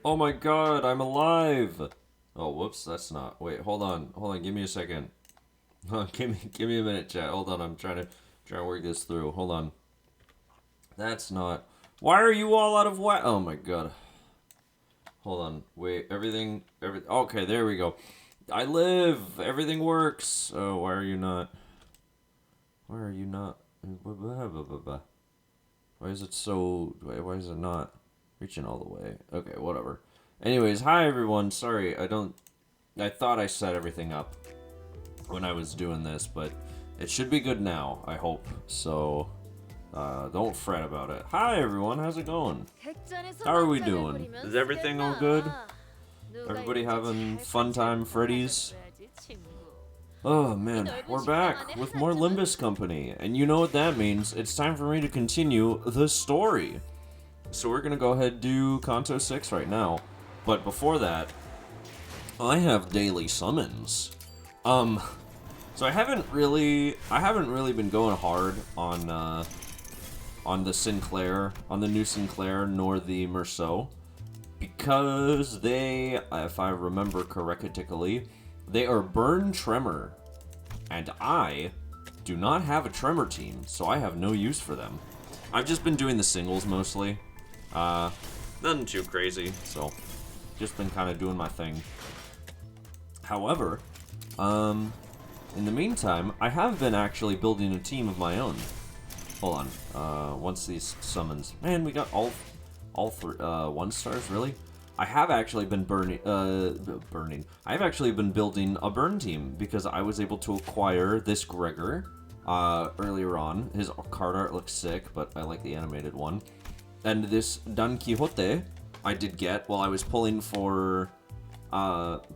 Oh my god, I'm alive! Oh, whoops, that's not. Wait, hold on, give me a second. Give me a minute, chat. Hold on, I'm trying to work this through. Hold on. That's not. Why are you all out of whack? Oh my god. Hold on. Wait, everything. Okay, there we go. I live. Everything works. Oh, why are you not? Why are you not? Why is it so? Why is it not reaching all the way? Okay, whatever. Anyways, hi everyone. Sorry, I thought I set everything up when I was doing this, but it should be good now, I hope. So, don't fret about it. Hi everyone, how's it going? How are we doing? Is everything all good? Everybody having fun time, Freddy's? Oh man, we're back with more Limbus Company, and you know what that means. It's time for me to continue the story. So we're gonna go ahead and do Canto 6 right now. But before that, I have daily summons. So I haven't really been going hard on the Sinclair, on the new Sinclair, nor the Merceau, because they, if I remember correctly, they are burn tremor, and I do not have a tremor team, so I have no use for them. I've just been doing the singles mostly, nothing too crazy, so just been kind of doing my thing. However, in the meantime, I have been actually building a team of my own. Hold on. Once these summons, man, we got all 1 stars, really. I have actually been I've actually been building a burn team because I was able to acquire this Gregor earlier on. His card art looks sick, but I like the animated one. And this Don Quixote I did get while I was pulling for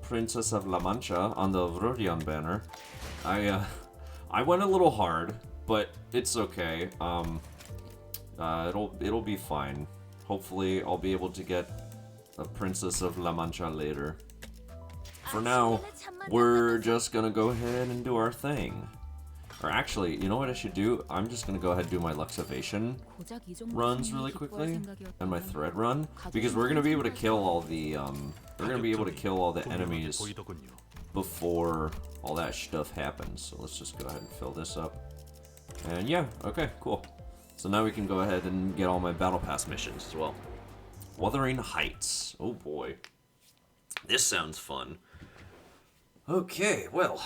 Princess of La Mancha on the Vrodion banner. I went a little hard, but it's okay. It'll be fine. Hopefully, I'll be able to get a Princess of La Mancha later. For now, we're just gonna go ahead and do our thing. Or actually, you know what I should do? I'm just gonna go ahead and do my Luxovation runs really quickly, and my thread run, because we're gonna be able to kill all the enemies before all that stuff happens. So let's just go ahead and fill this up. And yeah, okay, cool. So now we can go ahead and get all my Battle Pass missions as well. Wuthering Heights. Oh boy. This sounds fun. Okay, well,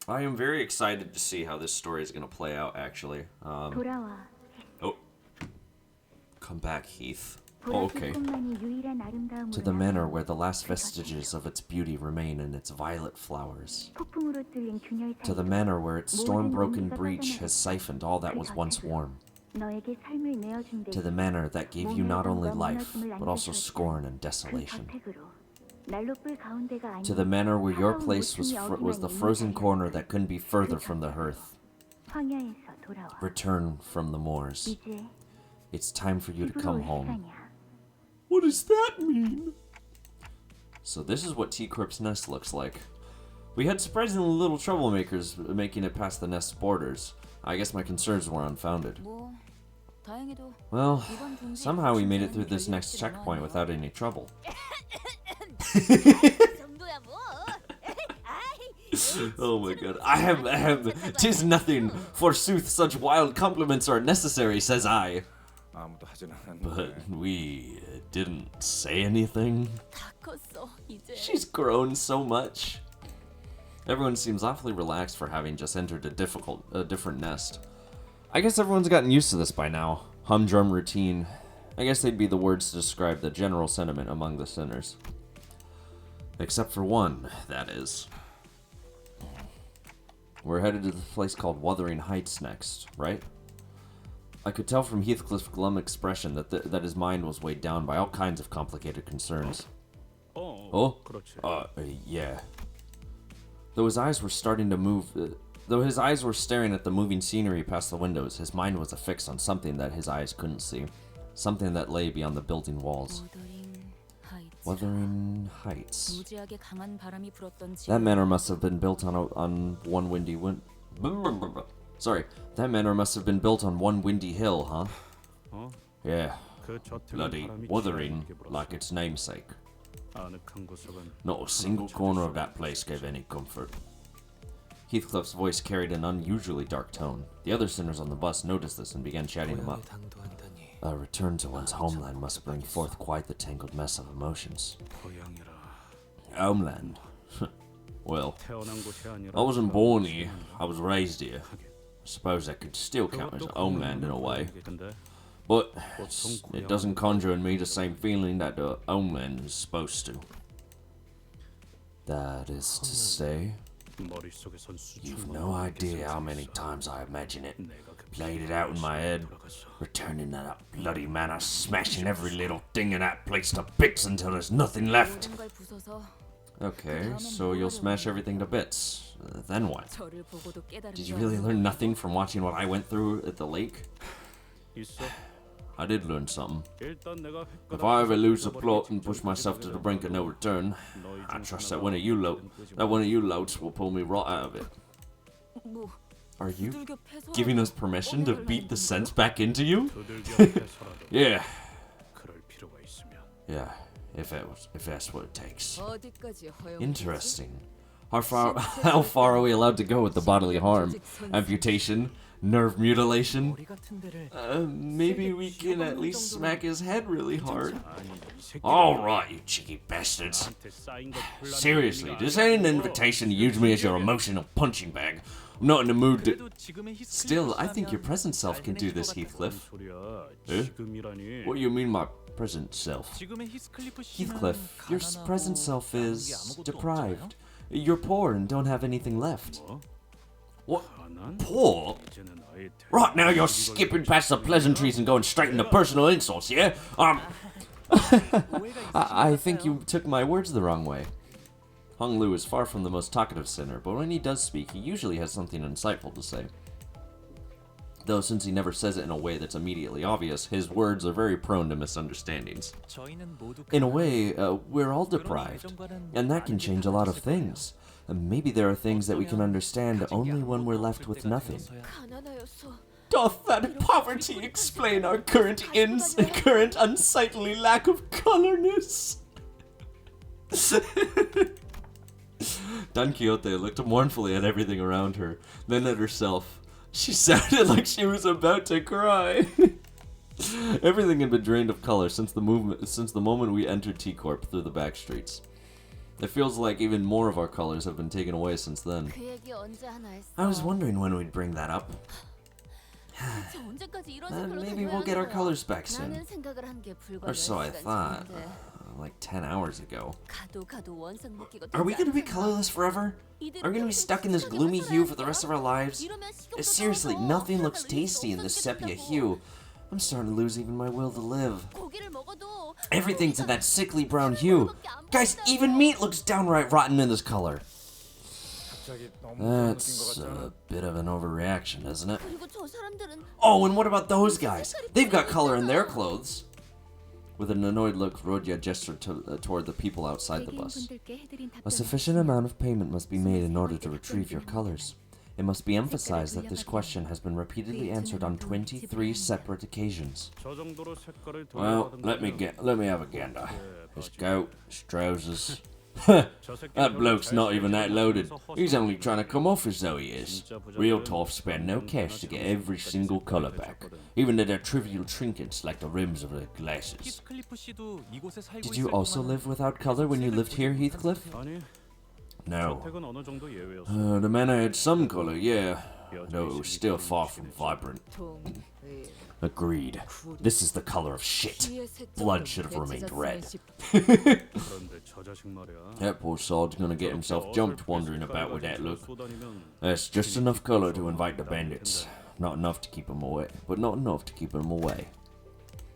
I am very excited to see how this story is going to play out, actually. Oh. Come back, Heath. Oh, okay. To the manor where the last vestiges of its beauty remain in its violet flowers. To the manor where its storm-broken breach has siphoned all that was once warm. To the manor that gave you not only life, but also scorn and desolation. To the manor where your place was the frozen corner that couldn't be further from the hearth. Return from the moors. It's time for you to come home. What does that mean? So this is what T-Corp's nest looks like. We had surprisingly little troublemakers making it past the nest's borders. I guess my concerns were unfounded. Well, somehow we made it through this next checkpoint without any trouble. Oh my god. Ahem, 'tis nothing. Forsooth, such wild compliments are necessary, says I. But we didn't say anything. She's grown so much. Everyone seems awfully relaxed for having just entered a different nest. I guess everyone's gotten used to this by now. Humdrum routine. I guess they'd be the words to describe the general sentiment among the sinners. Except for one, that is. We're headed to the place called Wuthering Heights next, right? I could tell from Heathcliff's glum expression that his mind was weighed down by all kinds of complicated concerns. Yeah. Though his eyes were starting to move, though his eyes were staring at the moving scenery past the windows, his mind was affixed on something that his eyes couldn't see. Something that lay beyond the building walls. Wuthering Heights. That manor must have been built on one windy Sorry, that manor must have been built on one windy hill, huh? Yeah, bloody Wuthering like its namesake. Not a single corner of that place gave any comfort. Heathcliff's voice carried an unusually dark tone. The other sinners on the bus noticed this and began chatting him up. A return to one's homeland must bring forth quite the tangled mess of emotions. Homeland? Well, I wasn't born here, I was raised here. I suppose that could still count as a homeland in a way. But it doesn't conjure in me the same feeling that the homeland is supposed to. That is to say, you've no idea how many times I imagine it, played it out in my head, returning to that bloody manor, smashing every little thing in that place to bits until there's nothing left. Okay, so you'll smash everything to bits. Then what? Did you really learn nothing from watching what I went through at the lake? I did learn something. If I ever lose the plot and push myself to the brink of no return, I trust that one of you louts will pull me right out of it. Are you giving us permission to beat the sense back into you? Yeah. Yeah, if that's what it takes. Interesting. How far are we allowed to go with the bodily harm? Amputation? Nerve mutilation? Maybe we can at least smack his head really hard. Alright, you cheeky bastards. Seriously, this ain't an invitation to use me as your emotional punching bag. I'm not in the mood to... Still, I think your present self can do this, Heathcliff. Eh? What do you mean my present self? Heathcliff, your present self is deprived. You're poor and don't have anything left. What? Poor? Right now you're skipping past the pleasantries and going straight into personal insults, yeah? I think you took my words the wrong way. Hung Lu is far from the most talkative sinner, but when he does speak, he usually has something insightful to say. Though since he never says it in a way that's immediately obvious, his words are very prone to misunderstandings. In a way, we're all deprived, and that can change a lot of things. Maybe there are things that we can understand only when we're left with nothing. Doth that poverty explain our current unsightly lack of colorness? Don Quixote looked mournfully at everything around her, then at herself. She sounded like she was about to cry. Everything had been drained of color since the moment we entered T-Corp through the back streets. It feels like even more of our colors have been taken away since then. I was wondering when we'd bring that up. Maybe we'll get our colors back soon. Or so I thought. Like 10 hours ago. Are we gonna be colorless forever? Are we gonna be stuck in this gloomy hue for the rest of our lives? Seriously, nothing looks tasty in this sepia hue. I'm starting to lose even my will to live. Everything's in that sickly brown hue. Guys, even meat looks downright rotten in this color. That's a bit of an overreaction, isn't it? Oh, and what about those guys? They've got color in their clothes. With an annoyed look, Rodya gestured toward the people outside the bus. A sufficient amount of payment must be made in order to retrieve your colors. It must be emphasized that this question has been repeatedly answered on 23 separate occasions. Well, let me have a gander. His coat, his trousers. That bloke's not even that loaded. He's only trying to come off as though he is. Real toffs spend no cash to get every single color back, even to their trivial trinkets like the rims of their glasses. Did you also live without color when you lived here, Heathcliff? No. The manor had some color, yeah, though it was still far from vibrant. Agreed. This is the color of shit. Blood should have remained red. That poor sod's gonna get himself jumped wandering about with that look. That's just enough color to invite the bandits. Not enough to keep him away, but not enough to keep him away.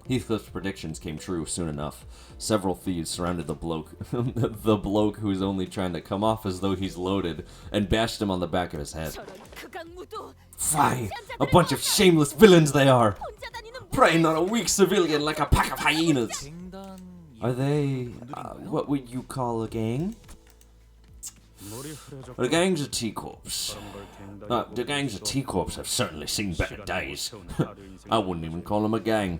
Heathcliff's predictions came true soon enough. Several thieves surrounded the bloke, the bloke who's only trying to come off as though he's loaded, and bashed him on the back of his head. Fie! A bunch of shameless villains they are! Preying on a weak civilian like a pack of hyenas! Are they, what would you call a gang? The gangs of T-Corps. The gangs of T-Corps have certainly seen better days. I wouldn't even call them a gang.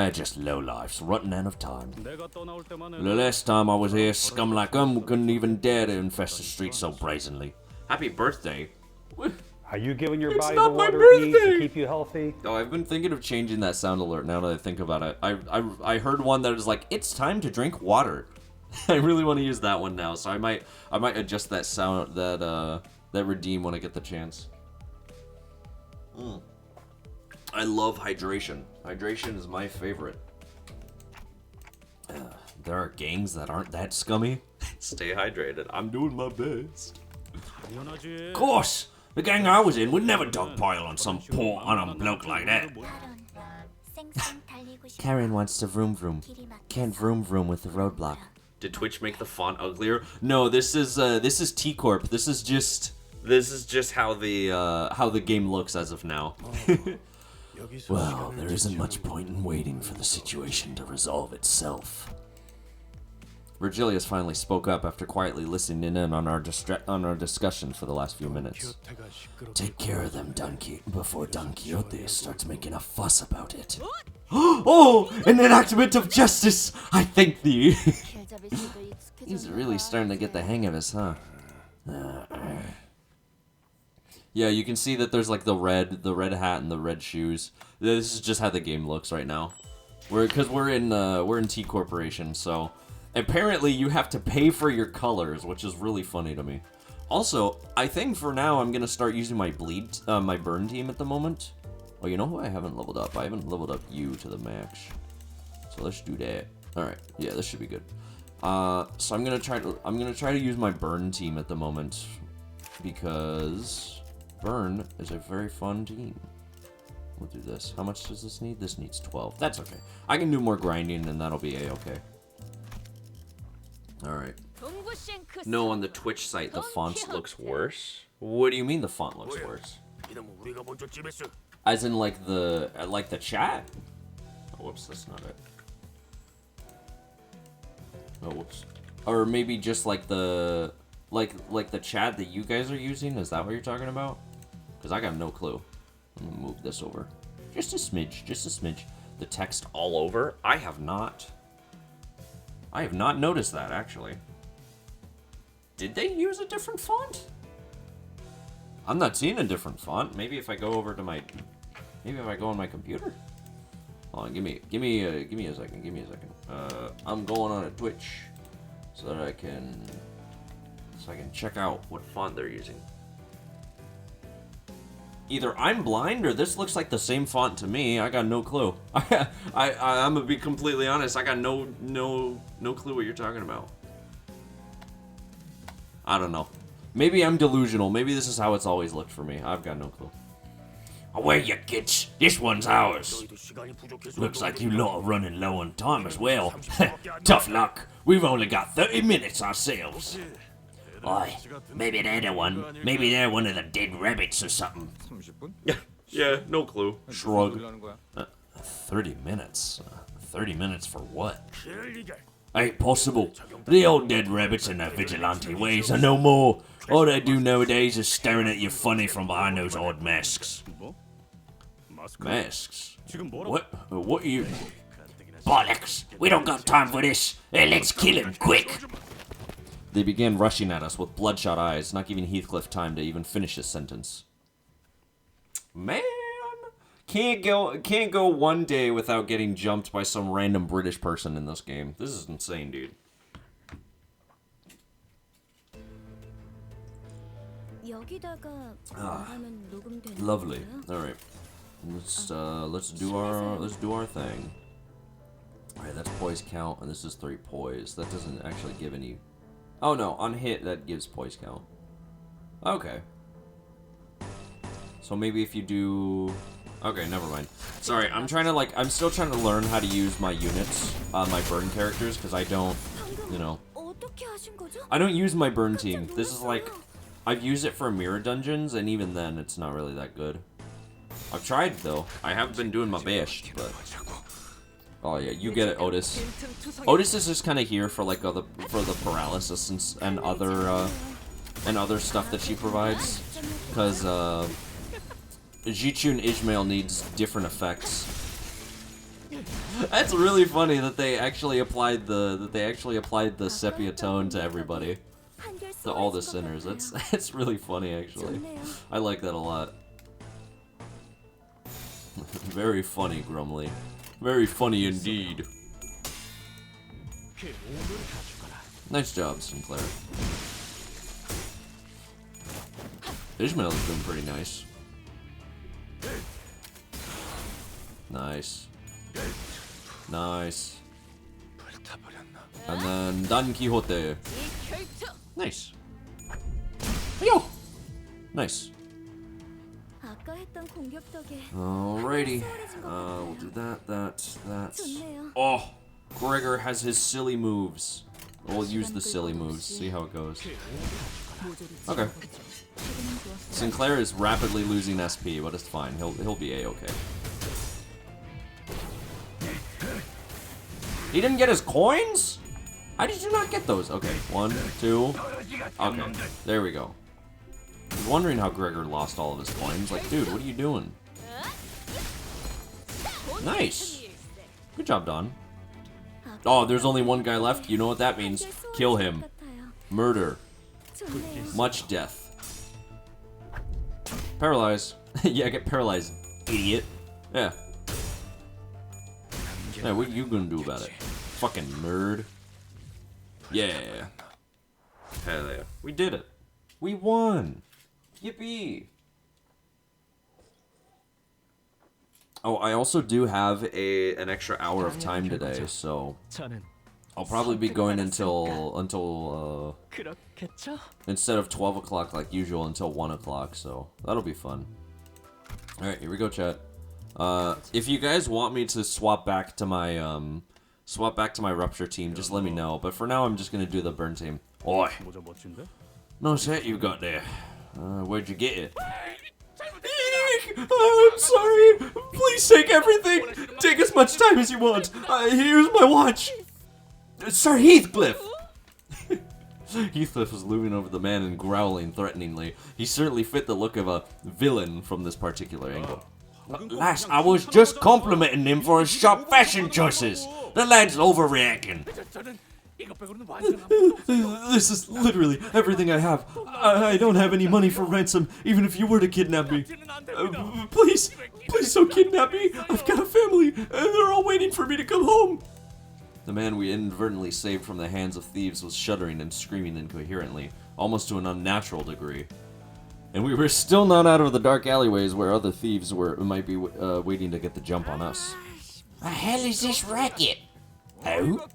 Just lowlifes, running out of time. The last time I was here, scum like couldn't even dare to infest the streets so brazenly. Happy birthday. Are you giving your It's body not the my water it needs to birthday! keep you healthy? Oh, I've been thinking of changing that sound alert now that I think about it. I heard one that was like, it's time to drink water. I really want to use that one now, so I might adjust that sound, that redeem when I get the chance. I love hydration. Hydration is my favorite. There are gangs that aren't that scummy. Stay hydrated. I'm doing my best. Of course! The gang I was in would never dogpile on some poor, unarmed bloke like that. Karen wants to vroom vroom. Can't vroom vroom with the roadblock. Did Twitch make the font uglier? No, this is T Corp. This is just how the game looks as of now. Well, there isn't much point in waiting for the situation to resolve itself. Virgilius finally spoke up after quietly listening in on our discussion for the last few minutes. Take care of them, before Don Quixote starts making a fuss about it. Oh, an enactment of justice! I thank thee! He's really starting to get the hang of us, huh? Yeah, you can see that there's like the red hat and the red shoes. This is just how the game looks right now. Because we're in T Corporation, so apparently you have to pay for your colors, which is really funny to me. Also, I think for now I'm gonna start using my my burn team at the moment. Oh, you know who I haven't leveled up? I haven't leveled up you to the max. So let's do that. All right, yeah, this should be good. So I'm gonna try to use my burn team at the moment because burn is a very fun team. We'll do this. How much does this need? This needs 12. That's okay. I can do more grinding and that'll be a-okay. Alright. No, on the Twitch site, the font looks worse. What do you mean the font looks worse? As in, like the chat? Oh, whoops, that's not it. Oh, whoops. Or maybe just like the chat that you guys are using? Is that what you're talking about? Because I got no clue. I'm gonna move this over. Just a smidge, just a smidge. The text all over? I have not noticed that, actually. Did they use a different font? I'm not seeing a different font. Maybe if I go over to my... Maybe if I go on my computer? Hold on, give me a second, I'm going on a Twitch so that I can check out what font they're using. Either I'm blind or this looks like the same font to me. I got no clue. I'm gonna be completely honest. I got no clue what you're talking about. I don't know. Maybe I'm delusional. Maybe this is how it's always looked for me. I've got no clue. Away you kids. This one's ours. Looks like you lot are running low on time as well. Tough luck. We've only got 30 minutes ourselves. Oi, maybe they're the one. Maybe they're one of the dead rabbits or something. Yeah, no clue. Shrug. 30 minutes? 30 minutes for what? Ain't possible. The old dead rabbits and their vigilante ways are no more. All they do nowadays is staring at you funny from behind those odd masks. Masks? What are you... Bollocks! We don't got time for this. Hey, let's kill him, quick! They began rushing at us with bloodshot eyes, not giving Heathcliff time to even finish his sentence. Man, can't go one day without getting jumped by some random British person in this game. This is insane, dude. Lovely. All right, let's do our thing. All right, that's poise count, and this is 3 poise. That doesn't actually give any. Oh no, on hit that gives poise count. Okay. So maybe if you do... Okay, never mind. Sorry, I'm still trying to learn how to use my units on my burn characters, because I don't, I don't use my burn team. This is like, I've used it for mirror dungeons, and even then, it's not really that good. I've tried, though. I have been doing my best, but... Oh yeah, you get it, Otis. Otis is just kind of here for like for the paralysis and other stuff that she provides, because Jichu and Ishmael needs different effects. That's really funny that they actually applied the sepia tone to everybody, to all the sinners. That's really funny actually. I like that a lot. Very funny, Grumly. Very funny indeed. Nice job, Sinclair. Ishmael is doing pretty nice. Nice. Nice. And then Don Quixote. Nice. Yo! Nice. Alrighty. We'll do that. Oh! Gregor has his silly moves. We'll use the silly moves, see how it goes. Okay. Sinclair is rapidly losing SP, but it's fine. He'll be A-okay. He didn't get his coins? How did you not get those? Okay, 1, 2. Okay, there we go. I was wondering how Gregor lost all of his coins. Like, dude, what are you doing? Nice. Good job, Don. Oh, there's only one guy left. You know what that means. Kill him. Murder. Much death. Paralyze. Yeah, get paralyzed, idiot. Yeah. Yeah, what are you gonna do about it? Fucking nerd. Yeah. Hell yeah. We did it. We won. Yippee. Oh, I also do have an extra hour of time today, so I'll probably be going until instead of 12 o'clock like usual, until 1 o'clock, so that'll be fun. Alright, here we go, chat. If you guys want me to swap back to my Rupture team, just let me know. But for now, I'm just gonna do the burn team. Oi! No set you got there. Where'd you get it? I'm sorry. Please take everything. Take as much time as you want. Here's my watch. Sir Heathcliff. Heathcliff was looming over the man and growling threateningly. He certainly fit the look of a villain from this particular angle. Lass, I was just complimenting him for his sharp fashion choices. The lad's overreacting. This is literally everything I have. I don't have any money for ransom, even if you were to kidnap me. Please don't kidnap me. I've got a family, and they're all waiting for me to come home. The man we inadvertently saved from the hands of thieves was shuddering and screaming incoherently, almost to an unnatural degree. And we were still not out of the dark alleyways where other thieves might be waiting to get the jump on us. The hell is this racket? Oh?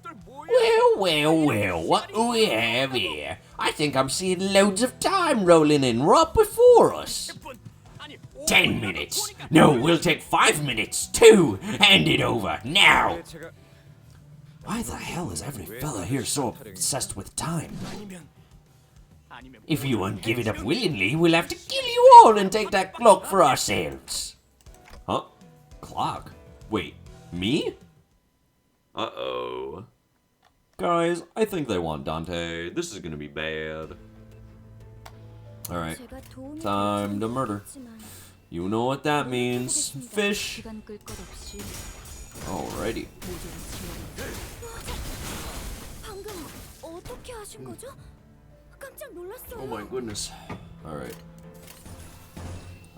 Well, what do we have here? I think I'm seeing loads of time rolling in right before us. 10 minutes. No, we'll take 5 minutes. 2. Hand it over, now. Why the hell is every fella here so obsessed with time? If you won't give it up willingly, we'll have to kill you all and take that clock for ourselves. Huh? Clock? Wait, me? Uh-oh. Guys, I think they want Dante. This is gonna be bad. Alright. Time to murder. You know what that means. Fish. Alrighty. Oh my goodness. Alright.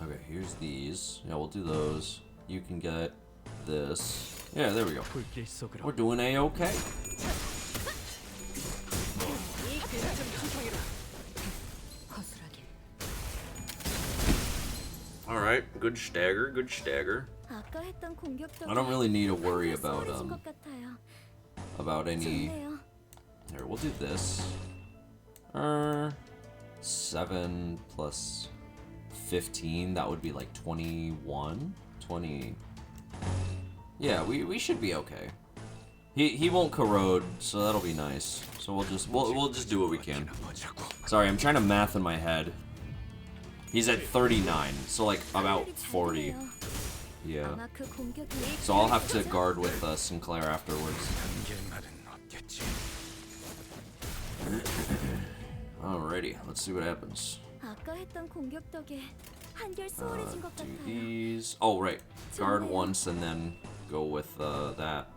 Okay, here's these. Yeah, we'll do those. You can get this. Yeah, there we go. We're doing A-okay. Alright, good stagger, good stagger. I don't really need to worry about any... Here, we'll do this. 7 plus 15, that would be like 21? 20... Yeah, we should be okay. He won't corrode, so that'll be nice. So we'll just do what we can. Sorry, I'm trying to math in my head. He's at 39, so like about 40. Yeah. So I'll have to guard with Sinclair afterwards. Alrighty, let's see what happens. Do these. Oh, right. Guard once and then go with that.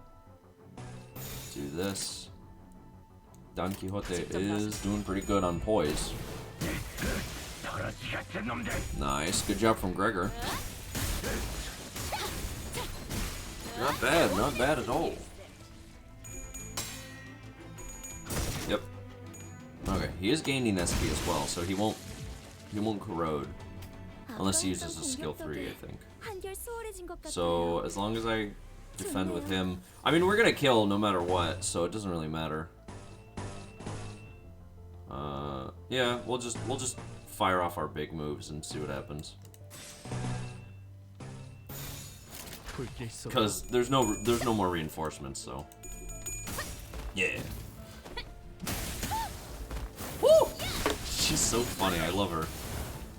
this. Don Quixote is doing pretty good on poise. Nice. Good job from Gregor. Not bad. Not bad at all. Yep. Okay. He is gaining SP as well, so he won't corrode. Unless he uses a skill 3, I think. So, as long as I defend with him... I mean, we're gonna kill no matter what, so it doesn't really matter. Yeah, we'll just fire off our big moves and see what happens. Because there's no more reinforcements, so... Yeah. Woo! She's so funny, I love her.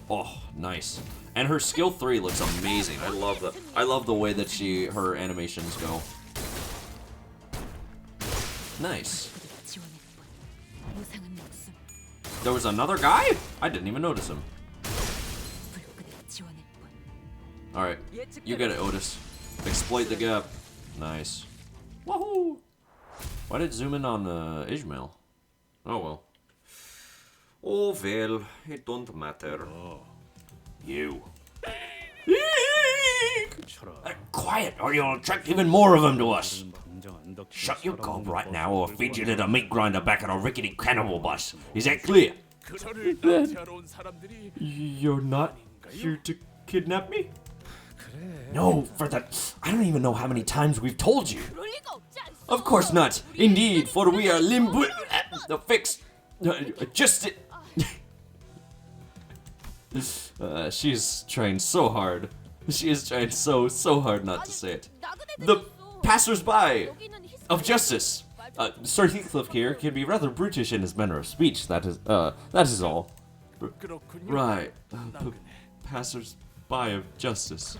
Oh, nice. And her skill 3 looks amazing. I love that. I love the way that her animations go. Nice. There was another guy? I didn't even notice him. Alright. You get it, Otis. Exploit the gap. Nice. Woohoo! Why did it zoom in on Ishmael? Oh well. Oh well, it don't matter. You. Quiet, or you'll attract even more of them to us. Shut your gob right now, or feed you to the meat grinder back at a rickety cannibal bus. Is that clear? You're not here to kidnap me? No, for that. I don't even know how many times we've told you. Of course not. Indeed, for we are the fixed. Just it. She's trying so hard. She is trying so hard not to say it. The passers-by of justice. Sir Heathcliff here can be rather brutish in his manner of speech. That is all. Right. Passers-by of justice.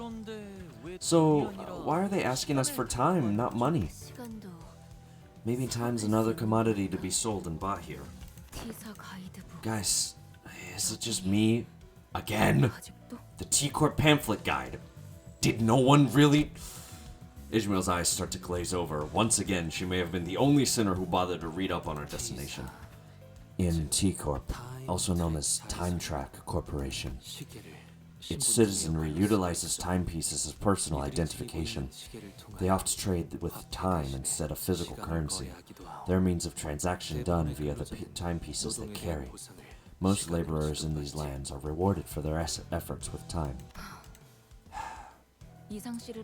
So, why are they asking us for time, not money? Maybe time's another commodity to be sold and bought here. Guys, is it just me? Again? The T-Corp pamphlet guide. Did no one really... Ishmael's eyes start to glaze over. Once again, she may have been the only sinner who bothered to read up on our destination. In T-Corp, also known as Time Track Corporation, its citizenry utilizes timepieces as personal identification. They oft trade with time instead of physical currency. Their means of transaction done via the timepieces they carry. Most laborers in these lands are rewarded for their efforts with time.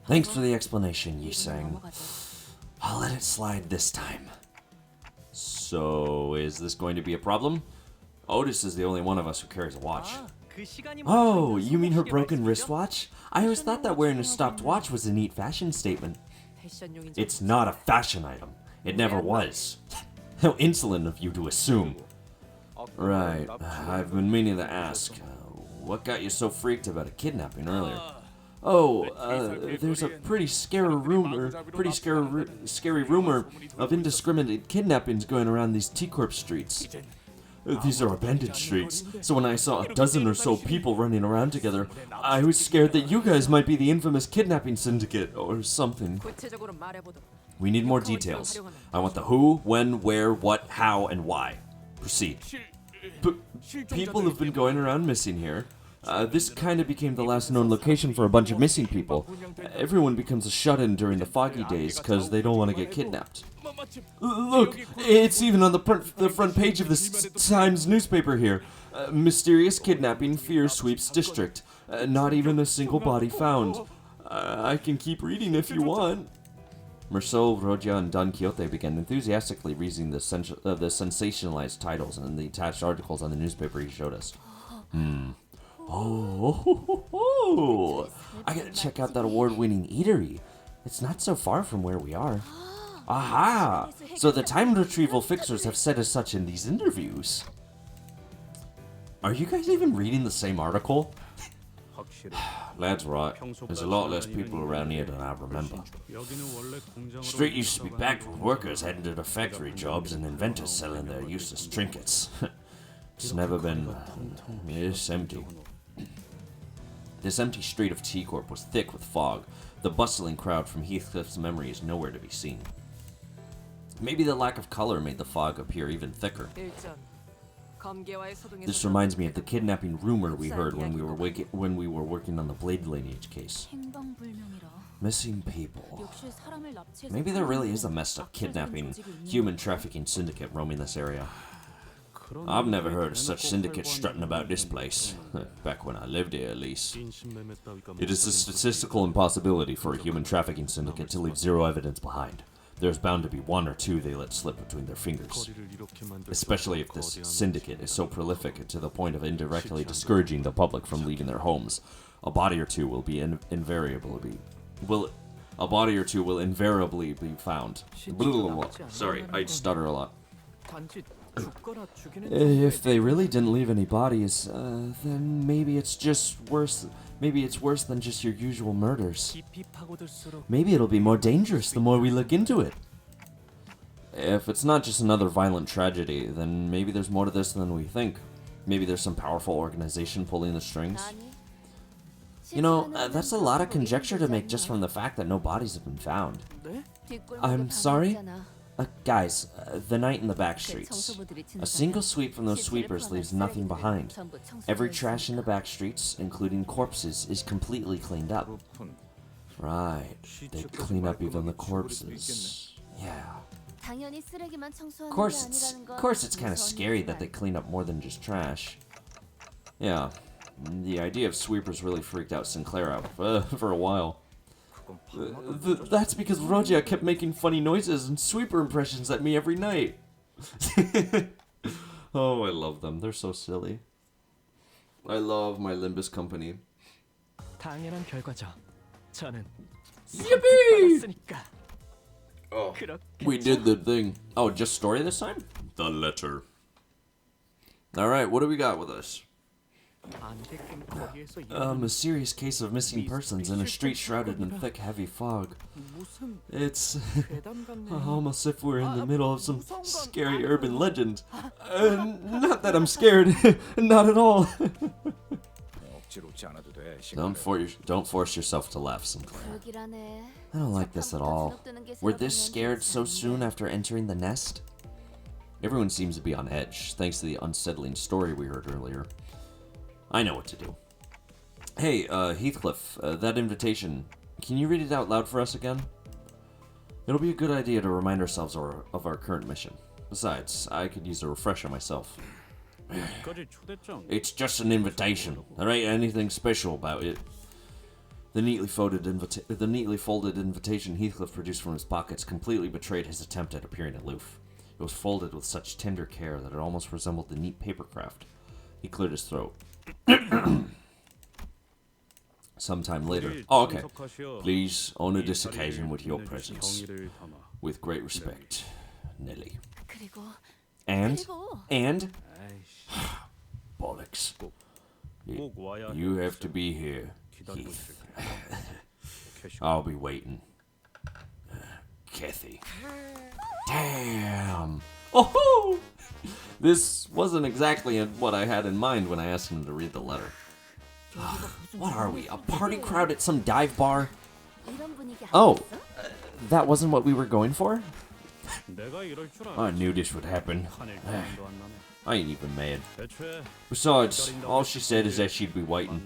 Thanks for the explanation, Yi-Sang. I'll let it slide this time. So, is this going to be a problem? Otis is the only one of us who carries a watch. Oh, you mean her broken wristwatch? I always thought that wearing a stopped watch was a neat fashion statement. It's not a fashion item. It never was. How insolent of you to assume. Right, I've been meaning to ask. What got you so freaked about a kidnapping earlier? Oh, there's a pretty scary rumor of indiscriminate kidnappings going around these T-Corp streets. These are abandoned streets, so when I saw a dozen or so people running around together, I was scared that you guys might be the infamous kidnapping syndicate or something. We need more details. I want the who, when, where, what, how, and why. Proceed. People have been going around missing here. This kind of became the last known location for a bunch of missing people. Everyone becomes a shut-in during the foggy days because they don't want to get kidnapped. Look, it's even on the front page of the Times newspaper here. Mysterious kidnapping fear sweeps district. Not even a single body found. I can keep reading if you want. Marceau, Rodia, and Don Quixote began enthusiastically reading the sensationalized titles and the attached articles on the newspaper he showed us. Oh, I gotta check out that award-winning eatery. It's not so far from where we are. Aha! So the time retrieval fixers have said as such in these interviews. Are you guys even reading the same article? Lad's right. There's a lot less people around here than I remember. Street used to be packed with workers heading to the factory jobs and inventors selling their useless trinkets. It's never been this empty. This empty street of T-Corp was thick with fog. The bustling crowd from Heathcliff's memory is nowhere to be seen. Maybe the lack of color made the fog appear even thicker. 일전 검계와의 소동에서 This reminds me of the kidnapping rumor we heard when we were working on the Blade lineage case. 행방불명이라. Missing people. 역시 사람을 납치해서 Maybe there really is a messed up kidnapping, human trafficking syndicate roaming this area. I've never heard of such syndicates strutting about this place. Back when I lived here, at least. It is a statistical impossibility for a human trafficking syndicate to leave zero evidence behind. There's bound to be one or two they let slip between their fingers. Especially if this syndicate is so prolific to the point of indirectly discouraging the public from leaving their homes. A body or two will invariably be found. Sorry, I stutter a lot. 단지 죽거나 죽이는 If they really didn't leave any bodies, then maybe it's just worse. Maybe it's worse than just your usual murders. 깊이 파고들수록 Maybe it'll be more dangerous the more we look into it. If it's not just another violent tragedy, then maybe there's more to this than we think. Maybe there's some powerful organization pulling the strings. You know, that's a lot of conjecture to make just from the fact that no bodies have been found. 네? I'm sorry? Guys, the night in the back streets. A single sweep from those sweepers leaves nothing behind. Every trash in the back streets, including corpses, is completely cleaned up. Right, they clean up even the corpses. Yeah. Of course it's kind of scary that they clean up more than just trash. Yeah, the idea of sweepers really freaked out Sinclair out for a while. That's because Rogia kept making funny noises and sweeper impressions at me every night. Oh, I love them. They're so silly. I love my Limbus company. 당연한 결과죠. 저는 Yippee! 받았으니까. Oh, 그렇겠죠. we did the thing. Oh, just story this time? The letter. Alright, what do we got with us? 안 됐긴 거기에서 A mysterious case of missing persons in a street shrouded in thick, heavy fog. 무슨 It's 괴담 같네. almost if we're in the middle of some scary urban legend. Not that I'm scared. Not at all. Don't force yourself to laugh, Sinclair. I don't like this at all. We're this scared so soon after entering the nest? Everyone seems to be on edge, thanks to the unsettling story we heard earlier. I know what to do. Hey, Heathcliff, that invitation, can you read it out loud for us again? It'll be a good idea to remind ourselves of our current mission. Besides, I could use a refresher myself. It's just an invitation. There ain't anything special about it. The neatly folded invitation Heathcliff produced from his pockets completely betrayed his attempt at appearing aloof. It was folded with such tender care that it almost resembled the neat papercraft. He cleared his throat. Sometime later. Oh, okay. Please honor this occasion with your presence. With great respect, Nelly. And? Bollocks. You have to be here, Heath. I'll be waiting. Kathy. Damn. Oh! This wasn't exactly what I had in mind when I asked him to read the letter. What are we, a party crowd at some dive bar? Oh, that wasn't what we were going for? I knew this would happen. I ain't even mad. Besides, all she said is that she'd be waiting.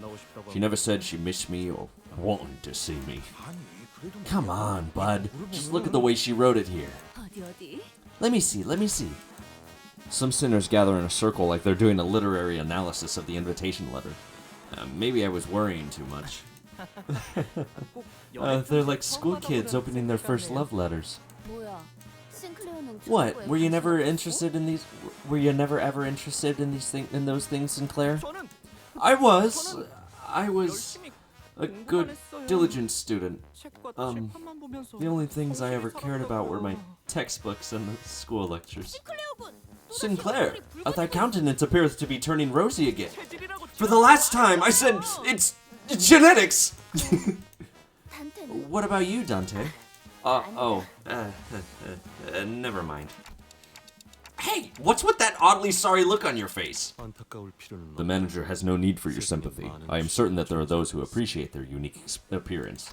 She never said she missed me or wanted to see me. Come on, bud. Just look at the way she wrote it here. Let me see. Some sinners gather in a circle like they're doing a literary analysis of the invitation letter. Maybe I was worrying too much. They're like school kids opening their first love letters. What? Were you never ever interested in these things, Sinclair? I was a good, diligent student. The only things I ever cared about were my textbooks and the school lectures. Sinclair, thy countenance appears to be turning rosy again. For the last time, I said it's genetics! What about you, Dante? Never mind. Hey, what's with that oddly sorry look on your face? The manager has no need for your sympathy. I am certain that there are those who appreciate their unique appearance.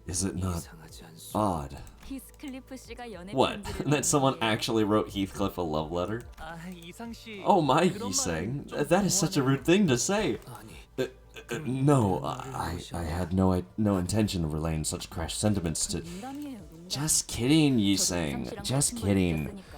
Is it not odd 히스클리프 씨가 연애 What? 편지를 That someone 보내는데요. actually wrote Heathcliff a love letter? 아, 이상 씨. Oh my, 그런 he's 말은 saying. 좀 That is such a rude thing to say. No, I had no intention of relaying such crash sentiments to... 농담이에요, 농담. Just kidding, Yi 저도 sang. 이상 씨랑 Just 같은 걸 kidding. 느꼈으니까요.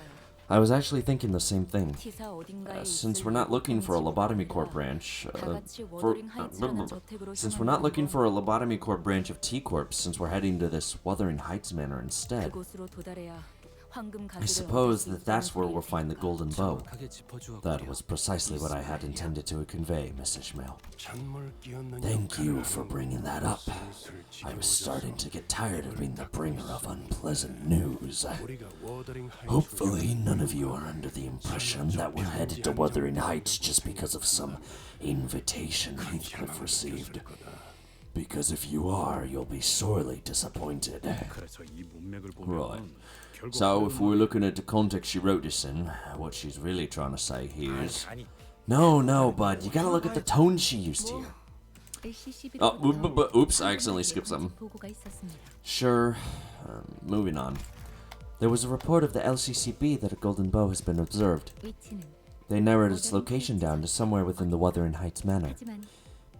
I was actually thinking the same thing. 티사 어딘가에 Since 있을 we're not looking for a 로봇 lobotomy core 아니라 branch, 다 같이 for, 워더링 하이츠라는 저택으로 since we're 향하는 not looking 건 for a lobotomy core branch of T Corp, since we're heading to this Wuthering Heights manor instead, 그곳으로 도달해야 황금 I 가지를 suppose 얻을 수 that that's 있다는 where we'll 소리일 find the 테니까. golden bow. That was precisely what I had intended to convey, Miss Ishmael. Thank you for bringing that up. I was starting to get tired of being the bringer of unpleasant news. Hopefully, none of you are under the impression that we're headed to Wuthering Heights just because of some invitation Heathcliff received. Because if you are, you'll be sorely disappointed. Right. So, if we're looking at the context she wrote this in, what she's really trying to say here is... No, bud, you gotta look at the tone she used here. Oops, I accidentally skipped something. Sure, moving on. There was a report of the LCCB that a golden bow has been observed. They narrowed its location down to somewhere within the Wuthering Heights manor.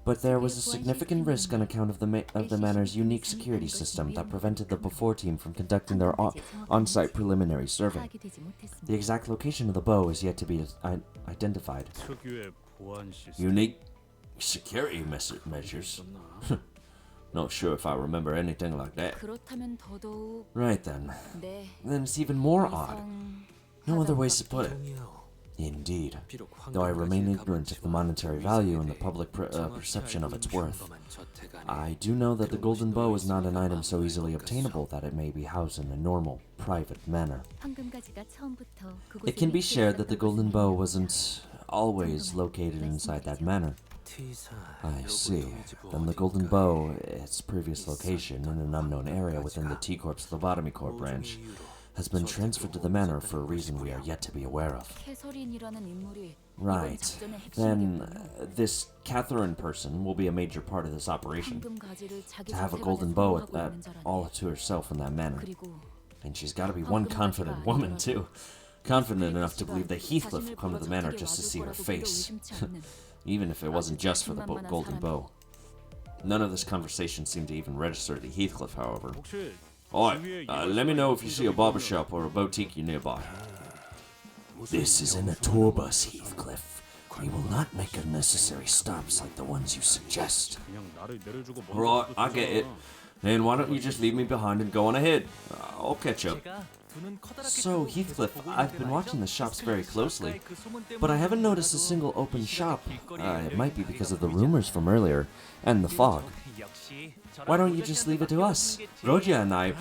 But there was a significant risk on account of the manor's unique security system that prevented the before team from conducting their on-site preliminary survey. The exact location of the bow is yet to be identified. Unique security measures? Not sure if I remember anything like that. 그렇다면 더더욱 Right then. 네, Then it's even more odd. No other ways to put it. 동의요. Indeed. Though I remain ignorant of the monetary value and the public perception of its worth, I do know that the golden bow is not an item so easily obtainable that it may be housed in a normal, private manner. It can be shared that the golden bow wasn't always located inside that manor. I see. Then the golden bow, its previous location in an unknown area within the T Corp's lobotomy core branch, has been transferred to the manor for a reason we are yet to be aware of. 캐서린이라는 인물이 Right. 작전의 핵심이겠군요. Then, this Catherine person will be a major part of this operation. 황금 가지를 자기 To have a 자택 golden 안에 bow 소유하고 있는 all 자라니. to herself in that manner. 그리고 And she's got to be one confident woman, too. Confident enough to believe that Heathcliff will come to the manor just to see her face. Even if it wasn't just for the golden bow. None of this conversation seemed to even register to Heathcliff, however. Alright, let me know if you see a barbershop or a boutique nearby. This isn't a tour bus, Heathcliff. We will not make unnecessary stops like the ones you suggest. Alright, I get it. Then why don't you just leave me behind and go on ahead? I'll catch up. So, Heathcliff, I've been watching the shops very closely, but I haven't noticed a single open shop. It might be because of the rumors from earlier, and the fog. Why don't you just leave it to us? Roja and I...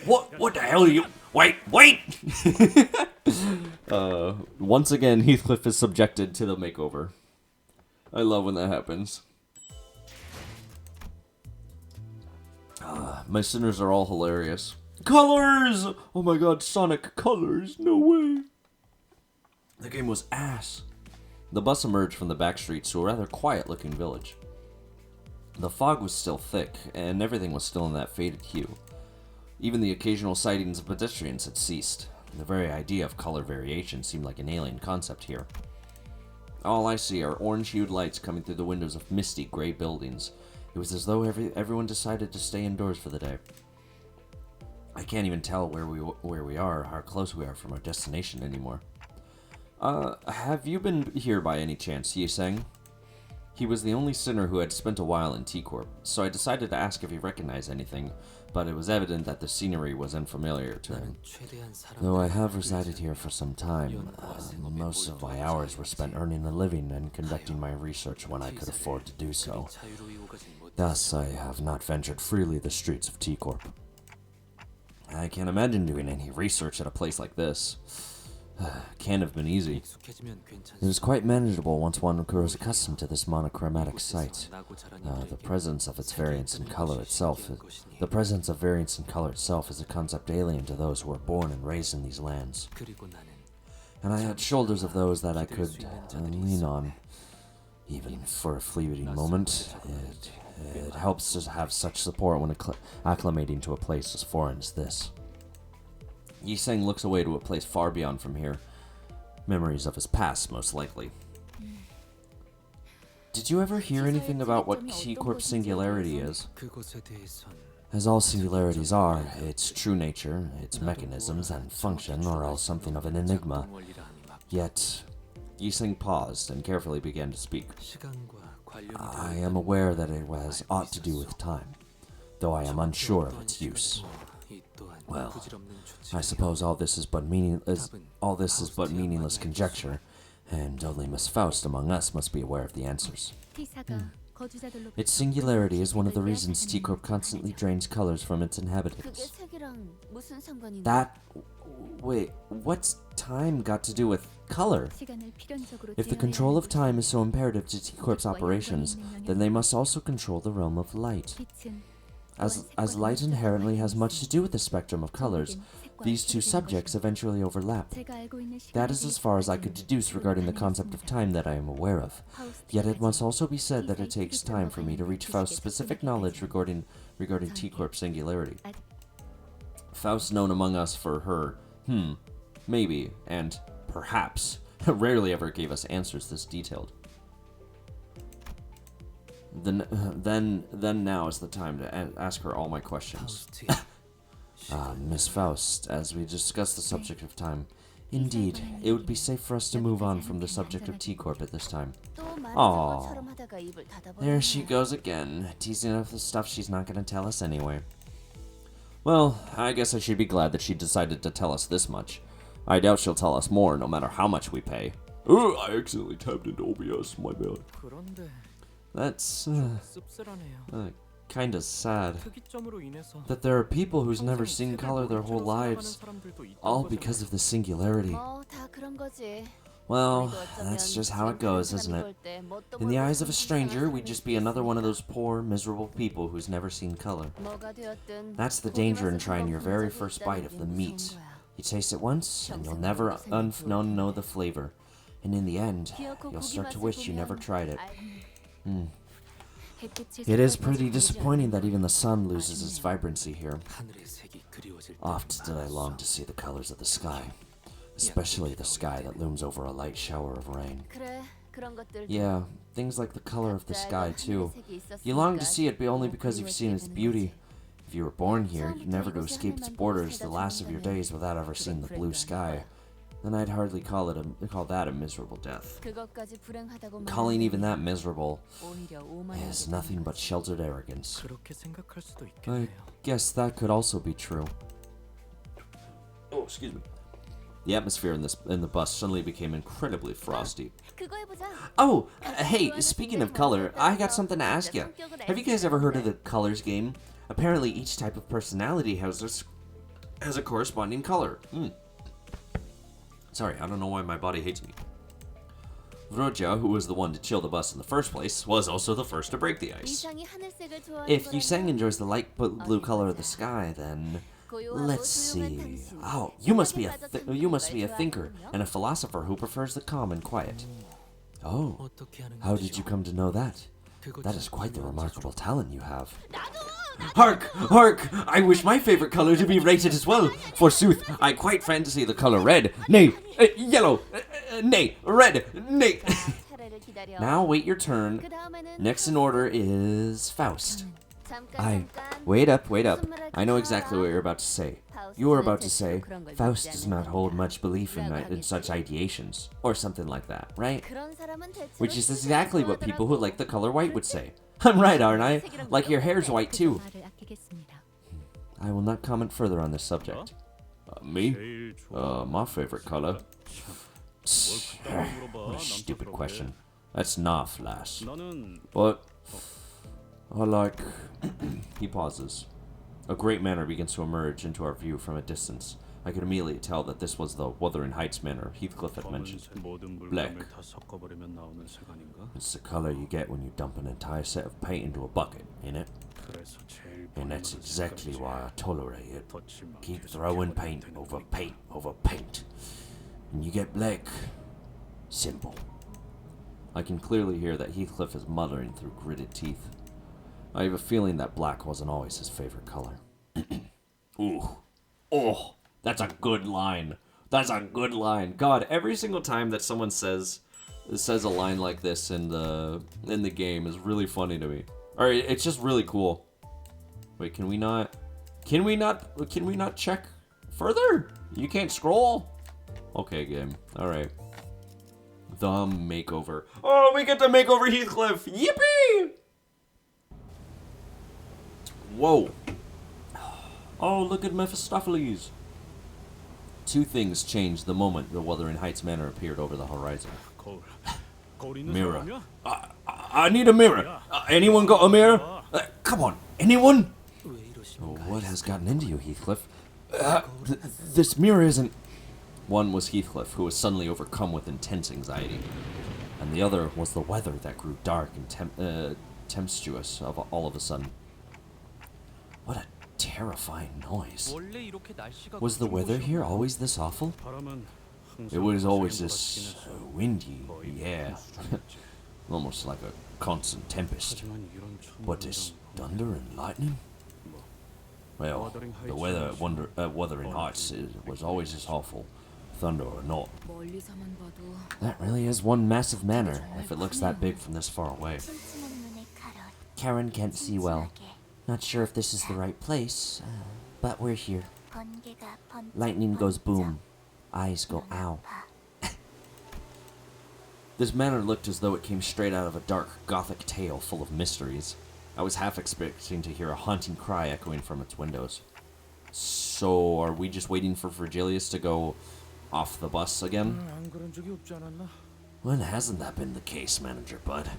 What the hell are you... Wait! Once again, Heathcliff is subjected to the makeover. I love when that happens. My sinners are all hilarious. Colors! Oh my god, Sonic colors! No way! The game was ass. The bus emerged from the back streets to a rather quiet-looking village. The fog was still thick, and everything was still in that faded hue. Even the occasional sightings of pedestrians had ceased. The very idea of color variation seemed like an alien concept here. All I see are orange-hued lights coming through the windows of misty gray buildings. It was as though everyone decided to stay indoors for the day. I can't even tell where we are or how close we are from our destination anymore. Have you been here by any chance, Yi Seng? He was the only sinner who had spent a while in T-Corp, so I decided to ask if he recognized anything, but it was evident that the scenery was unfamiliar to him. Though I have resided here for some time, most of my hours were spent earning a living and conducting my research when I could afford to do so. Thus, I have not ventured freely the streets of T-Corp. I can't imagine doing any research at a place like this. Can't have been easy. It is quite manageable once one grows accustomed to this monochromatic sight. The presence of variance in color itself is a concept alien to those who are born and raised in these lands. And I had shoulders of those that I could lean on, even for a fleeting moment. It helps to have such support when acclimating to a place as foreign as this. Yi Seng looks away to a place far beyond from here. Memories of his past, most likely. Did you ever hear anything about what T-Corp's singularity is? As all singularities are, its true nature, its mechanisms and function are all something of an enigma. Yet, Yi Seng paused and carefully began to speak. I am aware that it has aught to do with time, though I am unsure of its use. Well, I suppose all this is but meaningless conjecture, and only Miss Faust among us must be aware of the answers. Its singularity is one of the reasons T-Corp constantly drains colors from its inhabitants. Wait, what's time got to do with color? If the control of time is so imperative to T-Corp's operations, then they must also control the realm of light. As light inherently has much to do with the spectrum of colors, these two subjects eventually overlap. That is as far as I could deduce regarding the concept of time that I am aware of. Yet it must also be said that it takes time for me to reach Faust's specific knowledge regarding T-Corp's singularity. Faust known among us for her, maybe, and perhaps, rarely ever gave us answers this detailed. Then now is the time to ask her all my questions. Miss Faust, as we discuss the subject of time, indeed, it would be safe for us to move on from the subject of T-Corp at this time. Aww. There she goes again, teasing us the stuff she's not going to tell us anyway. Well, I guess I should be glad that she decided to tell us this much. I doubt she'll tell us more, no matter how much we pay. I accidentally tapped into OBS, my bad. That's kinda sad. That there are people who's never seen color their whole lives, all because of the singularity. Well, that's just how it goes, isn't it? In the eyes of a stranger, we'd just be another one of those poor, miserable people who's never seen color. That's the danger in trying your very first bite of the meat. You taste it once, and you'll never know the flavor. And in the end, you'll start to wish you never tried it. It is pretty disappointing that even the sun loses its vibrancy here. Oft did I long to see the colors of the sky, especially the sky that looms over a light shower of rain. Yeah, things like the color of the sky too. You long to see it only because you've seen its beauty. If you were born here, you'd never to escape its borders the last of your days without ever seeing the blue sky. Then I'd hardly call that a miserable death. Calling even that miserable is nothing but sheltered arrogance. I guess that could also be true. Oh, excuse me. The atmosphere in the bus suddenly became incredibly frosty. Oh, hey, speaking of color, I got something to ask you. Have you guys ever heard of the colors game? Apparently each type of personality has a corresponding color. Sorry, I don't know why my body hates me. Vroja, who was the one to chill the bus in the first place, was also the first to break the ice. If Yi Seng enjoys the light blue color of the sky, then let's see. Oh, you must be a thinker and a philosopher who prefers the calm and quiet. Oh, how did you come to know that? That is quite the remarkable talent you have. Hark! Hark! I wish my favorite color to be rated as well. Forsooth, I quite fancy the color red. Nay, yellow. Nay, red. Nay. Now wait your turn. Next in order is Faust. Wait up. I know exactly what you're about to say. You are about to say, Faust does not hold much belief in such ideations, or something like that, right? Which is exactly what people who like the color white would say. I'm right, aren't I? Like your hair's white too. I will not comment further on this subject. Me? My favorite color? What a stupid question. That's not lass. But I like... He pauses. A great manor begins to emerge into our view from a distance. I could immediately tell that this was the Wuthering Heights manor Heathcliff had mentioned. Black. It's the color you get when you dump an entire set of paint into a bucket, innit? And that's exactly why I tolerate it. Keep throwing paint over paint over paint. And you get black. Simple. I can clearly hear that Heathcliff is muttering through gritted teeth. I have a feeling that black wasn't always his favorite color. Ooh. Oh. That's a good line. That's a good line. God, every single time that someone says a line like this in the game is really funny to me. Or it's just really cool. Wait, can we not check further? You can't scroll? Okay, game. All right. The makeover. Oh, we get to make over Heathcliff. Yippee! Whoa. Oh, look at Mephistopheles. Two things changed the moment the Wuthering Heights Manor appeared over the horizon. Mirror. I need a mirror. Anyone got a mirror? Come on, anyone? Oh, what has gotten into you, Heathcliff? This mirror isn't... One was Heathcliff, who was suddenly overcome with intense anxiety. And the other was the weather that grew dark and tempestuous all of a sudden. What a terrifying noise. Was the weather here always this awful? It was always this windy, yeah. Almost like a constant tempest. But this thunder and lightning? Well, the weather at Wuthering Heights was always this awful, thunder or not. That really is one massive manor, if it looks that big from this far away. Karen can't see well. Not sure if this is the right place, but we're here. Lightning goes boom. Eyes go ow. This manor looked as though it came straight out of a dark gothic tale full of mysteries. I was half expecting to hear a haunting cry echoing from its windows. So, are we just waiting for Virgilius to go off the bus again? When hasn't that been the case, Manager Bud?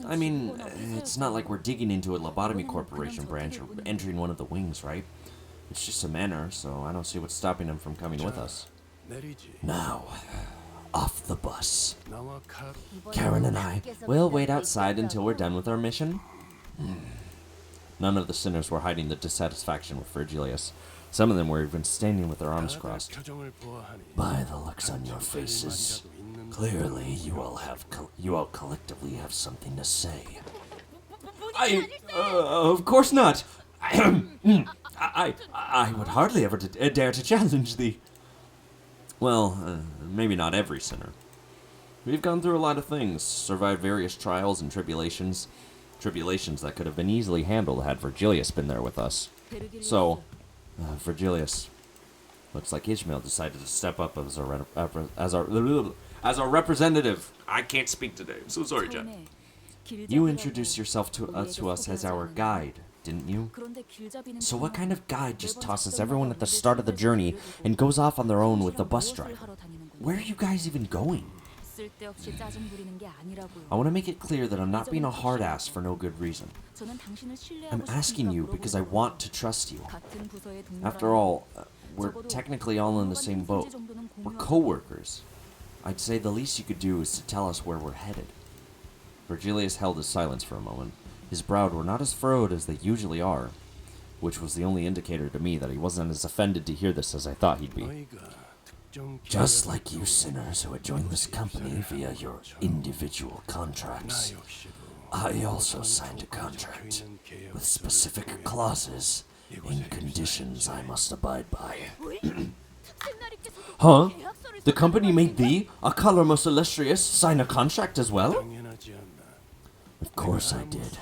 I mean, it's not like we're digging into a lobotomy corporation branch or entering one of the wings, right? It's just a manor, so I don't see what's stopping him from coming with us. Now, off the bus. Karen and I will wait outside until we're done with our mission. None of the sinners were hiding their dissatisfaction with Virgilius. Some of them were even standing with their arms crossed. By the looks on your faces, clearly you all collectively have something to say. Of course not. I would hardly ever dare to challenge thee. Well, maybe not every sinner. We've gone through a lot of things, survived various trials and tribulations that could have been easily handled had Virgilius been there with us. So, Virgilius, looks like Ishmael decided to step up as our representative. I can't speak today. I'm so sorry, Jen. You introduced yourself to us as our guide, didn't you? So what kind of guide just tosses everyone at the start of the journey and goes off on their own with the bus driver? Where are you guys even going? I want to make it clear that I'm not being a hard ass for no good reason. I'm asking you because I want to trust you. After all, we're technically all in the same boat. We're co-workers. I'd say the least you could do is to tell us where we're headed. Virgilius held his silence for a moment. His brows were not as furrowed as they usually are, which was the only indicator to me that he wasn't as offended to hear this as I thought he'd be. Just like you sinners who had joined this company via your individual contracts, I also signed a contract with specific clauses and conditions I must abide by. Huh? The company made thee, a color most illustrious, sign a contract as well? Of course I did.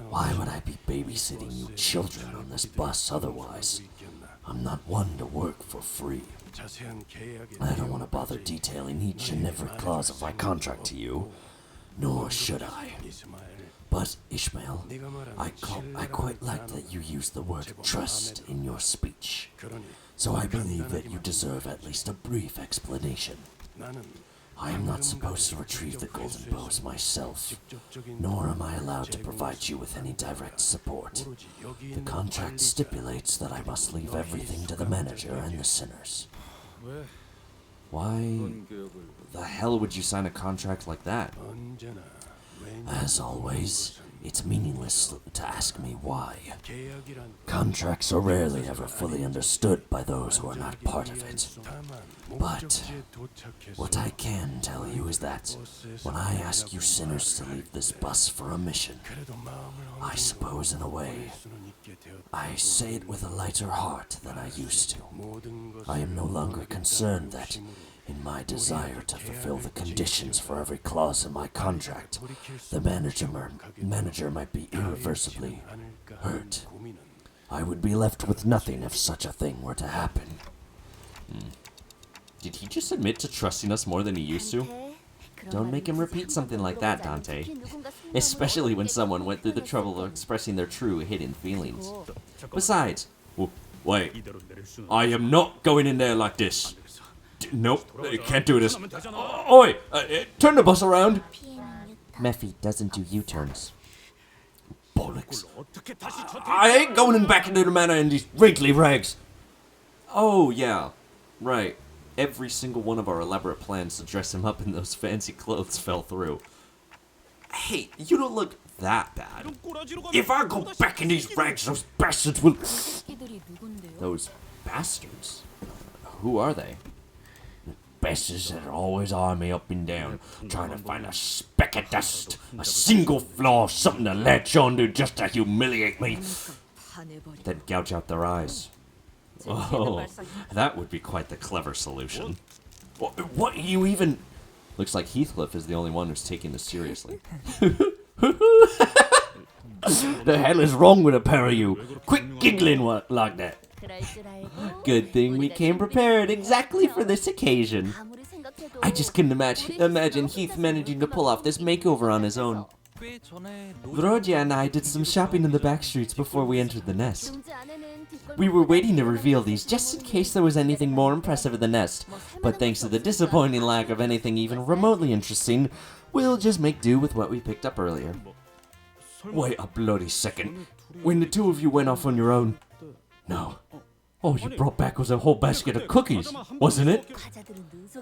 Why would I be babysitting you children on this bus otherwise? I'm not one to work for free. I don't want to bother detailing each and every clause of my contract to you, nor should I. But, Ishmael, I quite like that you use the word trust in your speech, so I believe that you deserve at least a brief explanation. I am not supposed to retrieve the golden bows myself, nor am I allowed to provide you with any direct support. The contract stipulates that I must leave everything to the manager and the sinners. Why the hell would you sign a contract like that? As always, It's meaningless to ask me why. Contracts are rarely ever fully understood by those who are not part of it. But what I can tell you is that when I ask you sinners to leave this bus for a mission, I suppose in a way, I say it with a lighter heart than I used to. I am no longer concerned that, in my desire to fulfill the conditions for every clause in my contract, the manager might be irreversibly hurt. I would be left with nothing if such a thing were to happen. Did he just admit to trusting us more than he used to? Don't make him repeat something like that, Dante. Especially when someone went through the trouble of expressing their true hidden feelings. Besides, wait, I am not going in there like this. Nope, you can't do this. Oi, turn the bus around. Mephi doesn't do U-turns. Bollocks. I ain't going back into the manor in these wrinkly rags. Oh, yeah, right. Every single one of our elaborate plans to dress him up in those fancy clothes fell through. Hey, you don't look that bad. If I go back in these rags, those bastards will... Those bastards? Who are they? Bastards that always eye me up and down, trying to find a speck of dust, a single flaw, something to latch onto just to humiliate me. Then gouge out their eyes. Oh, that would be quite the clever solution. What you even... Looks like Heathcliff is the only one who's taking this seriously. The hell is wrong with a pair of you? Quit giggling like that. Good thing we came prepared exactly for this occasion. I just couldn't imagine Heath managing to pull off this makeover on his own. Vrodia and I did some shopping in the back streets before we entered the nest. We were waiting to reveal these just in case there was anything more impressive in the nest, but thanks to the disappointing lack of anything even remotely interesting, we'll just make do with what we picked up earlier. Wait a bloody second. When the two of you went off on your own... No. All you brought back was a whole basket of cookies, wasn't it?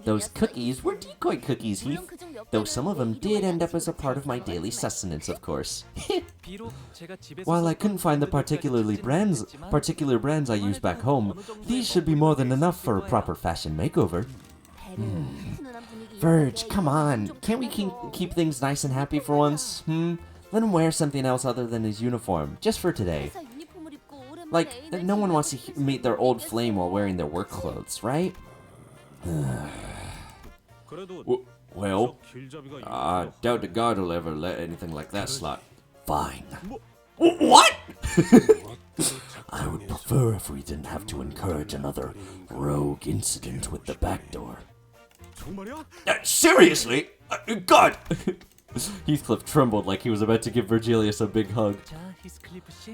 Those cookies were decoy cookies, Heath. Though some of them did end up as a part of my daily sustenance, of course. While I couldn't find the particular brands I use back home, these should be more than enough for a proper fashion makeover. Verge, come on. Can't we keep things nice and happy for once? Let him wear something else other than his uniform, just for today. Like, no one wants to meet their old flame while wearing their work clothes, right? Well, I doubt the guard will ever let anything like that slide. Fine. What? I would prefer if we didn't have to encourage another rogue incident with the back door. Seriously? God! Heathcliff trembled like he was about to give Virgilius a big hug.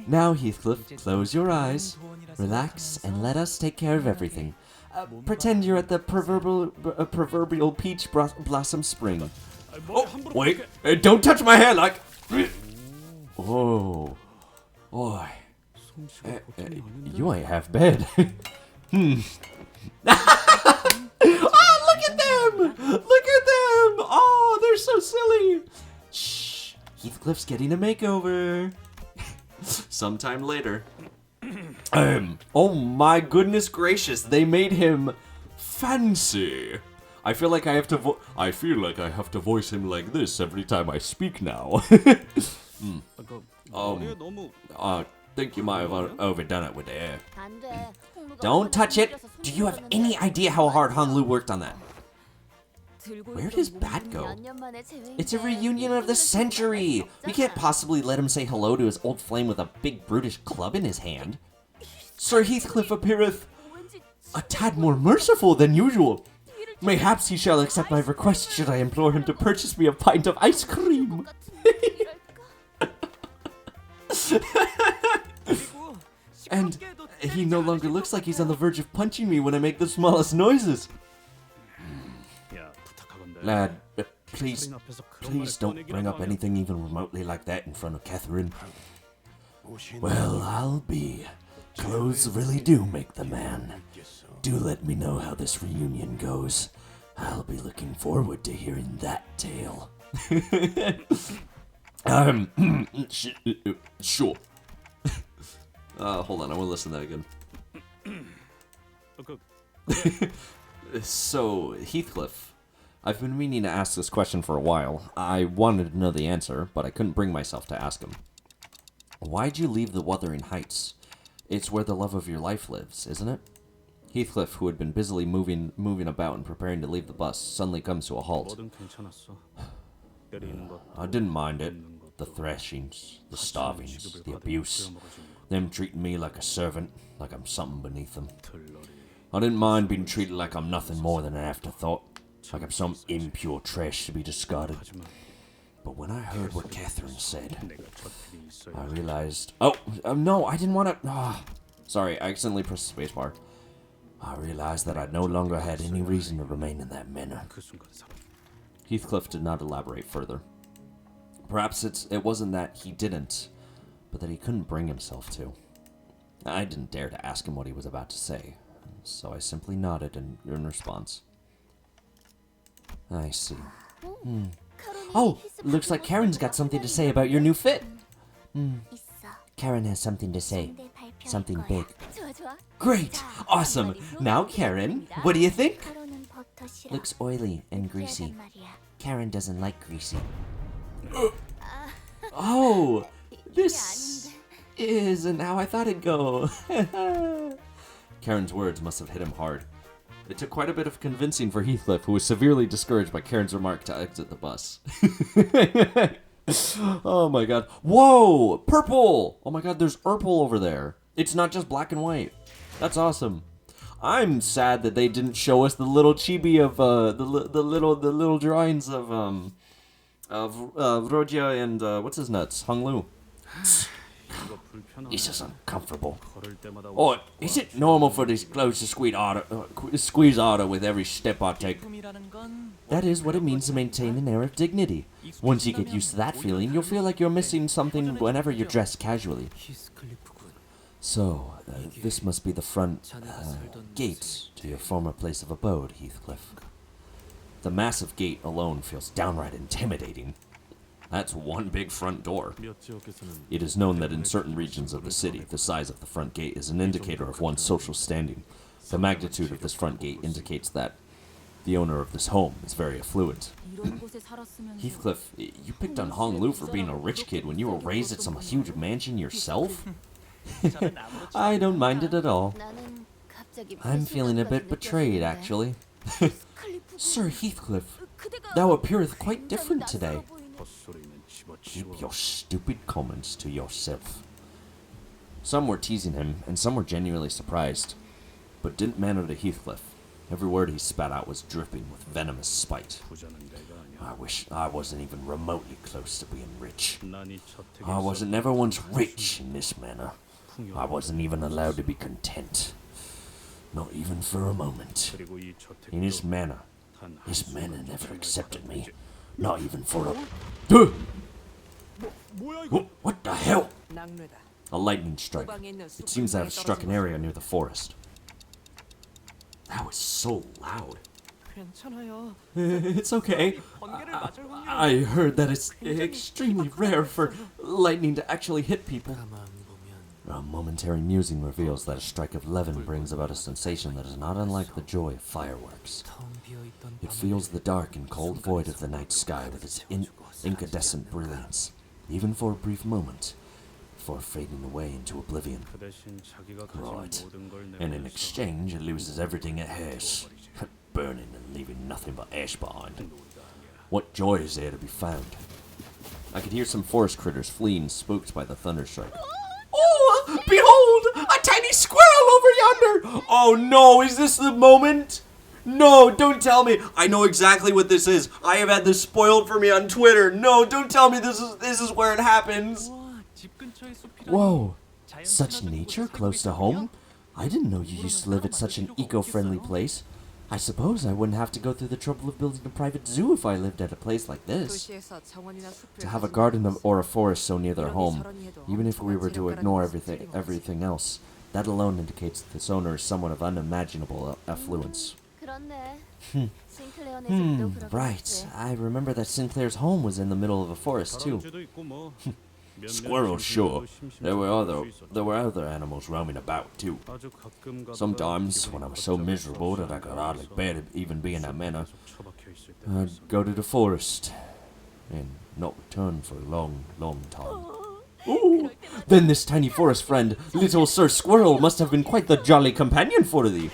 Now, Heathcliff, close your eyes, relax, and let us take care of everything. Pretend you're at the proverbial peach blossom spring. Oh, wait, don't touch my hair like... Oh, boy. You ain't half bad. Oh, look at them! Look at them! Oh, they're so silly. Shh, Heathcliff's getting a makeover. Sometime later. Oh my goodness gracious, they made him fancy. I feel like I have to voice him like this every time I speak now. Think you might have overdone it with the hair. Don't touch it. Do you have any idea how hard Hong Lu worked on that? Where'd his bat go? It's a reunion of the century! We can't possibly let him say hello to his old flame with a big brutish club in his hand. Sir Heathcliff appeareth a tad more merciful than usual. Mayhaps he shall accept my request should I implore him to purchase me a pint of ice cream. And he no longer looks like he's on the verge of punching me when I make the smallest noises. Lad, please don't bring up anything even remotely like that in front of Catherine. Well, I'll be. Clothes really do make the man. Do let me know how this reunion goes. I'll be looking forward to hearing that tale. Sure. Hold on, I want to listen to that again. So, Heathcliff, I've been meaning to ask this question for a while. I wanted to know the answer, but I couldn't bring myself to ask him. Why'd you leave the Wuthering Heights? It's where the love of your life lives, isn't it? Heathcliff, who had been busily moving about and preparing to leave the bus, suddenly comes to a halt. I didn't mind it. The thrashings, the starvings, the abuse. Them treating me like a servant, like I'm something beneath them. I didn't mind being treated like I'm nothing more than an afterthought, like I'm some impure trash to be discarded. But when I heard what Catherine said, I realized... no, I didn't want to... sorry, I accidentally pressed the spacebar. I realized that I no longer had any reason to remain in that manner. Heathcliff did not elaborate further. Perhaps it wasn't that he didn't, but that he couldn't bring himself to. I didn't dare to ask him what he was about to say, so I simply nodded in response. I see. Oh, looks like Karen's got something to say about your new fit. Karen has something to say. Something big. Great! Awesome! Now, Karen, what do you think? Looks oily and greasy. Karen doesn't like greasy. Oh! This isn't how I thought it'd go. Karen's words must have hit him hard. It took quite a bit of convincing for Heathcliff, who was severely discouraged by Karen's remark to exit the bus. Oh my god. Whoa! Purple! Oh my god, there's purple over there. It's not just black and white. That's awesome. I'm sad that they didn't show us the little chibi of the little drawings of Rogia and what's his nuts? Hung Lu. It's just uncomfortable. Oh, is it normal for these clothes to squeeze harder with every step I take? That is what it means to maintain an air of dignity. Once you get used to that feeling, you'll feel like you're missing something whenever you're dressed casually. So, this must be the front gate to your former place of abode, Heathcliff. The massive gate alone feels downright intimidating. That's one big front door. It is known that in certain regions of the city, the size of the front gate is an indicator of one's social standing. The magnitude of this front gate indicates that the owner of this home is very affluent. Heathcliff, you picked on Hong Lu for being a rich kid when you were raised at some huge mansion yourself? I don't mind it at all. I'm feeling a bit betrayed, actually. Sir Heathcliff, thou appeareth quite different today. Keep your stupid comments to yourself. Some were teasing him, and some were genuinely surprised, but didn't matter to Heathcliff. Every word he spat out was dripping with venomous spite. I wish I wasn't even remotely close to being rich. I wasn't never once rich in this manner. I wasn't even allowed to be content. Not even for a moment. In this manner never accepted me. Not even for a... What the hell? A lightning strike. It seems to have struck an area near the forest. That was so loud. It's okay. I heard that it's extremely rare for lightning to actually hit people. A momentary musing reveals that a strike of levin brings about a sensation that is not unlike the joy of fireworks. It fills the dark and cold void of the night sky with its incandescent brilliance, even for a brief moment, before fading away into oblivion. Right. And in exchange, it loses everything it has, burning and leaving nothing but ash behind. What joy is there to be found? I could hear some forest critters fleeing, spooked by the thunderstrike. Oh, behold, a tiny squirrel over yonder! Oh no, is this the moment? No, don't tell me. I know exactly what this is. I have had this spoiled for me on Twitter. No, don't tell me this is where it happens. Whoa, such nature close to home? I didn't know you used to live at such an eco-friendly place. I suppose I wouldn't have to go through the trouble of building a private zoo if I lived at a place like this. To have a garden or a forest so near their home, even if we were to ignore everything else, that alone indicates that this owner is someone of unimaginable affluence. 그렇네. 싱클레어네 집도 그렇겠지. Right. I remember that Sinclair's home was in the middle of a forest too. Squirrels, sure. There were other animals roaming about too. Sometimes, when I was so miserable that I could hardly bear to even be in that manor, I'd go to the forest and not return for a long, long time. Ooh, then this tiny forest friend, Little Sir Squirrel, must have been quite the jolly companion for thee.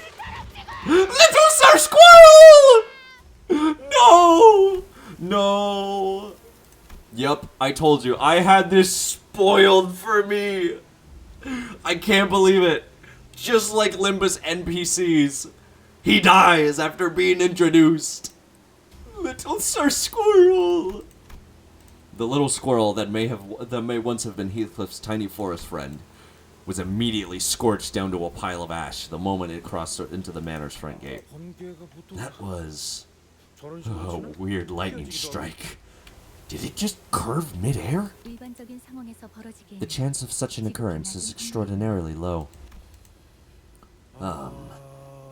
Little Sir Squirrel! No! No! Yep, I told you, I had this spoiled for me. I can't believe it. Just like Limbus NPCs, he dies after being introduced. Little Sir Squirrel! The little squirrel that may once have been Heathcliff's tiny forest friend was immediately scorched down to a pile of ash the moment it crossed into the manor's front gate. That was a weird lightning strike. Did it just curve mid-air? The chance of such an occurrence is extraordinarily low.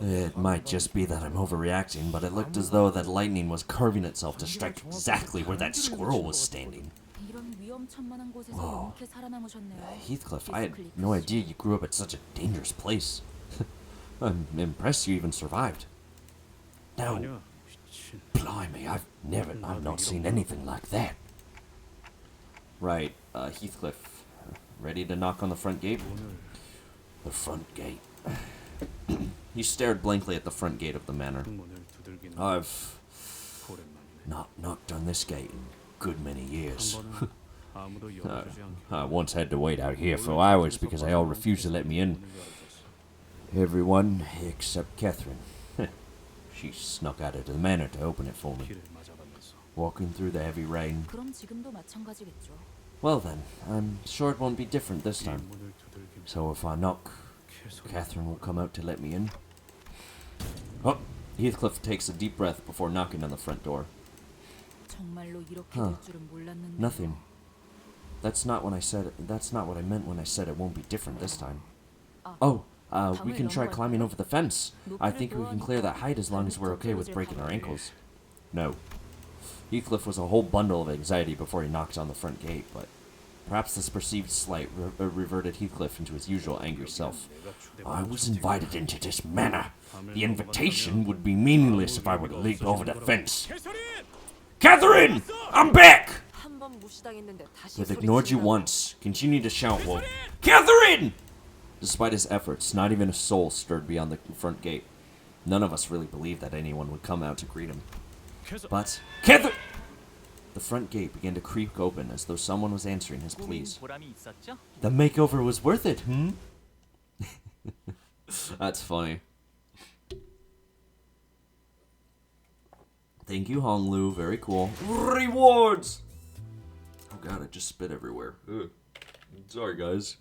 It might just be that I'm overreacting, but it looked as though that lightning was curving itself to strike exactly where that squirrel was standing. Whoa. Heathcliff, I had no idea you grew up at such a dangerous place. I'm impressed you even survived. Now, blimey, I've not seen anything like that. Right, Heathcliff, ready to knock on the front gate? The front gate. He stared blankly at the front gate of the manor. I've not knocked on this gate in a good many years. I once had to wait out here for hours because they all refused to let me in. Everyone except Catherine. She snuck out of the manor to open it for me. Walking through the heavy rain. Well then, I'm sure it won't be different this time. So if I knock, Catherine will come out to let me in. Oh, Heathcliff takes a deep breath before knocking on the front door. Huh. Nothing. That's not what I meant when I said it won't be different this time. Oh, we can try climbing over the fence. I think we can clear that height as long as we're okay with breaking our ankles. No. Heathcliff was a whole bundle of anxiety before he knocked on the front gate, but perhaps this perceived slight reverted Heathcliff into his usual angry self. I was invited into this manor. The invitation would be meaningless if I were to leap over the fence. Catherine! I'm back! They've ignored you once. Continue to shout, Wolf. Catherine! Despite his efforts, not even a soul stirred beyond the front gate. None of us really believed that anyone would come out to greet him. But, Catherine! The front gate began to creak open as though someone was answering his pleas. The makeover was worth it, That's funny. Thank you, Honglu. Very cool. Rewards! Oh god, I just spit everywhere. Ugh. Sorry, guys.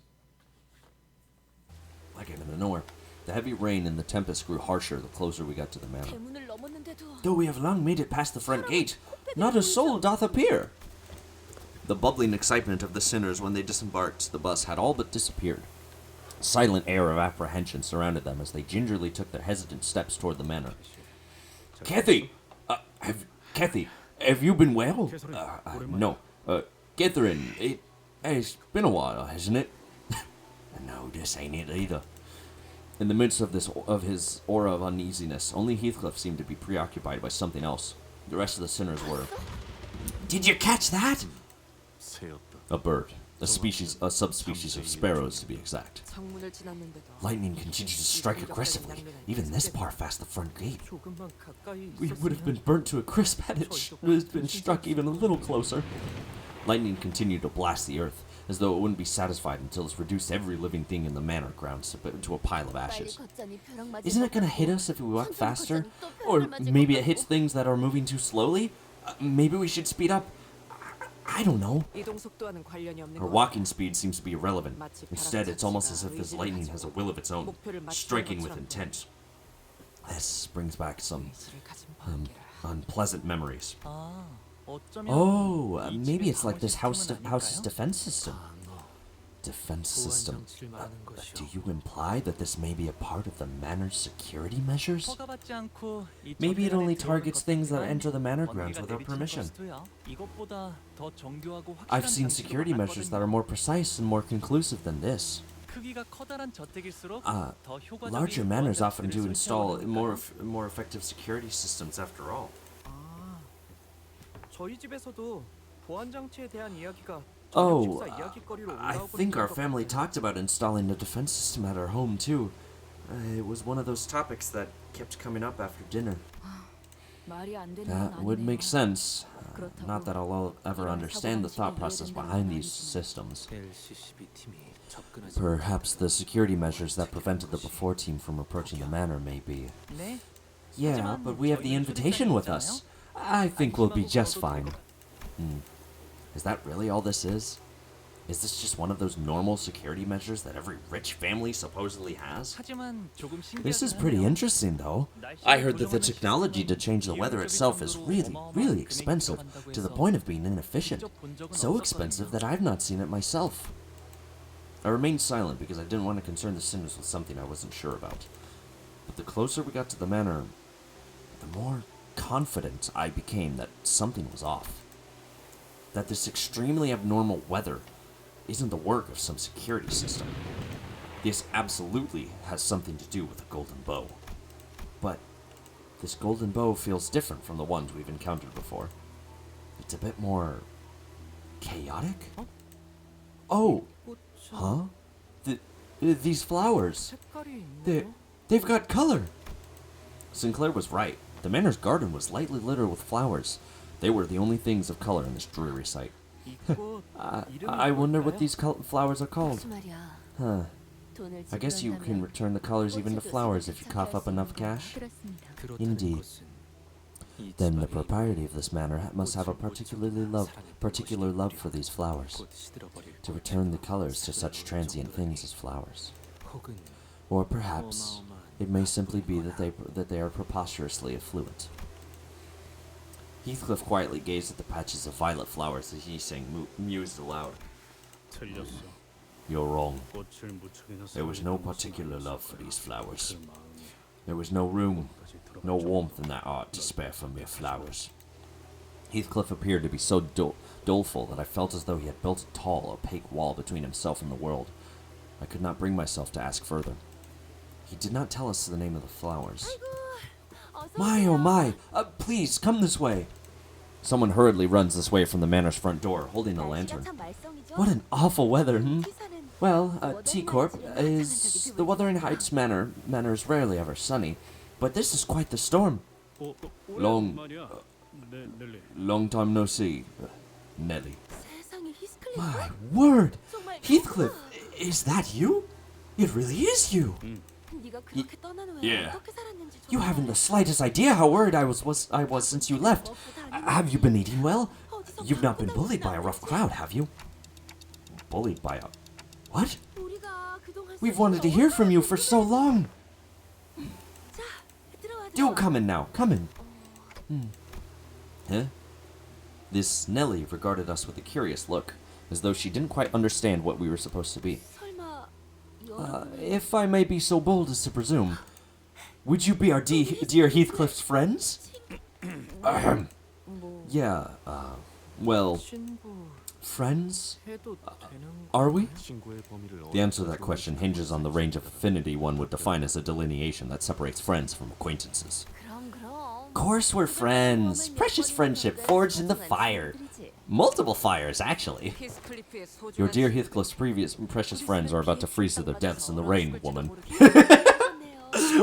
I came into nowhere. The heavy rain and the tempest grew harsher the closer we got to the manor. Though we have long made it past the front gate, not a soul doth appear. The bubbling excitement of the sinners when they disembarked the bus had all but disappeared. A silent air of apprehension surrounded them as they gingerly took their hesitant steps toward the manor. Kathy! Kathy, have you been well? No. Catherine, it's been a while, hasn't it? No, this ain't it either. In the midst of his aura of uneasiness, only Heathcliff seemed to be preoccupied by something else. The rest of the sinners were. Did you catch that? A bird. A subspecies of sparrows, to be exact. Lightning continued to strike aggressively, even this far past the front gate. We would have been burnt to a crisp had it been struck even a little closer. Lightning continued to blast the earth, as though it wouldn't be satisfied until it's reduced every living thing in the manor grounds to a pile of ashes. Isn't it gonna hit us if we walk faster? Or maybe it hits things that are moving too slowly? Maybe we should speed up? I don't know. Her walking speed seems to be irrelevant. Instead, it's almost as if this lightning has a will of its own, striking with intent. This brings back some unpleasant memories. Oh, maybe it's like this house's defense system. Defense system. 보안 장치를 말하는 것이오. Do you imply that this may be a part of the manor's security measures? 허가받지 않고 이 Maybe it only 전대관에 targets things that 들어오는 enter the manor 번개가 grounds without 내리칠 permission. 거스도야. 이것보다 더 정교하고 확실한 I've seen 장치도 security measures that are 많거든요. more precise and more conclusive than this. 크기가 커다란 저택일수록 더 효과적인 Larger manors often do 보안 install 장치를 more effective security systems after all. 아, 저희 집에서도 보안 장치에 대한 이야기가 Oh, 식사 이야깃거리로 I 올라오고 think our 있는 것 family 같아요. talked about installing a defense system at our home too. It was one of those topics that kept coming up after dinner. 말이 안 되는 건 That would make 아니네요. sense. Not that I'll ever understand the thought process behind these systems. LCCB 팀이 접근하지 Perhaps the security measures that prevented the before team from approaching the manor may be. 네. Yeah, but we have the invitation with us. I think we'll be just fine. Is that really all this is? Is this just one of those normal security measures that every rich family supposedly has? 하지만 조금 This is 신기하긴 pretty 하네요. interesting, though. I heard that the technology to change the weather itself is really expensive, to the point of being inefficient. So expensive that I've not seen it myself. I remained silent because I didn't want to concern the sinners with something I wasn't sure about. But the closer we got to the manor, the more confident I became that something was off. That this extremely abnormal weather isn't the work of some security system. This absolutely has something to do with the golden bow. But this golden bow feels different from the ones we've encountered before. It's a bit more chaotic? Oh, huh? These flowers. 색깔이 있네요. They've got color. Sinclair was right. The manor's garden was lightly littered with flowers. They were the only things of color in this dreary sight. 이 꽃 이름이 I wonder what 뭘까요? these flowers are called. 무슨 말이야. Huh. 돈을 I guess you can 지불한다면 return the colors even to 꽃에도 flowers 손을 if you cough up 착할 수 enough 있는 cash. 그렇습니다. 그렇다는 Indeed. 것은 이 Then the 집안이 proprietor of this manor must have a 꽃을 particular 못 love 찾는 for these flowers, 곧 시들어버릴 to 것 return the colors to such transient things as flowers. 혹은 Or perhaps 어마어마한 it may simply be that they are preposterously affluent. Heathcliff quietly gazed at the patches of violet flowers as he mused aloud. 틀렸어. You're wrong. 꽃을 무척이나 There was no particular love for these flowers. There was no room, no warmth in that heart to spare for mere flowers. Heathcliff appeared to be so doleful that I felt as though he had built a tall, opaque wall between himself and the world. I could not bring myself to ask further. He did not tell us the name of the flowers. My, oh my! Please, come this way! Someone hurriedly runs this way from the manor's front door, holding a lantern. What an awful weather, hmm? Well, T-Corp is... The Wuthering Heights manor is rarely ever sunny, but this is quite the storm. Long- Long time no see, Nelly. My word! Heathcliff, is that you? It really is you! Yeah. You haven't the slightest idea how worried I was since you left. Have you been eating well? You've not been bullied by a rough crowd, have you? Bullied by a... What? We've wanted to hear from you for so long. Do come in now, come in. Huh? This Nelly regarded us with a curious look, as though she didn't quite understand what we were supposed to be. If I may be so bold as to presume, would you be our dear Heathcliff's friends? Yeah, well, 신고 friends? 해도 되는 Are we? 친구의 범위를 The answer to that question hinges on the range of affinity one would define as a delineation that separates friends from acquaintances. Of course we're friends. Precious friendship forged in the fire. Multiple fires, actually. Your dear Heathcliff's previous precious friends are about to freeze to their deaths in the rain, woman.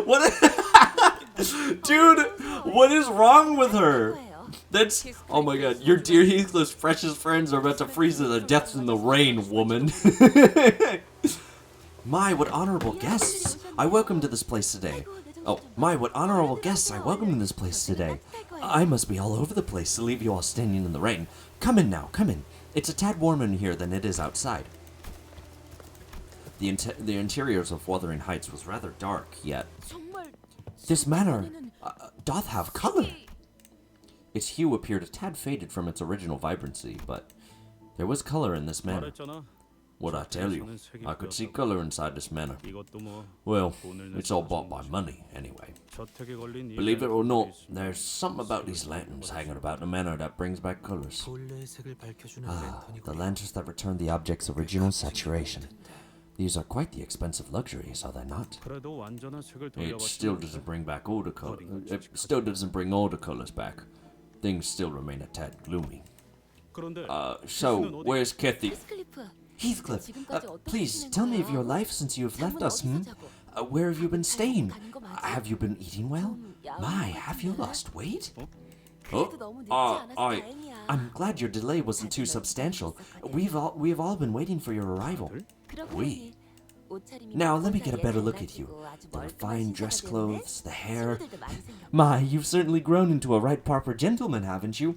What? Dude, what is wrong with her? That's... Oh my god, your dear Heathcliff's precious friends are about to freeze to their deaths in the rain, woman. My, what honorable guests I welcome to this place today. Oh, my, what honorable guests I welcome to this place today. I must be all over the place to leave you all standing in the rain. Come in now, come in. It's a tad warmer in here than it is outside. The interiors of Wuthering Heights was rather dark, yet this manor doth have color. Its hue appeared a tad faded from its original vibrancy, but there was color in this manor. 말했잖아. What'd I tell you? I could see color inside this manor. 이것도 뭐 Well, 돈을 it's all bought by money, anyway. 저택에 걸린 Believe it 이가 or not, 있습니다. there's something about these lanterns hanging about the manor that brings back colors. 본래의 색을 밝혀주는 Ah, the 랜턴이군요. lanterns that return the object's original saturation. These are quite the expensive luxuries, are they not? 그래도 완전한 색을 It still 돌려받지 doesn't bring back all the color. It still doesn't bring all the colors back. Things still remain a tad gloomy. 그런데 So where's Kathy? 히스클리프. Heathcliff, 지금까지 어떻게 please 지낸 tell me of 거야? your life since you've left us. 잠은 어디서 자고? Where have you been staying? 다닌 거 맞아? Have you been eating well? 좀 야한 My, 것 have you 같은데? lost weight? 그래도 너무 늦지 않아서 I, 다행이야. I'm glad your delay wasn't too substantial. We've all been waiting for your arrival. 그러고 we. 보니 옷차림이 Now let me get a better look at you. The refined dress clothes, the hair. My, you've certainly grown into a right proper gentleman, haven't you?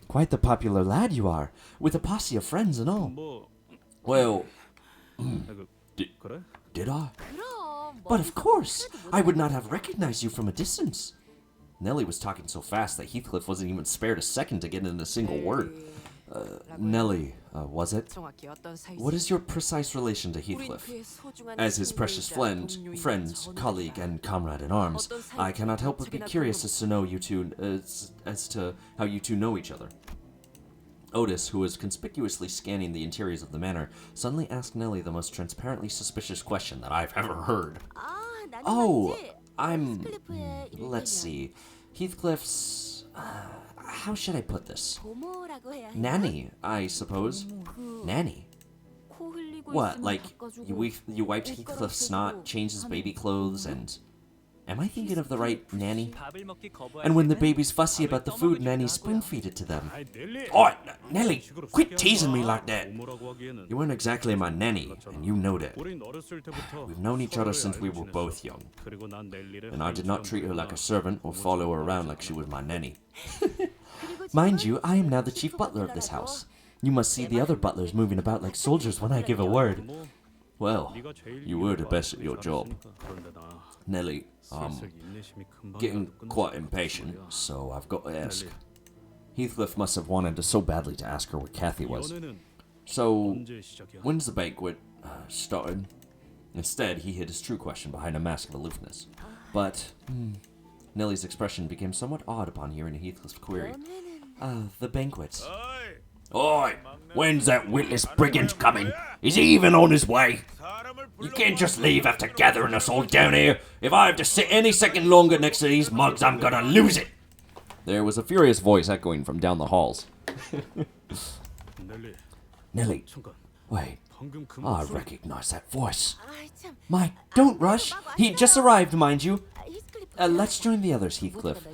Quite the popular lad you are, with a posse of friends and all. 뭐 Well, 그래? did I? 그럼 But of course, I would not have recognized you from a distance. Nellie was talking so fast that Heathcliff wasn't even spared a second to get in a single word. Nellie, was it? What is your precise relation to Heathcliff? As his precious friend, colleague, and comrade in arms, I cannot help but be curious as to know you two, as to how you two know each other. Otis, who was conspicuously scanning the interiors of the manor, suddenly asked Nellie the most transparently suspicious question that I've ever heard. Oh, I'm... let's see. Heathcliff's... how should I put this? Nanny, I suppose. Nanny. What, like, you wiped Heathcliff's snot, changed his baby clothes, and... Am I thinking of the right nanny? And when the baby's fussy about the food, Nanny spoon-feed it to them. 아이 넬리. Oh, Nellie, quit teasing me like that. 부모라고 하기에는 You weren't exactly my nanny, and you know that. 우린 어렸을 때부터 We've known each other 서로를 since we 알고 were 지냈어. both young, 그리고 난 넬리를 and I did not treat her like a servant or follow her around like she was my nanny. 그리고 Mind you, I am now the chief butler of this house. You must see the other butlers moving about like soldiers when I give a word. 뭐 Well, 네가 제일 you were the best at your job. 잘했으니까. 그런데 나 Nellie, 슬슬 인내심이 금방 getting 나도 끝나서 quite 그런 impatient, 거야. so I've got to ask. 넬리, Heathcliff must have wanted so badly to ask her where Kathy was. 연애는 So, 언제 시작이야? when's the banquet started? Instead, he hid his true question behind a mask of aloofness. But, Nellie's expression became somewhat odd upon hearing Heathcliff's query. The banquet. Oi! When's that witless brigand coming? Is he even on his way? You can't just leave after gathering us all down here. If I have to sit any second longer next to these mugs, I'm gonna lose it! There was a furious voice echoing from down the halls. 넬리, Nellie, 잠깐. wait. 방금 그 I 목소리. recognize that voice. 아이 참. Mike, don't rush. He just arrived, mind you. 히스클리프. Let's join the others, Heathcliff.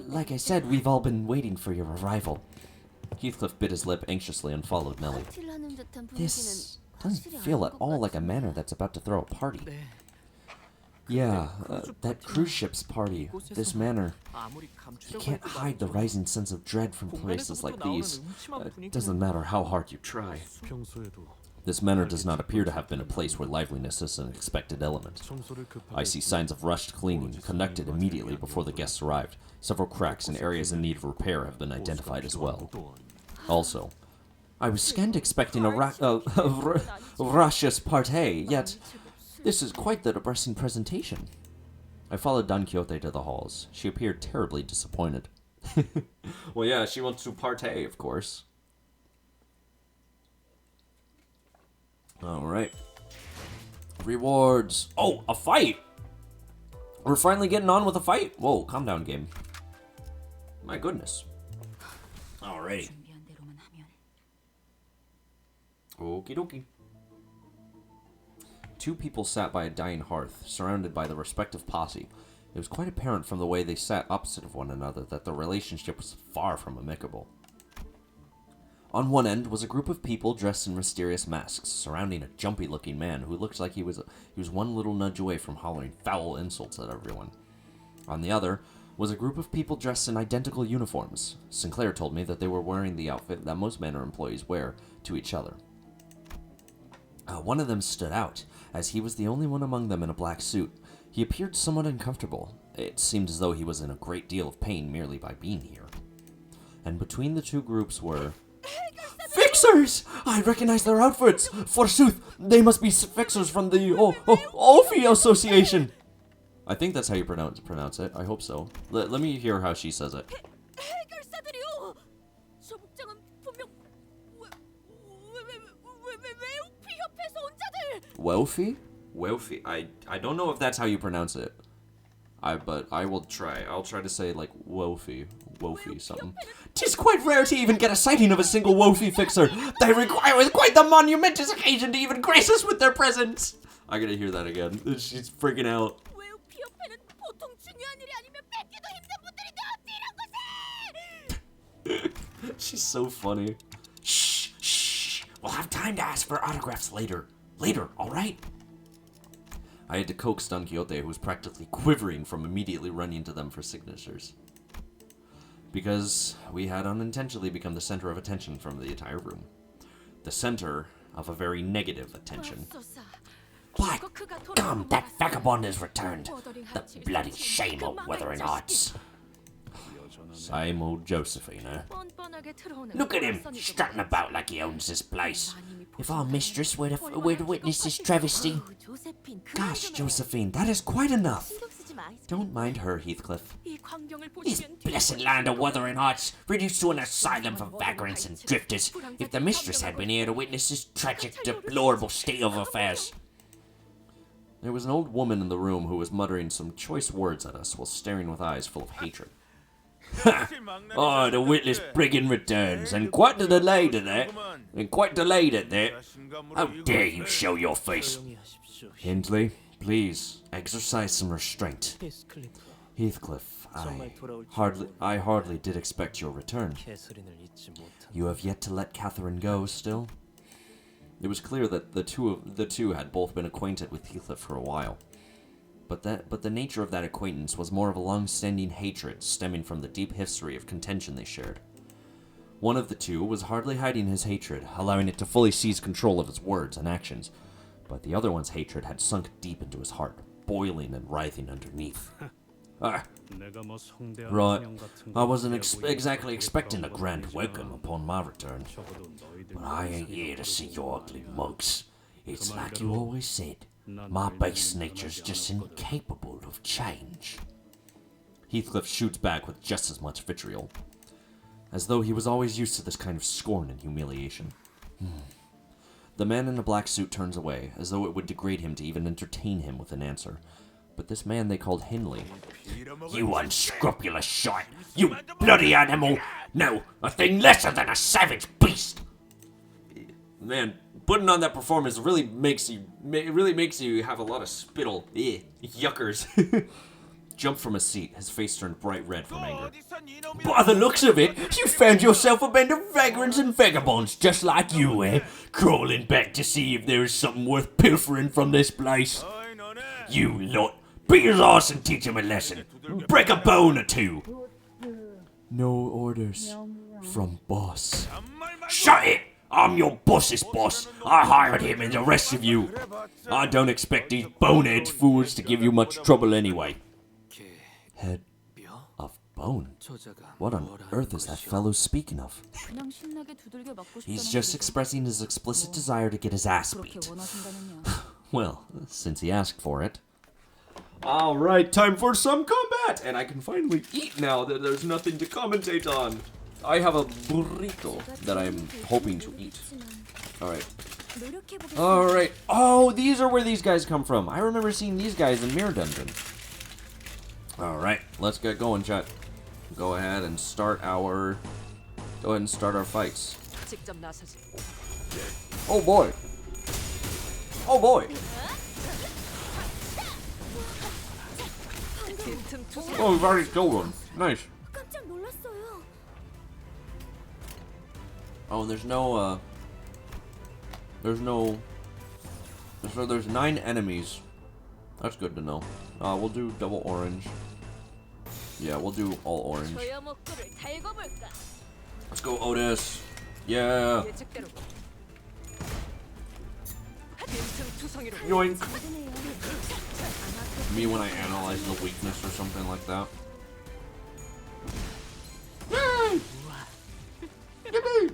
Like I said, we've all been waiting for your arrival. Heathcliff bit his lip anxiously and followed Nellie. 파티라는 듯한 분위기는 This doesn't 확실히 feel 아닌 at 것 all like a 같은데. manor that's about to throw a party. Yeah, that cruise ship's party. This manor. 아무리 You can't hide the rising sense of dread from places like these. It doesn't matter how hard you try. 평소에도 This manor does not appear to have been a place where liveliness is an expected element. 청소를 급하게 I see signs of rushed cleaning conducted immediately before the guests arrived. Several cracks and areas in need of repair have been identified as well. Also, I was scanned expecting a raucous party, yet this is quite the depressing presentation. I followed Don Quixote to the halls. She appeared terribly disappointed. Well, yeah, she wants to partay, of course. Alright. Rewards. Oh, a fight! We're finally getting on with a fight? Whoa, calm down, game. My goodness. Alrighty. 준비한 대로만 하면. Okie dokie. Two people sat by a dying hearth, surrounded by the respective posse. It was quite apparent from the way they sat opposite of one another that their relationship was far from amicable. On one end was a group of people dressed in mysterious masks, surrounding a jumpy-looking man who looked like he was one little nudge away from hollering foul insults at everyone. On the other was a group of people dressed in identical uniforms. Sinclair told me that they were wearing the outfit that most manor employees wear to each other. One of them stood out, as he was the only one among them in a black suit. He appeared somewhat uncomfortable. It seemed as though he was in a great deal of pain merely by being here. And between the two groups were... Fix Fixers! I recognize their outfits. Forsooth, they must be fixers from the Ophi Association. I think that's how you pronounce it. I hope so. Let me hear how she says it. 해결사들이요. 저 복장은 분명 외우피 협회에서 온 자들. Welfie? Welfie. I don't know if that's how you pronounce it. But I will try. I'll try to say like Wofi something. 'Tis quite rare to even get a sighting of a single Wofi fixer. They require quite the monumentous occasion to even grace us with their presence. I gotta hear that again. She's freaking out. 외우피 협회는 보통 중요한 일이 아니면 뺏기도 힘든 분들이 다 어디란 곳에. She's so funny. Shh. We'll have time to ask for autographs later. Later, alright? I had to coax Don Quixote, who was practically quivering from immediately running to them for signatures. Because we had unintentionally become the center of attention from the entire room. The center of a very negative attention. By gum, that vagabond has returned. The bloody shame of Wuthering Heights. Same old Josephine, eh? Look at him, strutting about like he owns this place. If our mistress were to witness this travesty... Gosh, Josephine, that is quite enough. Don't mind her, Heathcliff. This blessed land of Wuthering Heights, reduced to an asylum for vagrants and drifters. If the mistress had been here to witness this tragic, deplorable state of affairs... There was an old woman in the room who was muttering some choice words at us while staring with eyes full of hatred. Ha! Oh, the witless brigand returns, and quite delayed at that. How dare you show your face? Hindley, please, exercise some restraint. Heathcliff, I hardly did expect your return. You have yet to let Catherine go, still? It was clear that the two had both been acquainted with Heathcliff for a while. But the nature of that acquaintance was more of a long-standing hatred stemming from the deep history of contention they shared. One of the two was hardly hiding his hatred, allowing it to fully seize control of his words and actions, but the other one's hatred had sunk deep into his heart, boiling and writhing underneath. Right, I wasn't exactly expecting a grand welcome upon my return, but I ain't here to see your ugly mugs. It's like you always said. My base nature's just incapable of change. Heathcliff shoots back with just as much vitriol, as though he was always used to this kind of scorn and humiliation. The man in the black suit turns away, as though it would degrade him to even entertain him with an answer. But this man they called Hindley. You unscrupulous shite! You bloody animal! No, a thing lesser than a savage beast! Man, putting on that performance really makes you have a lot of spittle. Yuckers. Jumped from his seat, his face turned bright red from anger. By the looks of it, you found yourself a band of vagrants and vagabonds just like you, eh? Crawling back to see if there is something worth pilfering from this place. You lot, beat his arse and teach him a lesson. Break a bone or two. No orders from boss. Shut it! I'm your boss's boss. I hired him and the rest of you. I don't expect these bonehead fools to give you much trouble anyway. Head of bone? What on earth is that fellow speaking of? He's just expressing his explicit desire to get his ass beat. Well, since he asked for it. Alright, time for some combat! And I can finally eat now that there's nothing to commentate on. I have a burrito that I'm hoping to eat. Alright. Oh, these are where these guys come from. I remember seeing these guys in Mirror Dungeon. Alright, let's get going, chat. Go ahead and start our fights. Oh boy. Oh boy. Oh, we've already killed one. Nice. Oh, and there's 9 enemies. That's good to know. We'll do double orange. Yeah, we'll do all orange. Let's go, Otis. Yeah. Yoink. Me when I analyze the weakness or something like that. Yippee!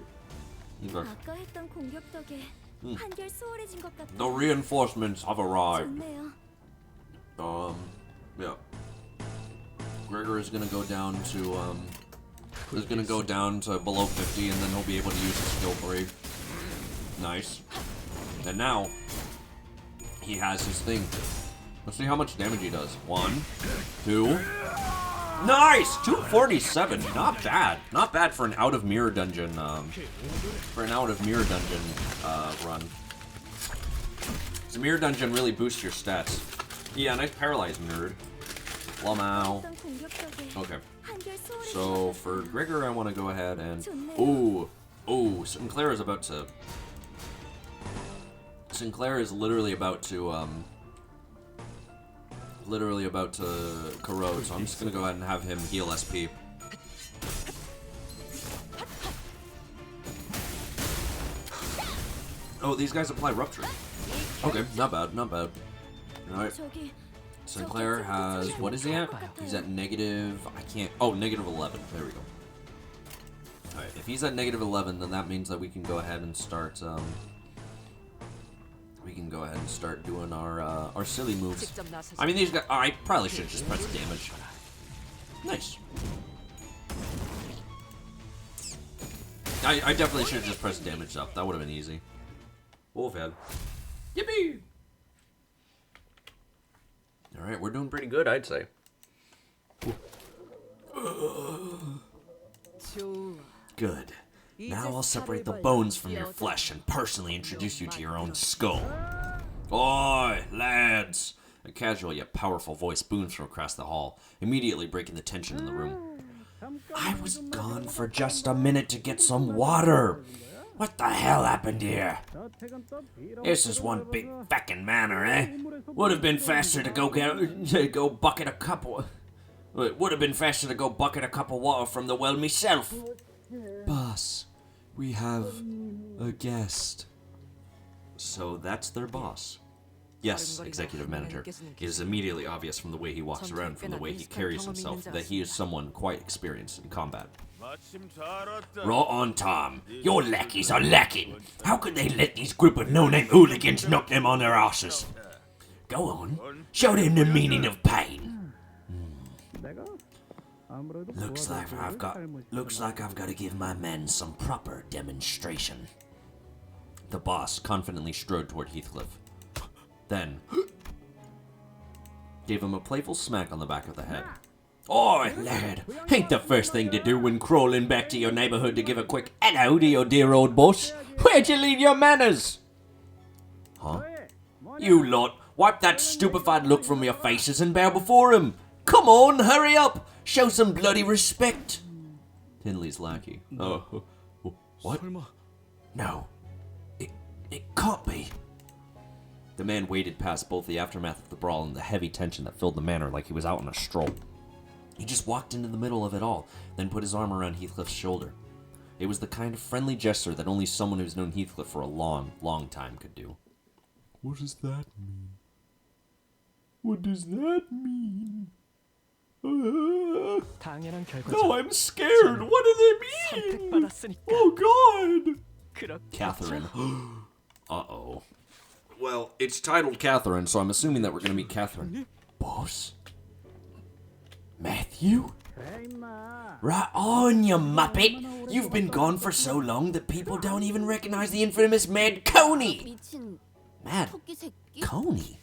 했던 공격 덕에 한결 수월해진 것 같아요. The reinforcements have arrived. 좋네요. Yeah. Gregor is gonna go down to, is gonna go down to below 50, and then he'll be able to use his skill 3. Nice. And now, he has his thing. Let's see how much damage he does. 1, 2. Nice! 247. Not bad. Not bad for an out of mirror dungeon, run. So mirror dungeon really boosts your stats. Yeah, nice paralyzed nerd. Lamau. 했던 공격 덕에 Okay. 한결 수월해진 So 것 for 같아요. Gregor, I want to go ahead and Sinclair is about to. Sinclair is literally about to corrode. So I'm just gonna go ahead and have him heal SP. Oh, these guys apply rupture. Okay, not bad, not bad. All right. 저기 Sinclair has, what is he at? He's at negative, I can't, oh, negative 11. There we go. Alright, if he's at negative 11, then that means that we can go ahead and start, doing our silly moves. I mean, these guys, I probably should just press damage. Nice. I definitely should have just pressed damage up. That would have been easy. Wolfhead. Yippee! Alright, we're doing pretty good, I'd say. Good. Now I'll separate the bones from your flesh and personally introduce you to your own skull. Oi, lads! A casual yet powerful voice booms from across the hall, immediately breaking the tension in the room. I was gone for just a minute to get some water. What the hell happened here? This is one big feckin' manor, eh? Would have been faster to go bucket a cup of water from the well myself. Boss, we have a guest. So that's their boss. Yes, executive manager. It is immediately obvious from the way he walks around, from the way he carries himself, that he is someone quite experienced in combat. Right on time. Your lackeys are lacking. How could they let these group of no-name hooligans knock them on their asses? Go on, show them the meaning of pain. Looks like I've got to give my men some proper demonstration. The boss confidently strode toward Heathcliff. Then gave him a playful smack on the back of the head. Oi, lad, ain't the first thing to do when crawling back to your neighborhood to give a quick hello to your dear old boss. Where'd you leave your manners? Huh? You lot, wipe that stupefied look from your faces and bow before him. Come on, hurry up. Show some bloody respect. Tinley's lackey. Oh, what? No, it can't be. The man waded past both the aftermath of the brawl and the heavy tension that filled the manor like he was out on a stroll. He just walked into the middle of it all, then put his arm around Heathcliff's shoulder. It was the kind of friendly gesture that only someone who's known Heathcliff for a long, long time could do. What does that mean? What does that mean? No, I'm scared. What do they mean? Oh, God. Catherine. Uh-oh. Well, it's titled Catherine, so I'm assuming that we're going to meet Catherine. Boss? Matthew? Right on, you muppet! You've been gone for so long that people don't even recognize the infamous Mad Coney! Mad Coney?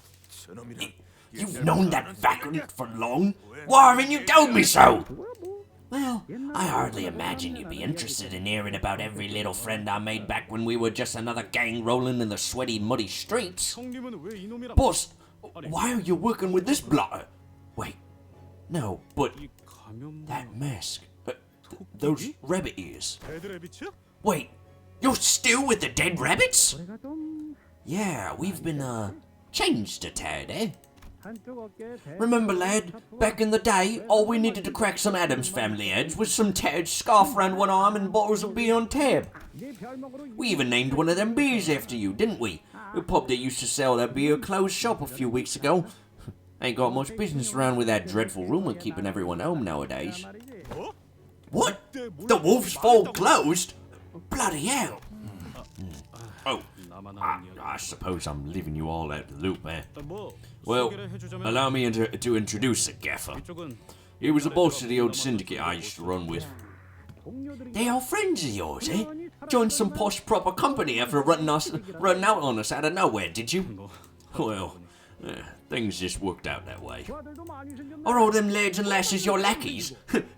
You've known that vagrant for long? Why haven't you told me so? Well, I hardly imagine you'd be interested in hearing about every little friend I made back when we were just another gang rolling in the sweaty, muddy streets. Boss, why are you working with this blotter? Wait, no, but that mask, those rabbit ears. Wait, you're still with the dead rabbits? Yeah, we've been, changed a tad, eh? Remember, lad, back in the day, all we needed to crack some Addams family heads was some tattered scarf round one arm and bottles of beer on tab. We even named one of them beers after you, didn't we? The pub that used to sell that beer closed shop a few weeks ago. Ain't got much business around with that dreadful rumour keeping everyone home nowadays. What? The Wolf's Fall closed? Bloody hell. Oh, 나만 I, 아는 이야기. I suppose I'm leaving you all out of the loop, eh? 뭐 Well, 소개를 해주자면 allow me to introduce the gaffer. 이쪽은 He was the boss of the old syndicate I used to run with. They are friends of yours, eh? Joined some posh proper company after running out on us out of nowhere, did you? 뭐 Well, things just worked out that way. Are all them lads and lasses your lackeys?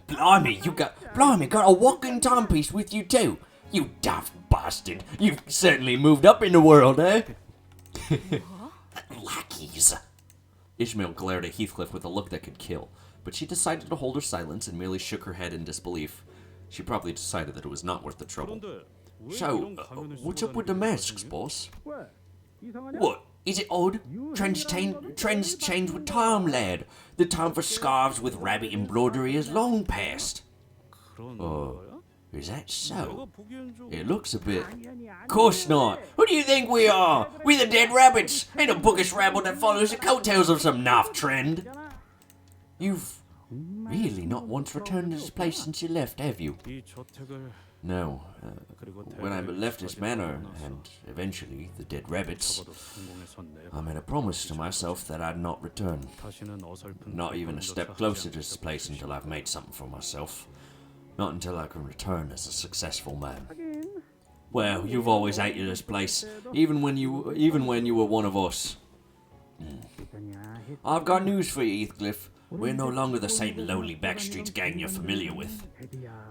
Blimey, got a walking timepiece with you too. You daft bastard. You've certainly moved up in the world, eh? Lackeys. Ishmael glared at Heathcliff with a look that could kill, but she decided to hold her silence and merely shook her head in disbelief. She probably decided that it was not worth the trouble. 그런데 왜 So, 이런 가면을 what's 쓰고 up with the 다니는 masks, 거지? boss? What? Is it odd? Trends change with time, lad. The time for scarves with rabbit embroidery is long past. 그런 어. 거야? Is that so? 내가 보기엔 좀 It looks a bit... Course not. Who do you think we are? We the dead rabbits. Ain't a bookish rabble that follows the coattails of some naff trend. You've really not once returned to this place since you left, have you? 이 저택을 No. 그리고 When I 대가를 left this 여기까지 manor, 나서 and eventually the dead rabbits, 적어도 성공해서 내가 I made a promise to myself that I'd not return. 다시는 어설픈 Not even a step closer to this place until I've made something for myself. Not until I can return as a successful man. Well, you've always hated this place, even when you were one of us. I've got news for you, Heathcliff. We're no longer the same lowly backstreets gang you're familiar with.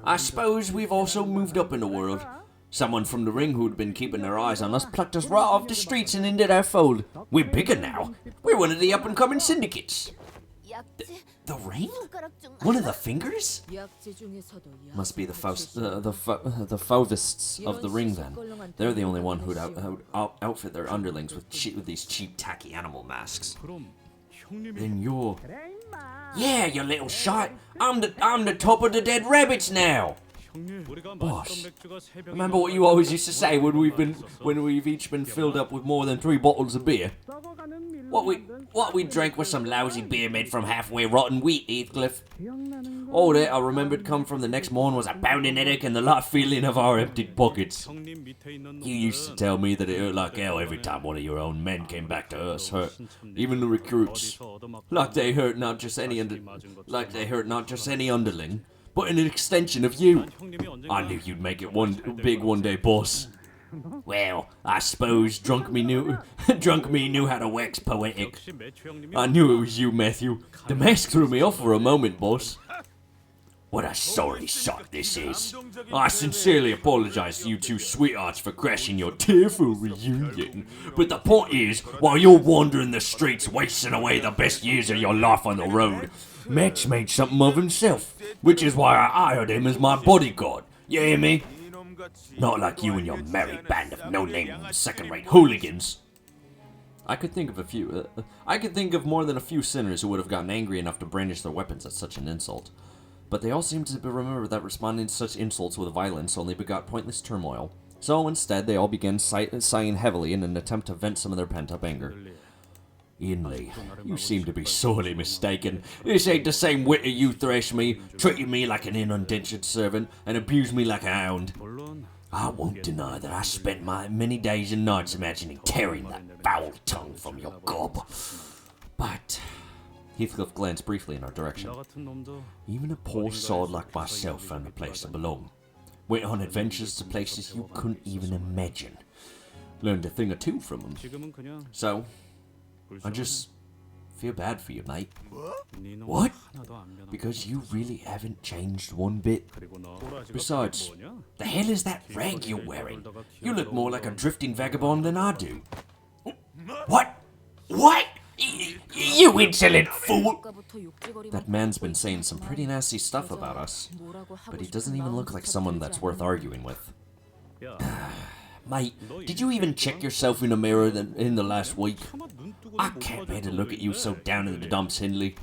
I suppose we've also moved up in the world. Someone from the ring who'd been keeping their eyes on us plucked us right off the streets and into their fold. We're bigger now. We're one of the up-and-coming syndicates. 약재 The ring? 손가락 중 One of the fingers? 약재 중에서도 Must be the Fauvists of the ring then. They're the only one who'd outfit their underlings with these cheap, tacky animal masks. 그럼 형님이 Then you're... Yeah, you little shite. I'm the top of the dead rabbits now. 형님 우리가 Boss, 마셨던 맥주가 세 병이 Remember what you always used to say when we've each been filled up with more than 3 bottles of beer? What we drank was some lousy beer made from halfway rotten wheat, Heathcliff. All that I remembered come from the next morning was a pounding headache and the light feeling of our emptied pockets. 형님 밑에 있는 You used to tell me that it hurt like hell every time one of your own men came back to us hurt. Even the recruits. Like they hurt not just any underling, but an extension of you. 형님이 언젠가 I knew you'd make it big one day, boss. Well, I suppose drunk me knew how to wax poetic. 역시 매추 형님이 I knew it was you, Matthew. The mask threw me off for a moment, boss. What a sorry shot this is. I sincerely apologize to you two sweethearts for crashing your tearful reunion. But the point is, while you're wandering the streets wasting away the best years of your life on the road, Max made something of himself, which is why I hired him as my bodyguard. You hear me? Not like you and your merry band of no-name second-rate hooligans. I could think of more than a few sinners who would have gotten angry enough to brandish their weapons at such an insult. But they all seemed to remember that responding to such insults with violence only begot pointless turmoil. So instead, they all began sighing heavily in an attempt to vent some of their pent-up anger. Inley, you seem to be sorely mistaken. This ain't the same Witter you thrashed me, treated me like an indentured servant, and abused me like a hound. 물론 I won't deny that I spent my many days and nights imagining tearing that foul tongue from your gob. But Heathcliff glanced briefly in our direction. 나 같은 놈도 Even a poor sod like myself found a place to belong. Went on adventures to places you couldn't even imagine. Learned a thing or two from them. 지금은 그냥 So, I 불쌍해. just feel bad for you, mate. 네 놈은 What? 하나도 안 변한 Because you really haven't changed one bit. 그리고 너 도라지가 Besides, 그게 뭐냐? The hell is that rag you're wearing? You look more like a drifting vagabond than I do. What? What? You insolent fool! That man's been saying some pretty nasty stuff about us, but he doesn't even look like someone that's worth arguing with. 야, Mate, did you even check yourself in the mirror in the last week? 차마 눈 뜨고 I 뭐가 can't bear to 가지고 look at you 있는데. so down in the dumps, Hindley.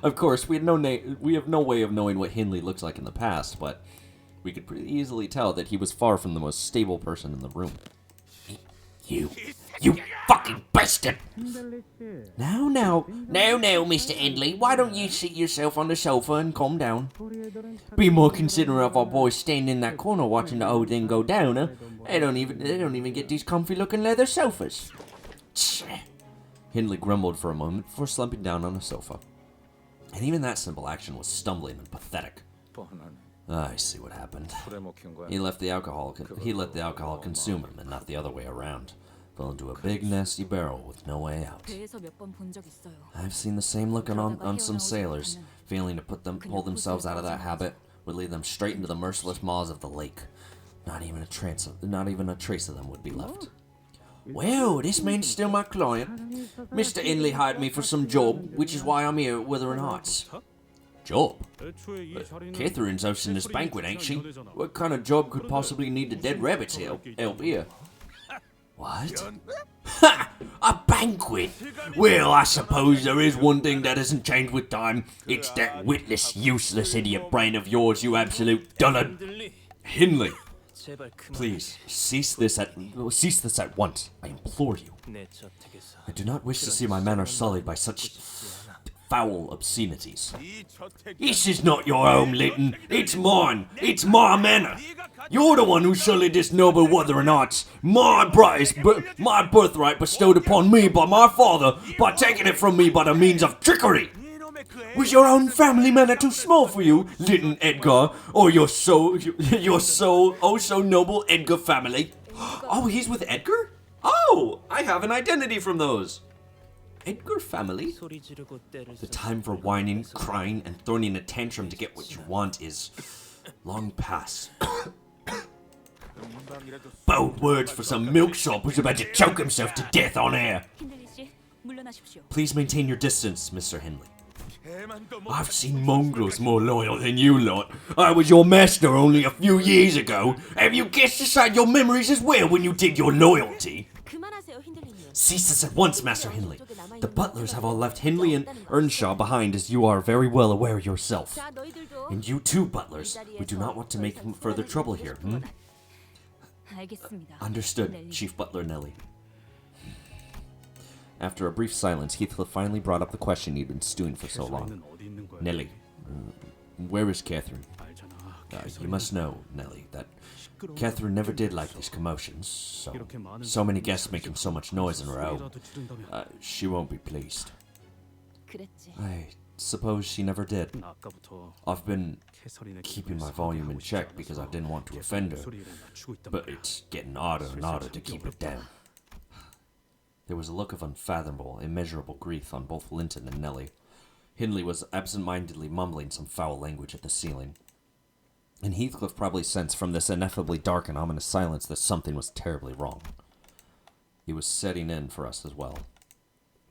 Of course, we have no way of knowing what Hindley looks like in the past, but we could pretty easily tell that he was far from the most stable person in the room. You fucking bastard! Now, Mr. Hindley, why don't you seat yourself on the sofa and calm down? Be more considerate of our boys standing in that corner watching the whole thing go down, huh? They don't even get these comfy-looking leather sofas. Hindley grumbled for a moment before slumping down on the sofa. And even that simple action was stumbling and pathetic. I see what happened. He let the alcohol consume him, and not the other way around. Fell into a big, nasty barrel with no way out. 배에서 몇 번 본 적 있어요. I've seen the same look on some sailors. Failing to pull themselves out of that habit would lead them straight into the merciless maws of the lake. Not even a trace of them would be left. Well, this man's still my client. Mr. Hindley hired me for some job, which is why I'm here at Wuthering Heights. Job? Catherine's hosting this banquet, ain't she? What kind of job could possibly need the dead rabbit's help here? What? Ha! A banquet? Well, I suppose there is one thing that hasn't changed with time. It's that witless, useless idiot brain of yours, you absolute dullard. Hindley, please, cease this at once. I implore you. I do not wish to see my manner sullied by such foul obscenities. This is not your home, Linton. It's mine. It's my manor. You're the one who sullied this noble Wuthering Heights. My birthright bestowed upon me by my father by taking it from me by the means of trickery. Was your own family manor too small for you, Linton Edgar, or your so noble Edgar family? Oh, he's with Edgar? Oh, I have an identity from those. Edgar family? The time for whining, crying, and throwing a tantrum to get what you want is long past. Bold words for some milksop who's about to choke himself to death on air. 힌들리 씨, 물러나십시오. Please maintain your distance, Mr. Hindley. I've seen mongrels more loyal than you lot. I was your master only a few years ago. Have you guessed aside your memories as well when you did your loyalty? 그만하세요, 힌들리님. Cease this at once, Master Hindley. The butlers have all left Hindley and Earnshaw behind, as you are very well aware yourself. 자, 너희들도. And you too, butlers. We do not want to make further trouble here. 알겠습니다. Understood, Chief Butler Nellie. After a brief silence, Heathcliff finally brought up the question he'd been stewing for so long. Nellie, where is Catherine? You must know, Nellie, that Catherine never did like these commotions, so many guests making so much noise in a row. She won't be pleased. 그랬지. I suppose she never did. I've been keeping my volume in check because I didn't want to offend her, but it's getting harder and harder to keep it down. There was a look of unfathomable, immeasurable grief on both Linton and Nellie. Hindley was absent-mindedly mumbling some foul language at the ceiling. And Heathcliff probably sensed from this ineffably dark and ominous silence that something was terribly wrong. It was setting in for us as well.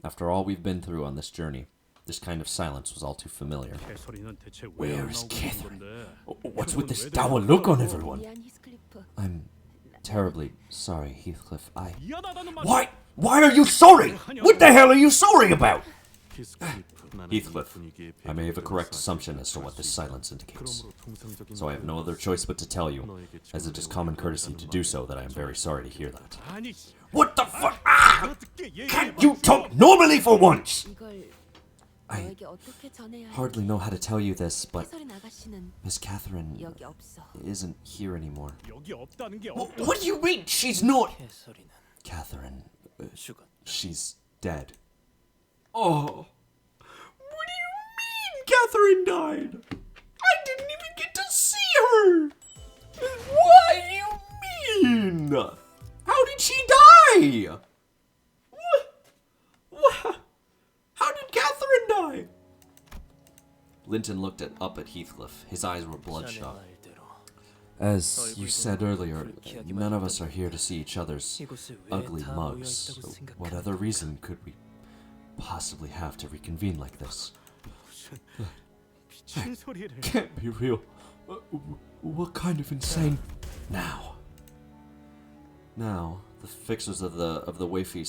After all we've been through on this journey, this kind of silence was all too familiar. Where is Catherine? What's with this dour look on everyone? 미안, 히스클리프. I'm terribly sorry, Heathcliff. Why are you sorry? What the hell are you sorry about? Heathcliff, I may have a correct assumption as to what this silence indicates. So I have no other choice but to tell you, as it is common courtesy to do so, that I am very sorry to hear that. What the fuck? Ah! Can't you talk normally for once? 이걸 I 너에게 어떻게 전해야 할지. hardly know how to tell you this, but 해설인 아가씨는 Miss Catherine 여기 없어. isn't here anymore. 여기 없다는 게 What do you mean she's not? 해설이는 Catherine, 죽었다. she's dead. Oh. What do you mean Catherine died? I didn't even get to see her. What do you mean? How did she die? What? How did Catherine die? Linton looked up at Heathcliff. His eyes were bloodshot. As you said earlier, none of us are here to see each other's ugly mugs. What other reason could we possibly have to reconvene like this? 미친 소리를. Can't be real. What kind of insane? Now, the fixers of the Wayfee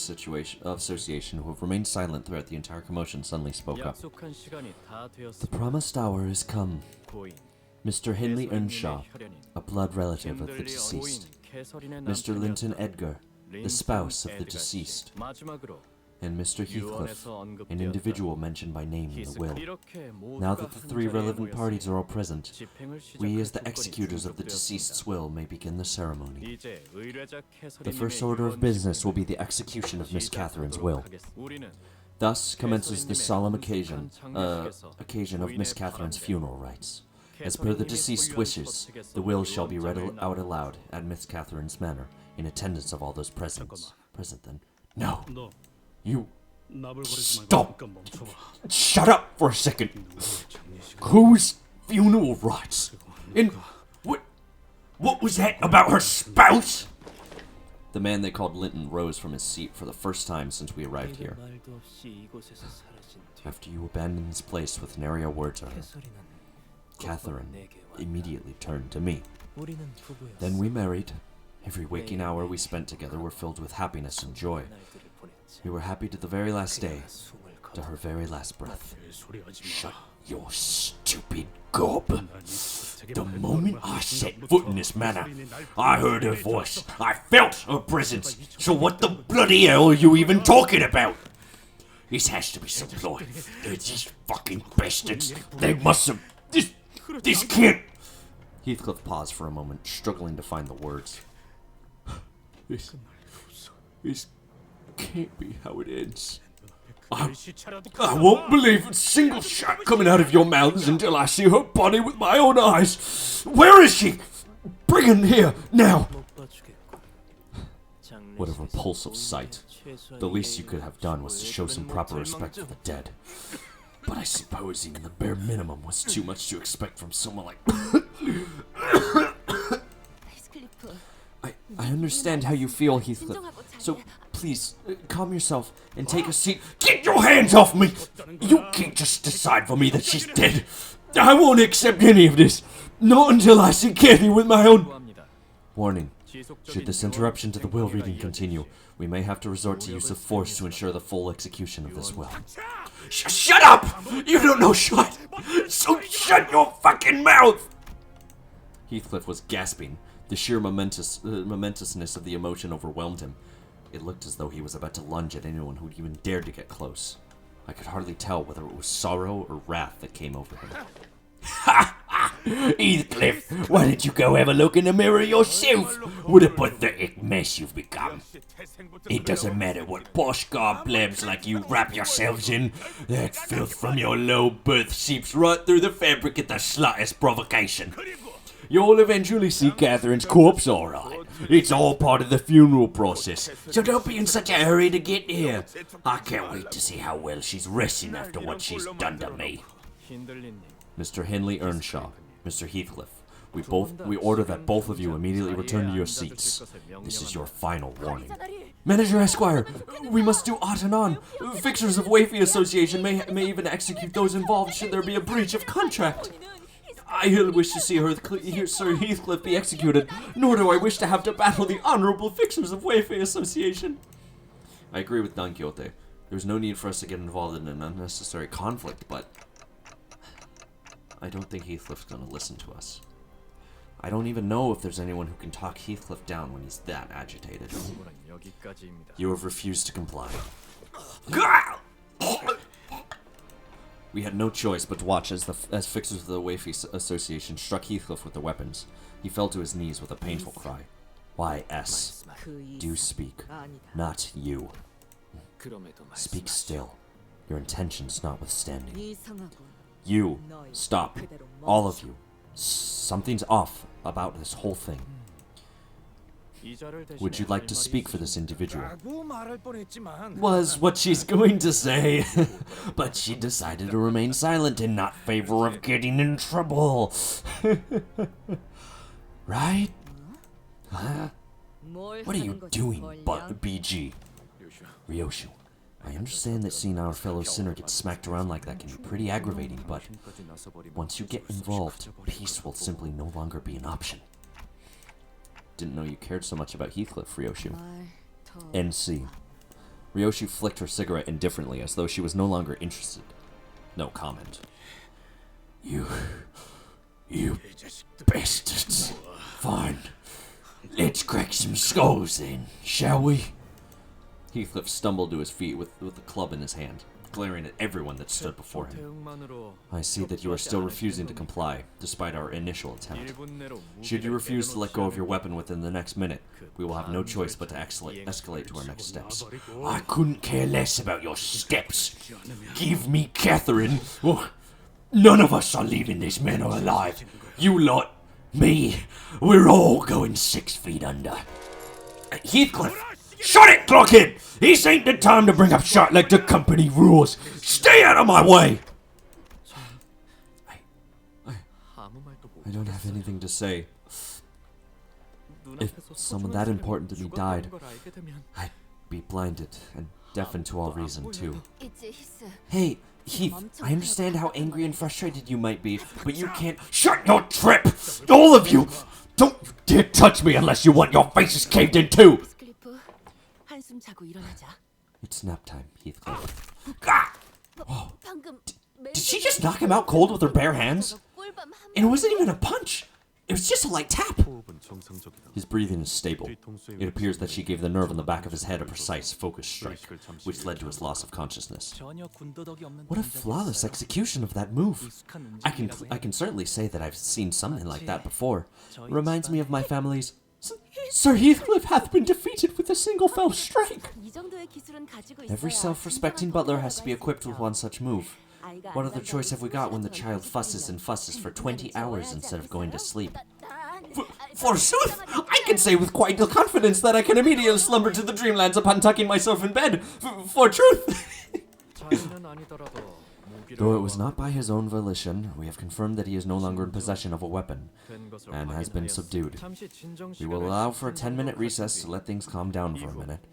Association, who have remained silent throughout the entire commotion, suddenly spoke up. 약속한 시간이 다 The 되었습니다. promised hour has come. 고인 Mr. Hindley Earnshaw, 혈연인 a blood relative of the 캔들리 deceased. 어린 캐서린의 Mr. Linton 남편이었다. Edgar, the spouse of the deceased, and Mr. Heathcliff, an individual mentioned by name in the will. Now that the three relevant parties are all present, we as the executors of the deceased's will may begin the ceremony. The first order of business will be the execution of Miss Catherine's will. Thus commences the solemn occasion of Miss Catherine's funeral rites. As per the deceased's wishes, the will shall be read out aloud at Miss Catherine's manor, in attendance of all those present. Present then? No. 너 You 나불거리지 말고 stop. 잠깐 멈춰봐. Shut up for a second. Whose funeral rites? And what was that about her spouse? The man they called Linton rose from his seat for the first time since we arrived here. After you abandoned this place with nary a word to her, Catherine immediately turned to me. Then we married. Every waking hour we spent together were filled with happiness and joy. We were happy to the very last day, to her very last breath. Shut your stupid gob. The moment I set foot in this manor, I heard her voice. I felt her presence. So what the bloody hell are you even talking about? This has to be some ploy. They're these fucking bastards. They must have... This can't... Heathcliff paused for a moment, struggling to find the words. This can't be how it ends. I won't believe a single shot coming out of your mouths until I see her body with my own eyes. Where is she? Bring her here, now. What a repulsive sight. The least you could have done was to show some proper respect for the dead. But I suppose even the bare minimum was too much to expect from someone like... I understand how you feel, Heathcliff. So, please, calm yourself and take a seat. Get your hands off me! You can't just decide for me that she's dead. I won't accept any of this. Not until I see Kathy with my own... Warning. Should this interruption to the will reading continue, we may have to resort to use of force to ensure the full execution of this will. Shut up! You don't know shit! So shut your fucking mouth! Heathcliff was gasping. The sheer momentousness of the emotion overwhelmed him. It looked as though he was about to lunge at anyone who'd even dared to get close. I could hardly tell whether it was sorrow or wrath that came over him. Ha ha! Heathcliff, why don't you go have a look in the mirror yourself? What a pathetic mess you've become. It doesn't matter what posh garb plebs like you wrap yourselves in. That filth from your low birth seeps right through the fabric at the slightest provocation. You'll eventually see Catherine's corpse, alright. It's all part of the funeral process, so don't be in such a hurry to get here. I can't wait to see how well she's resting after what she's done to me. Mr. Henley Earnshaw, Mr. Heathcliff, we order that both of you immediately return to your seats. This is your final warning. Manager Esquire, we must do aught and on. Fixers of Wayfie Association may even execute those involved should there be a breach of contract. I ill wish to see Sir Heathcliff be executed, nor do I wish to have to battle the honorable Fixers of Wayfie Association. I agree with Don Quixote. There's no need for us to get involved in an unnecessary conflict, but I don't think Heathcliff's gonna listen to us. I don't even know if there's anyone who can talk Heathcliff down when he's that agitated. You have refused to comply. We had no choice but to watch as Fixers of the Wayfie Association struck Heathcliff with their weapons. He fell to his knees with a painful cry. Why, S? Do speak, not you. Speak still, your intentions notwithstanding. You, stop, all of you. Something's off about this whole thing. Would you like to speak for this individual? Was what she's going to say, but she decided to remain silent in not favor of getting in trouble. Right? Huh? What are you doing, BG? Ryoshu, I understand that seeing our fellow sinner get smacked around like that can be pretty aggravating, but once you get involved, peace will simply no longer be an option. Didn't know you cared so much about Heathcliff, Ryoshu. NC. Ryoshu flicked her cigarette indifferently, as though she was no longer interested. No comment. You bastards. Fine. Let's crack some skulls then, shall we? Heathcliff stumbled to his feet with the club in his hand, glaring at everyone that stood before him. I see that you are still refusing to comply, despite our initial attempt. Should you refuse to let go of your weapon within the next minute, we will have no choice but to escalate to our next steps. I couldn't care less about your steps. Give me Catherine. Oh, none of us are leaving this manor alive. You lot, me, we're all going 6 feet under. Heathcliff! Shut it, Clockhead! This ain't the time to bring up shot like the company rules. Stay out of my way! I don't have anything to say. If someone that important to me died, I'd be blinded and deafened to all reason, too. Hey, Heath, I understand how angry and frustrated you might be, but you can't— Shut your trip! All of you! Don't you dare touch me unless you want your faces caved in too! 한숨 자고 일어나자. It's nap time, Heathcliff. Ah! 방금 Did she just knock him out cold with her bare hands? And it wasn't even a punch! It was just a light tap! 호흡은 정상적이다. His breathing is stable. It appears that she gave the nerve on the back of his head a precise, focused strike, which led to his loss of consciousness. What a flawless execution of that move! I can certainly say that I've seen something like that before. It reminds me of my family's— Sir Heathcliff hath been defeated with a single fell strike! 이 정도의 기술은 가지고 Every 있어야 self-respecting butler has to be equipped with one such move. What other choice have we got when the child fusses and fusses for 20 hours instead of going to sleep? Forsooth, I can say with quite the confidence that I can immediately slumber to the dreamlands upon tucking myself in bed. For truth! Though it was not by his own volition, we have confirmed that he is no longer in possession of a weapon, and has been subdued. We will allow for a 10-minute recess to let things calm down for a minute.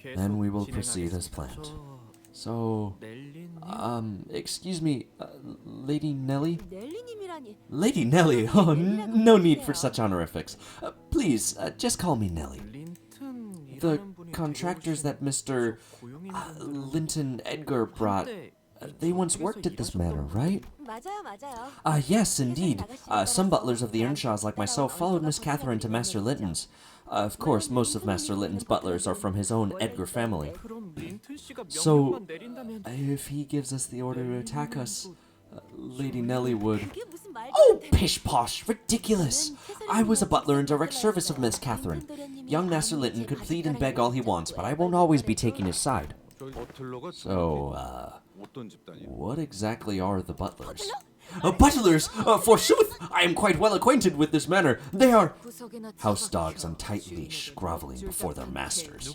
Then we will proceed as planned. So, excuse me, Lady Nellie? 넬리님이라니. Lady Nellie? Oh, no need for such honorifics. Please, just call me Nellie. The contractors that Mr. Linton Edgar brought, they once worked at this manor, right? 맞아요. Yes, indeed. Some butlers of the Earnshaws, like myself, followed Miss Catherine to Master Linton's. Of course, most of Master Linton's butlers are from his own Edgar family. So, if he gives us the order to attack us, Lady Nellie would— 그게 무슨 말도 Oh, pish-posh, ridiculous! I was a butler in direct service of Miss Catherine. Young Master Linton could plead and beg all he wants, but I won't always be taking his side. So, what exactly are the butlers? Butlers, forsooth, I am quite well acquainted with this manor. They are House dogs on tight leash, groveling before their masters.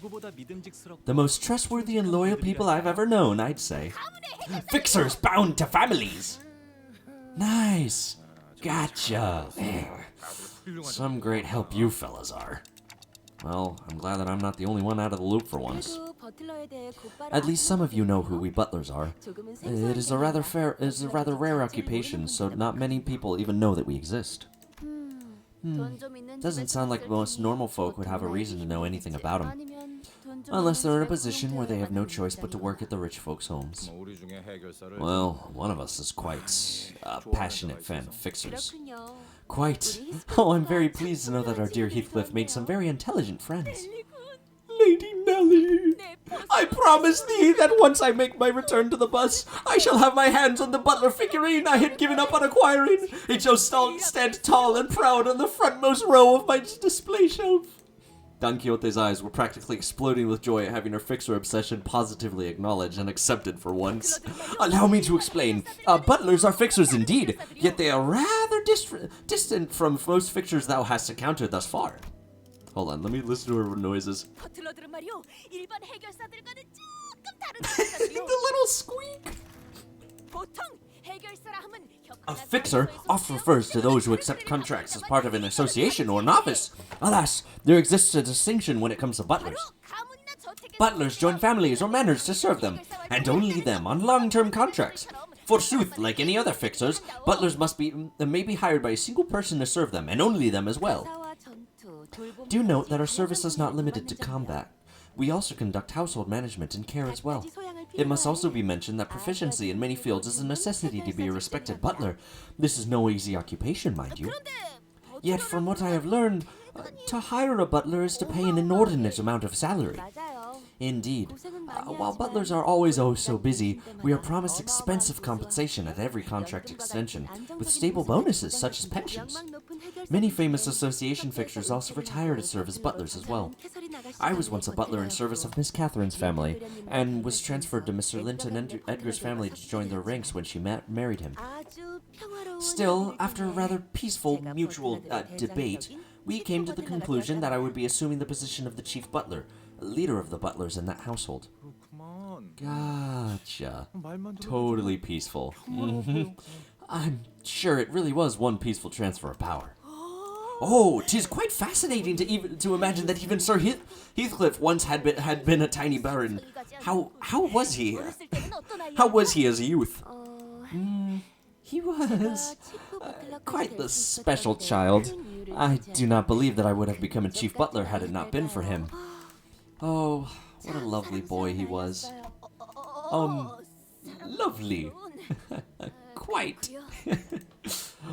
The most trustworthy and loyal people I've ever known, I'd say. fixers bound to families. Nice. Gotcha. Some great help you fellas are. Well, I'm glad that I'm not the only one out of the loop for once. 그래도 버틀러에 대해 곧바로 At least some of you know who we butlers are. 조금은 It is a rather rare occupation, so not many people even know that we exist. 돈좀 있는 Doesn't 집에 sound like most normal folk would have a reason to know anything about him. Unless they're in a position where they have no choice but to work at the rich folks' homes. Well, one of us is quite a passionate fan of fixers. 그렇군요. Quite. Oh, I'm very pleased to know that our dear Heathcliff made some very intelligent friends. Lady Nellie, I promise thee that once I make my return to the bus, I shall have my hands on the butler figurine I had given up on acquiring. It shall stand tall and proud on the frontmost row of my display shelf. Don Quixote's eyes were practically exploding with joy at having her fixer obsession positively acknowledged and accepted for once. Allow me to explain. Butlers are fixers indeed, yet they are rather distant from most fixtures thou hast encountered thus far. Hold on, let me listen to her noises. 버틀러들은 말이요. 일반 해결사들과는 조금 다른 The little squeak. 보통 해결사라 하면 A fixer often refers to those who accept contracts as part of an association or novice. Alas, there exists a distinction when it comes to butlers. Butlers join families or manors to serve them, and only them on long-term contracts. Forsooth, like any other fixers, butlers may be hired by a single person to serve them, and only them as well. Do note that our service is not limited to combat. We also conduct household management and care as well. It must also be mentioned that proficiency in many fields is a necessity to be a respected butler. This is no easy occupation, mind you. Yet, from what I have learned, to hire a butler is to pay an inordinate amount of salary. 맞아요. Indeed. 고생은 많이 While 하지만 butlers are always oh so busy, 때마다 we are promised 어마어마한 expensive 보상을 compensation at every contract 연금과 extension, 같은 with 안정적인 stable 보상을 bonuses 주는 such as pensions. 명망 높은 해결사 Many 중에 famous association 성격에서 fixtures also 은퇴를 retire to 하고 serve as 버틀로 butlers as well. 전향한 캐서린 아가씨 I was family once a butler in 버틀러였고, service of Miss Catherine's family, and was 링컨 transferred to Mr. 에드가 Linton 밴드 Edgar's family to join their ranks when she married him. 아주 평화로운 Still, 하늘을 after a 통해 rather peaceful 제가 mutual 버틀러들의 debate, 대장적인 we 치프 came to the 버틀러가 conclusion that I would be 되었답니다. assuming the position of the chief butler, leader of the butlers in that household. 그렇구만. Gotcha. 말만 들어도 Totally peaceful. 평화로워 보여. I'm sure it really was one peaceful transfer of power. Oh, 'tis quite fascinating to imagine that even Sir Heathcliff once had been a tiny baron. How was he? 어렸을 때는 어떤 아이였나? How was he as a youth? He 제가 was 치프 버틀러까지 quite 될 the 수 있었던 special 데 child. 큰 이유를 I 두지 do not 않아요. believe that I would have become a chief butler had it not been for him. Oh, what a lovely boy he was. Lovely. Quite.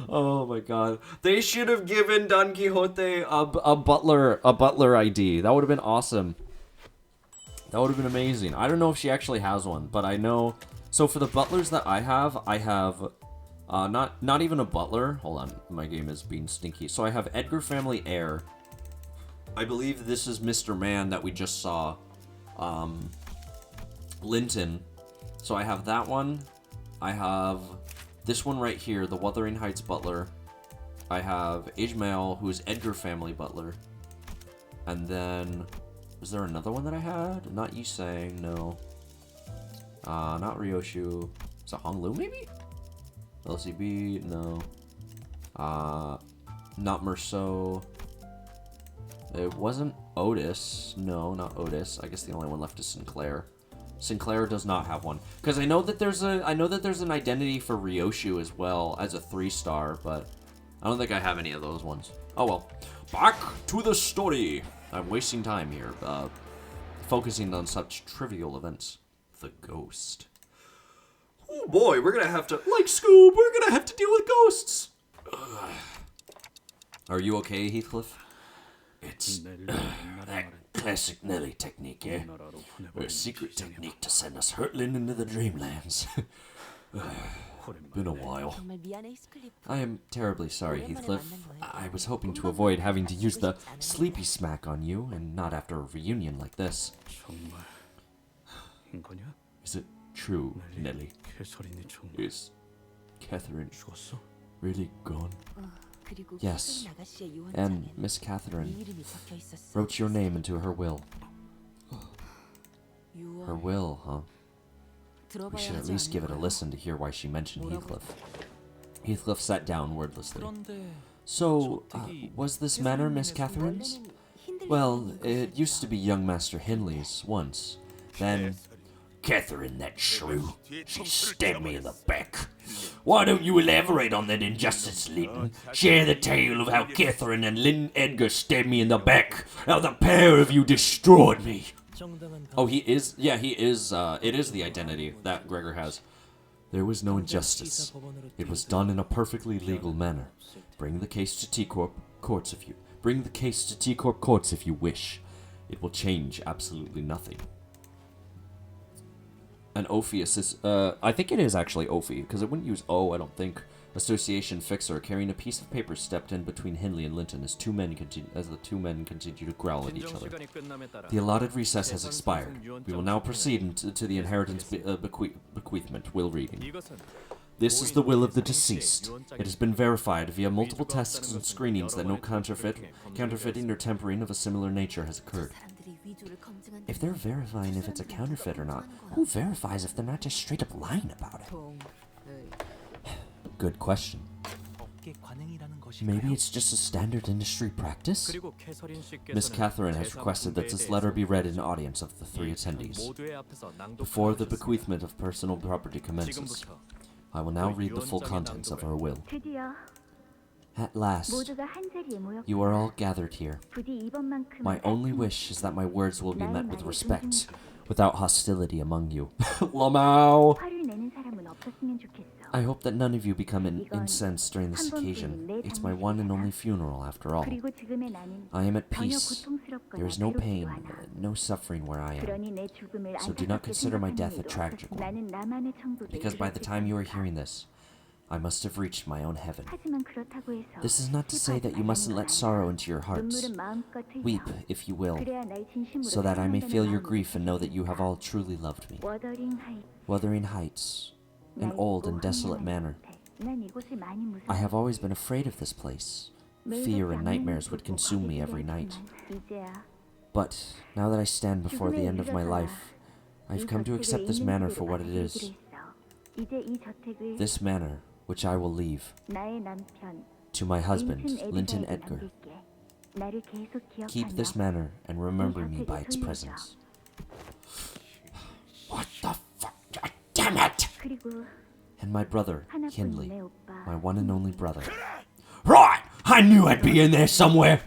Oh my god. They should have given Don Quixote a butler ID. That would have been awesome. That would have been amazing. I don't know if she actually has one, but I know. So for the butlers that I have not even a butler. Hold on, my game is being stinky. So I have Edgar family heir. I believe this is Mr. Man that we just saw. Linton. So I have that one. I have this one right here, the Wuthering Heights butler. I have Ishmael, who is Edgar family butler. And then, was there another one that I had? Not Yisang, no. Not Ryoshu. Is it Honglu, maybe? LCB, no. Not Merceau. It wasn't Otis. No, not Otis. I guess the only one left is Sinclair. Sinclair does not have one, because I know that there's an identity for Ryoshu as well as a 3-star, but I don't think I have any of those ones. Oh well. Back to the story. I'm wasting time here, focusing on such trivial events. The ghost. Oh boy, we're gonna have to, like Scoob, we're gonna have to deal with ghosts. Ugh. Are you okay, Heathcliff? It's that classic Nelly technique, eh? Her secret technique to send us hurtling into the dreamlands. Been a while. 정말 미안해, 히스클리프. I am terribly sorry, Heathcliff. I was hoping to avoid having to use the sleepy smack on you, and not after a reunion like this. 정말 거냐? Is it true, Nelly? 캐서린이 정말 Is Catherine 죽었어? really gone? 그리고 Yes, 캐서린 아가씨의 and 유언장에는 Miss 네 Catherine 이름이 적혀 있었어. wrote your name into her will. 유언. Her will, huh? We 들어봐야 should at 하지 least give it a 않을까요? listen to hear why she mentioned 뭐라고? Heathcliff. Heathcliff sat down wordlessly. 그런데 So, was this manor Miss Catherine's? 원래는 힌들리가 Well, 있는 it used to be young Master Hindley's once. Then, Catherine, that shrew. she stabbed me in the back. Why don't you elaborate on that injustice, Linton? Share the tale of how Catherine and Linton Edgar stabbed me in the back. How the pair of you destroyed me. 정당한 Oh, he is. Yeah, he is. It is the identity that Gregor has. There was no injustice. It was done in a perfectly legal manner. Bring the case to T-Corp courts if you. Bring the case to T-Corp courts if you wish. It will change absolutely nothing. And Ophius is. I think it is actually Ophi, because it wouldn't use O. I don't think. Association fixer carrying a piece of paper stepped in between Hindley and Linton as the two men continue to growl at each other. 시간이 끝남에 따라 The allotted recess has expired. We will now proceed to the inheritance bequeathment will reading. 이것은 This is the will of the deceased. It has been verified via multiple tests and screenings that no counterfeiting or tempering of a similar nature has occurred. 사람들이 위조를 검증한 If they're verifying if it's a counterfeit or not, who verifies if they're not just straight up lying about it? Good question. 업계 관행이라는 것이 Maybe it's just a standard industry practice? 그리고 캐서린 씨께서는 Miss Catherine has requested that this letter be read in audience of the three attendees. 모두의 앞에서 Before the 낭독하셨습니다. bequeathment of personal property commences, 지금부터 I will now read the full contents of her will. 드디어 At last, 모두가 한 자리에 모였고 you are all gathered here. 부디 이번만큼은 My only wish is that my words will be met with respect, without hostility among you. Lamau! 화를 내는 사람은 없었으면 좋겠어. I hope that none of you become incensed during this occasion. It's my one and only funeral, after all. 그리고 지금의 나는 I am at 전혀 peace. 고통스럽거나 There is no pain, 괴롭지도 않아. no suffering where I am. 그러니 내 죽음을 So do not 안타깝게 consider my 생각하는 death a 일도 tragic 없어. one. 나는 나만의 천국에 Because by the 이르렀을 time you are 테니까. hearing this, I must have reached my own heaven. 하지만 그렇다고 해서 This is not to say that you mustn't let sorrow into your hearts. 눈물은 마음껏 흘려. Weep, if you will, 그래야 날 진심으로 so that I may feel your 사랑한다는 grief and know that you have all truly loved me. Wuthering Heights. Wuthering Heights, an old and desolate manor. 난 이곳을 많이 무서워. I have always been afraid of this place. Fear and nightmares would consume me every night. 이제야 But now that I stand before the end of my life, I've come to accept this manor for what it is. 이제 이 저택을 This manor, which I will leave 나의 남편 to my husband, Linton 린튼 Edgar. 남길게. 나를 계속 Keep this 기억하며 manor and remember me by its presence. What the fuck? God damn it! 그리고 And my brother, 하나뿐인 Hindley, 내 오빠 my one and only brother. Right! I knew I'd be in there somewhere!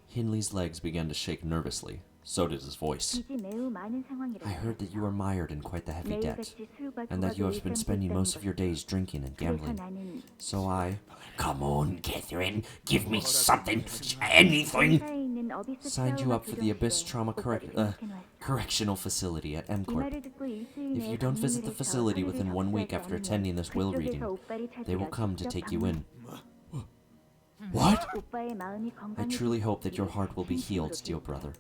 Hindley's legs began to shake nervously. So did his voice. 빚이 매우 많은 상황이라. I heard that you are mired in quite the heavy debt, 매일같이 술과 and that you have 도박을 been spending most of your 일삼고 days drinking and 있다는 gambling. 그래서 나는 So I Come on, Catherine. Give me something. Anything. 회사에 있는 어비스 signed you 트라우마 up for the Abyss 교정실에 Trauma 오빠를 등록해놨어. Correctional Facility at 이 MCorp. 말을 듣고 일주일 If 내에 you don't visit the 방문을 해서 facility 서류를 within 1 week 접수하지 after 않으면 attending this will reading, 그쪽에서 오빠를 they will 찾으러 come to 직접 take you in. What? 오빠의 마음이 I truly hope that your heart will be healed, dear brother.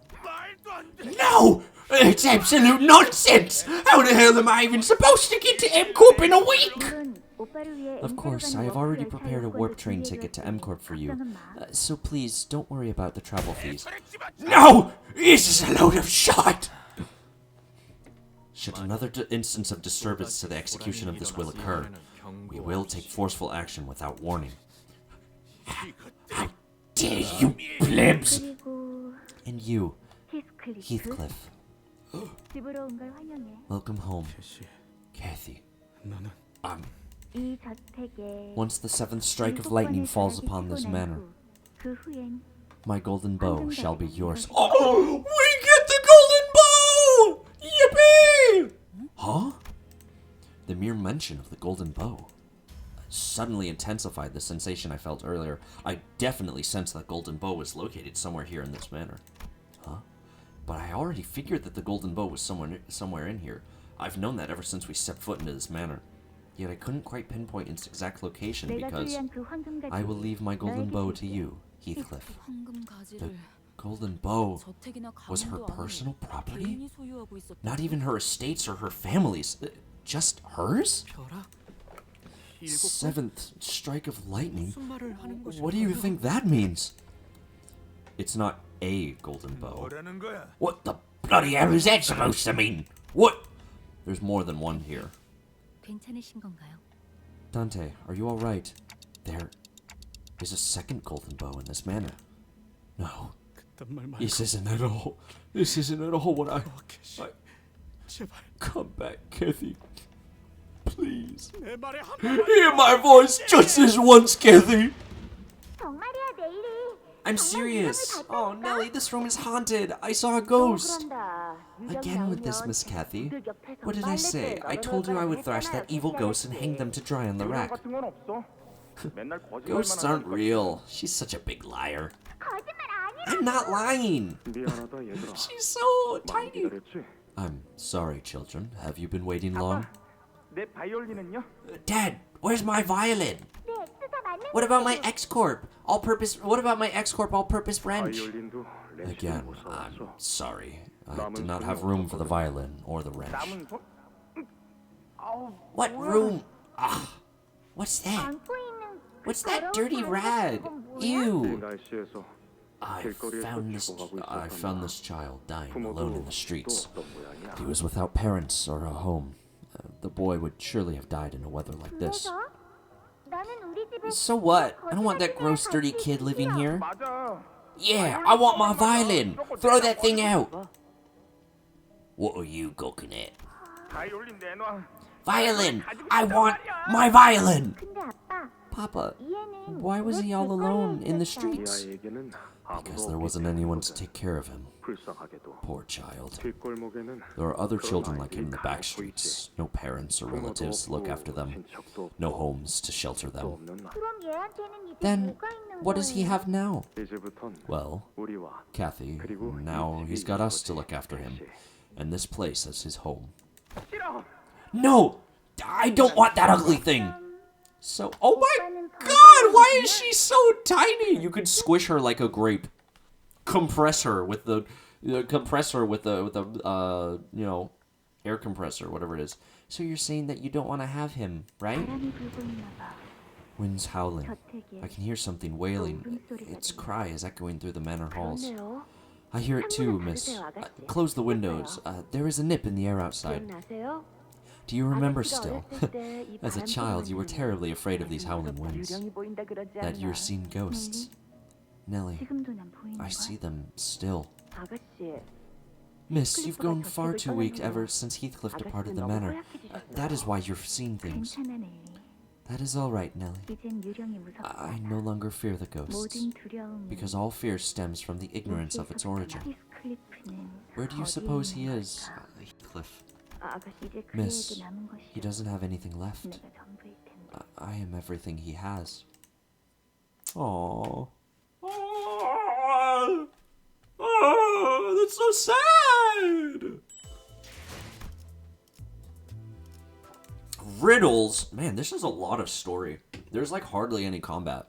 No! It's absolute nonsense! How the hell am I even supposed to get to MCorp in a week? 물론 오빠를 위해 Of course, I have already prepared a warp train ticket to MCorp for you, so please don't worry about the travel fees. No! This is a load of shit! Should another instance of disturbance to the execution of this will occur, we will take forceful action without warning. Dare you plebs! 그리고 And you, 히스클리프 Heathcliff, 집으로 온 걸 환영해. welcome home. Kathy, 나는 이 저택에 Once the seventh strike of lightning falls upon this manor, 그 후엔 my golden bow shall be yours. oh, we get the golden bow! Yippee! Huh? The mere mention of the golden bow suddenly intensified the sensation I felt earlier. I definitely sensed that golden bow was located somewhere here in this manor. Huh? But I already figured that the golden bow was somewhere in here. I've known that ever since we stepped foot into this manor. Yet I couldn't quite pinpoint its exact location 내가 because 소유한 그 황금 I will 가지 leave my golden bow to you, Heathcliff. 황금 가지를 Golden bow 저택이나 was her 가문도 personal 아닌 property? 개인이 소유하고 있었다. Not even her estates or her family's. Just hers? 벼락? Seventh strike of lightning? 무슨 말을 하는 것일까? What do you think that means? It's not a golden bow. What the bloody hell is that supposed to mean? What? There's more than one here. 괜찮으신 건가요? Dante, are you alright? There is a second golden bow in this manor. No, 그딴 말 말고 this isn't at all. This isn't at all what I... 제발 Come back, Kathy. Please. 내 말에 한 번만 Hear my voice just this once, Kathy! 정말이야 내일이. I'm serious. Oh, Nellie, this room is haunted. I saw a ghost. 그런다. Again with this, Miss Kathy. What did I say? I told you I would thrash that evil ghost and hang them to dry on the rack. Ghosts aren't real. She's such a big liar. 거짓말 아니야. I'm not lying. She's so tiny. I'm sorry, children. Have you been waiting long? Dad, where's my violin? 네, X가 맞는 What about my X-Corp all-purpose? What about my X-Corp all-purpose wrench? Again, I'm sorry. I did not have room for the violin or the wrench. What room? Ah, what's that? 안고 있는 그 What's that 더러운 dirty 바지 rag? 그건 뭐야? Ew. I found this child dying alone in the streets. He was without parents or a home. The boy would surely have died in a weather like this. 그래서 나는 우리 집에 So what? I don't want that gross, dirty kid living here. Yeah, I want my violin! Throw that thing out! What are you gawking at? Violin! I want my violin! 근데 아빠 Papa, 이해는 why was he all alone in the streets? 아이에게는 Because there wasn't anyone to take care of him. 불쌍하게도 Poor child. 뒷골목에는 There are other children like him in the 아이들이 back 가고 streets. No parents or relatives to look after them. 친척도 No homes to shelter 또 them. 없는 나. 그럼 얘한테는 이제 Then, 뭐가 있는 what does he 거예요? have now? 이제부턴 Well, 우리와 Kathy, 그리고 now 이 he's 집이 got 있는 us to 곳이 look after him. 다시. And this place as his home. 싫어. No! I don't want that ugly thing! So, oh my 오빠는 god, why is she so tiny? You could squish her like a grape. Compress her with the you know, air compressor, whatever it is. So you're saying that you don't want to have him, right? 바람이 불고 있나 봐. Wind's howling. 저택에 I can hear something wailing. 울음소리가 Its 들려. cry is echoing through the manor halls. 그렇네요. I hear it too, 창문을 miss. 닫으세요, 아가씨. Close the windows. There is a nip in the air outside. 기억나세요? Do you remember 아가씨가 still? 어렸을 때 이 As a 바람 child, you were 때문에 terribly afraid of these howling 무섭다, winds. 유령이 보인다 그러지 That you're 않나? seeing ghosts. Nellie, 지금도 난 보이는 I 거야? see them still. 아가씨, Miss, you've grown far too weak ever since Heathcliff departed the manor. That is why you're seeing things. 괜찮아, 넬리. That is all right, Nellie. 이젠 유령이 무섭지 I 않아. no longer fear the ghosts, 모든 두려움은 because all fear stems from the ignorance of its origin. 히스클리프는 Where do you 어디에 suppose he 있는 is? 걸까? Heathcliff. 아가씨 이제 Miss, 그에게 남은 것이 He doesn't have anything left. 내가 전부일 텐데. I am everything he has. Aww. Oh, that's so sad. Riddles, man, this is a lot of story. There's like hardly any combat.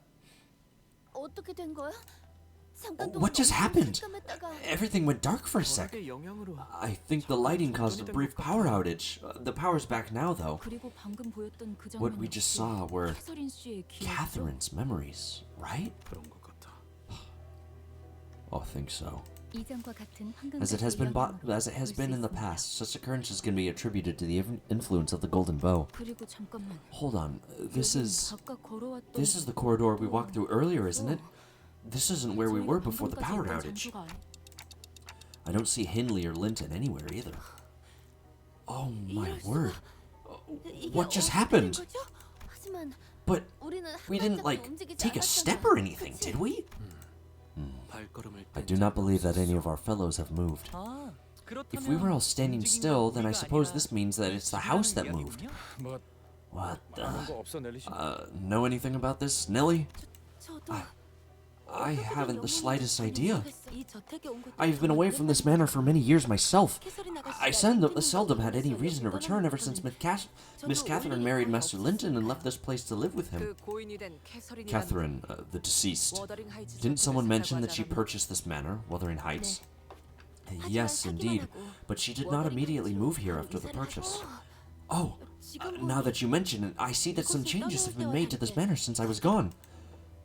어떻게 된 거야? 잠깐 What just happened? 깜깜했다가 Everything went dark for a sec. 과학의 영향으로 I think the lighting caused a brief power outage. The power's back now, though. 그리고 방금 보였던 그 What we just saw were 캐서린 씨의 기억. Catherine's memories, right? 그런 것 같아. I think so. 이전과 같은 As it has been in the past, such occurrences can be attributed to the influence of the golden bow. 그리고 잠깐만. Hold on, this is 아까 걸어왔던 the corridor we walked through earlier, isn't it? This isn't where we 저희가 were before the 방금까지 power 있던 outage. 장소가 I don't see Hindley or Linton anywhere either. Oh my 이럴 수가. word! 이게 What just 어떻게 된 happened? 거죠? 하지만 But 우리는 한 we didn't like 발짝도 움직이지 take a 않았잖아. step or anything, did we? 발걸음을 I do not believe that any of our fellows have moved. 아, If we were all standing still, then I suppose this means that it's the house that moved. 뭐 What 아는 the? 거 없어 넬리 씨? Know anything about this, Nellie? 저도 I haven't the slightest idea. 이 저택에 온 것도 I've been away from this manor for many years myself. 캐서린 I 아가씨가 seldom had any reason to return ever since Miss Catherine married Master Linton and left this place to live with him. 그 고인이 된 캐서린이란 Catherine, the deceased. 워더링 하이츠 Didn't someone 저택을 mention that she 살고 purchased this manor, Wuthering Heights? 하지만 Yes, 사기만 indeed. 하고 But she did not immediately move here after the purchase. Oh, now that you mention it, I see that some changes have been made to this manor since I was gone.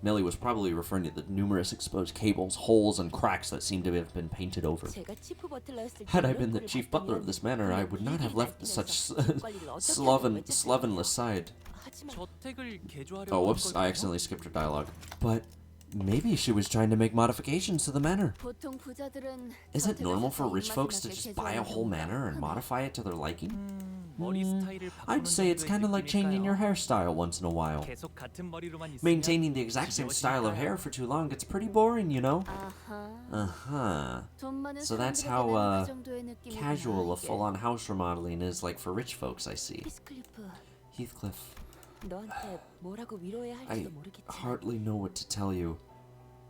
Nellie was probably referring to the numerous exposed cables, holes, and cracks that seemed to have been painted over. 제가 치프 버틀러였을 Had I 때는 been the 그를 chief butler 봤다면 of this manor, I would not have left 그를 such 관리를 어떻게 하는 거지? slovenless side. 하지만 저택을 개조하려고 Oh, 한 whoops, I 걸까요? accidentally skipped her dialogue. But maybe she was trying to make modifications to the manor. 보통 부자들은 Is it 저택을 normal 사서 for rich 입맛에 folks to 맞게 just buy a 개조하는 whole 경우가 manor and 흔해. modify it to their liking? 머리 스타일을 바꾸는 I'd say it's 정도의 kind of like changing your 느낌일까요? hairstyle once in a while. 계속 같은 머리로만 있으면 Maintaining the exact same style of hair for too long gets pretty boring, you know? 아하. Uh-huh. 돈 많은 So that's 사람들에게는 how, 그 정도의 느낌이구나, Casual a 이게. full-on house remodeling is like for rich folks, I see. 히스클리프, Heathcliff, 너한테 뭐라고 위로해야 I 할지도 모르겠지. hardly know what to tell you.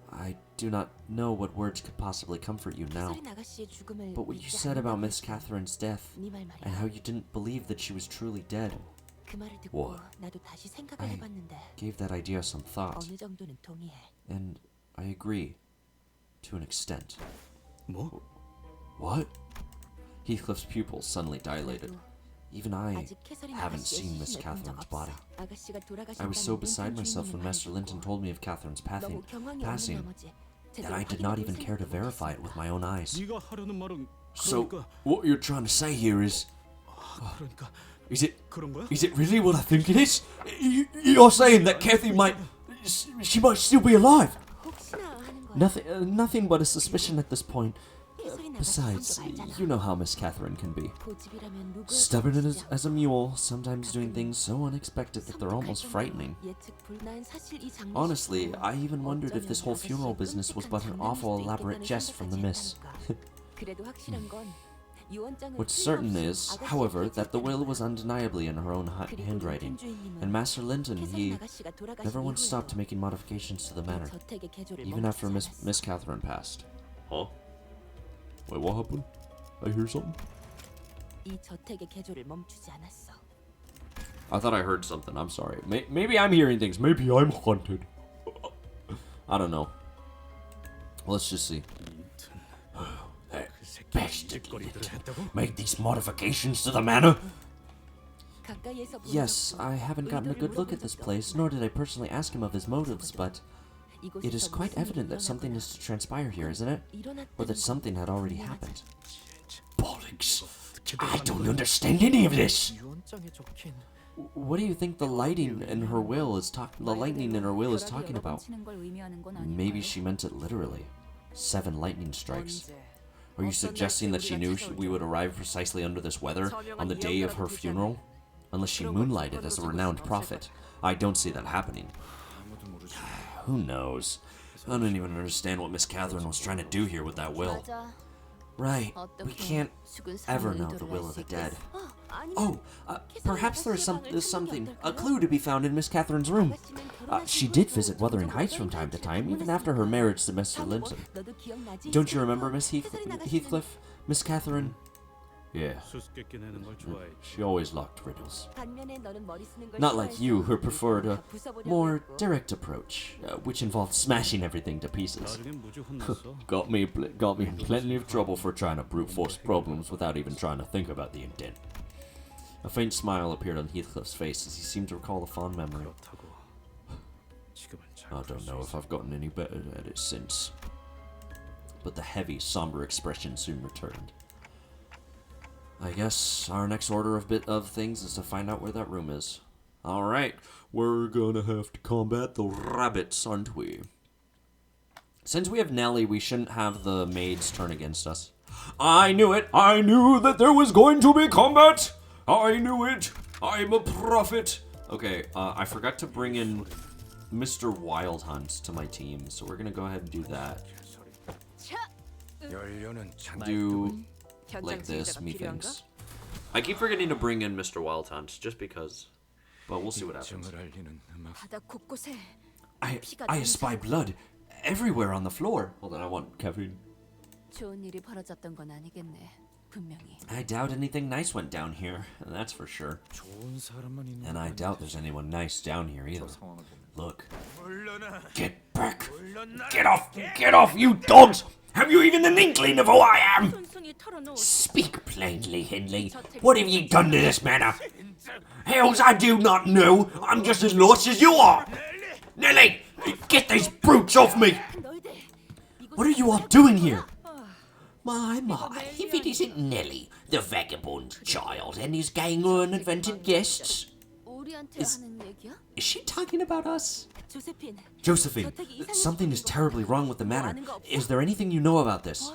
I do not know what words could possibly comfort you now. 캐서린 아가씨의 죽음을 But what you 믿지 said about 않는다고 Miss 했어. Catherine's death, 네 말 말이야. and how you didn't believe that she was truly dead, 그 말을 듣고 What? 나도 다시 생각을 I 해봤는데 gave that idea some thought, 어느 정도는 동의해. and I agree, to an extent. 뭐? What? Heathcliff's pupils suddenly dilated. 나도 Even I 아직 캐서린 haven't 아가씨의 seen Miss 시신을 본 적 Catherine's 없어. body. 아가씨가 I was so 돌아가셨다는 beside 린턴 myself when 주인님의 Master 말을 Linton 듣고 told me of Catherine's 너무 경황이 없는 passing 나머지 that 제대로 I did not 확인해볼 even care to 생각도 verify it 못했어. with my own eyes. 네가 하려는 말은 So, 그러니까 what you're trying to say here is 그러니까 it 그런 거야? is it really what I think it is? You're saying that Kathy might she might still be alive? 혹시나 하는 거야. Nothing but a suspicion at this point. Besides, you know how Miss Catherine can be. Stubborn as a mule, sometimes doing things so unexpected that they're almost frightening. Honestly, I even wondered if this whole funeral business was but an awful elaborate jest from the miss. What's certain is, however, that the will was undeniably in her own handwriting, and Master Linton, he never once stopped making modifications to the manor, even after Miss Catherine passed. Huh? Wait, what happened? I hear something? I thought I heard something, I'm sorry. Maybe I'm hearing things, maybe I'm haunted. I don't know. Let's just see. Bastard. Make these modifications to the manor? Yes, I haven't gotten a good look at this place, nor did I personally ask him of his motives, but it is quite evident that something is to transpire here, isn't it? Or that something had already happened. Bollocks. I don't understand any of this. What do you think the lightning in her will is talking about? Maybe she meant it literally. 7 lightning strikes. Are you suggesting that she knew we would arrive precisely under this weather on the day of her funeral? Unless she moonlighted as a renowned prophet. I don't see that happening. Who knows? I don't even understand what Miss Catherine was trying to do here with that will. Right, we can't ever know the will of the dead. Oh, perhaps there's something, a clue to be found in Miss Catherine's room. She did visit Wuthering Heights from time to time, even after her marriage to Mr. Linton. Don't you remember Miss Heathcliff? Miss Catherine? Yeah. She always liked riddles. Not like you, who preferred a more direct approach, which involved smashing everything to pieces. got me in plenty of trouble for trying to brute force problems without even trying to think about the intent. A faint smile appeared on Heathcliff's face as he seemed to recall a fond memory. I don't know if I've gotten any better at it since. But the heavy, somber expression soon returned. I guess our next order of things is to find out where that room is. Alright, we're gonna have to combat the rabbits, aren't we? Since we have Nellie, we shouldn't have the maids turn against us. I knew it! I knew that there was going to be combat! I knew it! I'm a prophet! Okay, I forgot to bring in Mr. Wildhunt to my team, so we're gonna go ahead and do that. Do like this, methinks. I keep forgetting to bring in Mr. Wildhunt, just because. But we'll see what happens. I espy blood everywhere on the floor. Hold on, I want caffeine. I doubt anything nice went down here, that's for sure. And I doubt there's anyone nice down here either. Look. Get back. Get off, you dogs. Have you even an inkling of who I am? Speak plainly, Hindley. What have you done to this manor? Hells, I do not know. I'm just as lost as you are. Nellie, get these brutes off me. What are you all doing here? My, if it isn't Nellie, the vagabond child, and his gang of uninvented guests. Is she talking about us? Josephine, something is terribly wrong with the manor. Is there anything you know about this?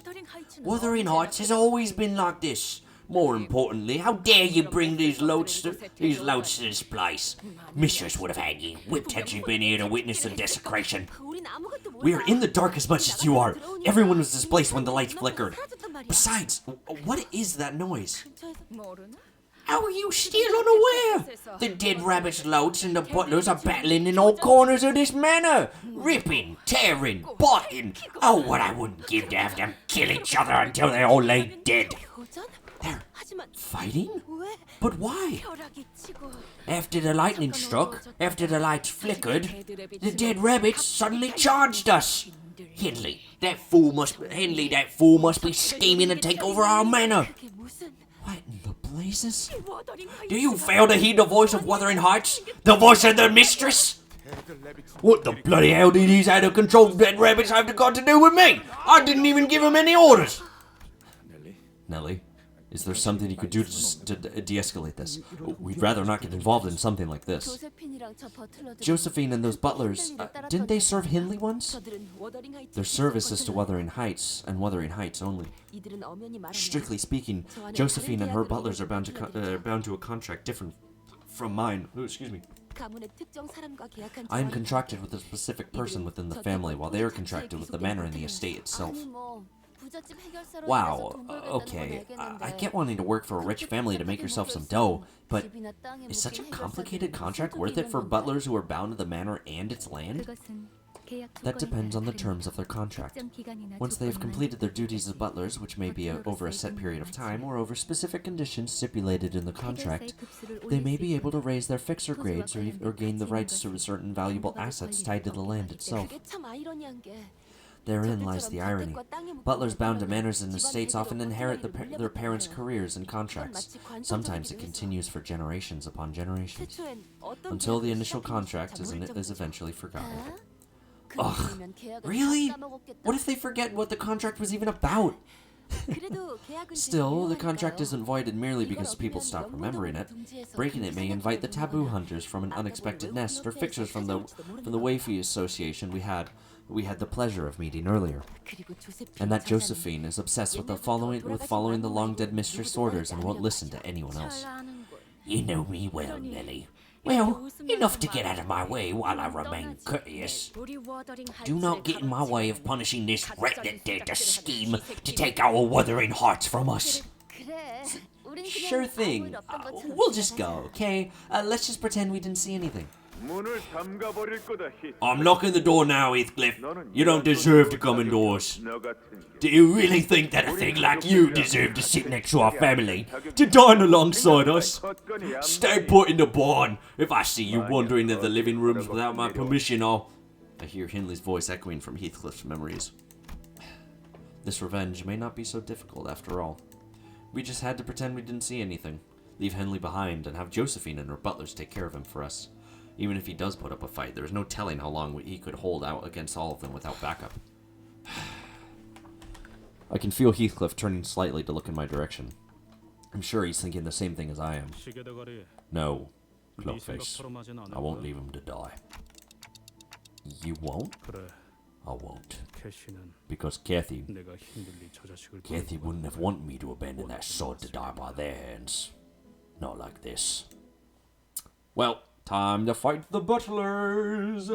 Wuthering Heights has always been like this. More importantly, how dare you bring these loads to this place? Mistress would have had you whipped had she been here to witness the desecration. We are in the dark as much as you are. Everyone was displaced when the lights flickered. Besides, what is that noise? How are you still unaware? The dead rabbits, loads, and the butlers are battling in all corners of this manor. Ripping, tearing, biting. Oh, what I wouldn't give to have them kill each other until they all lay dead. They're fighting? But why? After the lightning struck, after the lights flickered, the dead rabbits suddenly charged us. Hindley, that fool must be scheming to take over our manor. What in the blazes? Do you fail to heed the voice of Wuthering Heights? The voice of the mistress? What the bloody hell did these out-of-control dead rabbits have got to do with me? I didn't even give them any orders. Nellie? Is there something you could do to de-escalate this? We'd rather not get involved in something like this. 조세핀이랑 저 버틀러들 Josephine and those butlers, didn't they serve Hindley once? 저들은 워더링 하이츠 Their service is to Wuthering Heights, and Wuthering Heights only. 이들은 엄연히 말하면 Strictly speaking, Josephine and her butlers are bound to a contract different from mine. Ooh, excuse me. 가문의 특정 사람과 계약한 I am contracted with a specific person within the family, while they are contracted with the manor and the estate itself. 아니 뭐 부잣집 해결사로 Wow, 일해서 돈 벌겠다는 okay. 건 I 알겠는데 get wanting to work for a rich family to make yourself some dough, but 집이나 땅에 is such a 묶인 complicated 해결사들은 contract 무슨 worth it for 소용이 있는 butlers who are bound to the manor and its land? 그것은 계약 That 조건에 depends on the 따라 terms of their contract. 특정 기간이나 Once they have 조건만 completed their duties as butlers, which may be over a set period of time or over specific conditions stipulated in the contract, they may be able to raise their fixer grades or gain the rights to certain valuable assets tied to the land itself. 그게 참 아이러니한 게 Therein lies the irony. Butlers bound to manors and estates often inherit their parents' careers and contracts. Sometimes it continues for generations upon generations, 최초엔 어떤 until the 계약을 initial 시작했는지 contract 잘 모를 is 정도죠. eventually forgotten. 아? Ugh, 그러면 계약은 really? 다 까먹었겠다. What if they forget what the contract was even about? 그래도 계약은 Still, the 지금 contract 유효하니까요. isn't voided merely 이걸 because people 어기면 stop 영모독을 remembering it. 금지해서 Breaking it may invite the taboo hunters from an unexpected nest or fixers from the Wayfee Association we had the pleasure of meeting earlier. 그리고 조세핀 And that 저자는 Josephine is obsessed with following the long dead mistress' orders and won't listen to anyone else. You know me well, Nelly. Well, enough to get out of my way while I remain courteous. Do not get in my way of punishing this rat that dared to scheme to take our Wuthering Heights from us. 그래. 우린 그냥 Sure 아무 thing. 일 없던 것처럼 We'll just 지나가자. go, okay? Let's just pretend we didn't see anything. 문을 잠가 버릴 거다. I'm locking the door now, Heathcliff. You don't deserve to come indoors. 너 같은 Do you really think that a thing like you deserve to sit next to our family, to dine alongside us? Stay put in the barn. If I see you wandering into the living rooms without my permission, I'll... I hear Hindley's voice echoing from Heathcliff's memories. This revenge may not be so difficult after all. We just had to pretend we didn't see anything, leave Hindley behind, and have Josephine and her butlers take care of him for us. Even if he does put up a fight, there's no telling how long he could hold out against all of them without backup. I can feel Heathcliff turning slightly to look in my direction. I'm sure he's thinking the same thing as I am. 시계대가리 No, 네 Cloakface. 생각처럼 하진 않을 I won't 거야. leave him to die. You won't? 그래, I won't. 캐시는 Because Kathy 내가 힘들리 저 자식을 Kathy 돌보고 wouldn't have wanted me to abandon that sod to die by their hands. Not like this. Well, time to fight the butlers!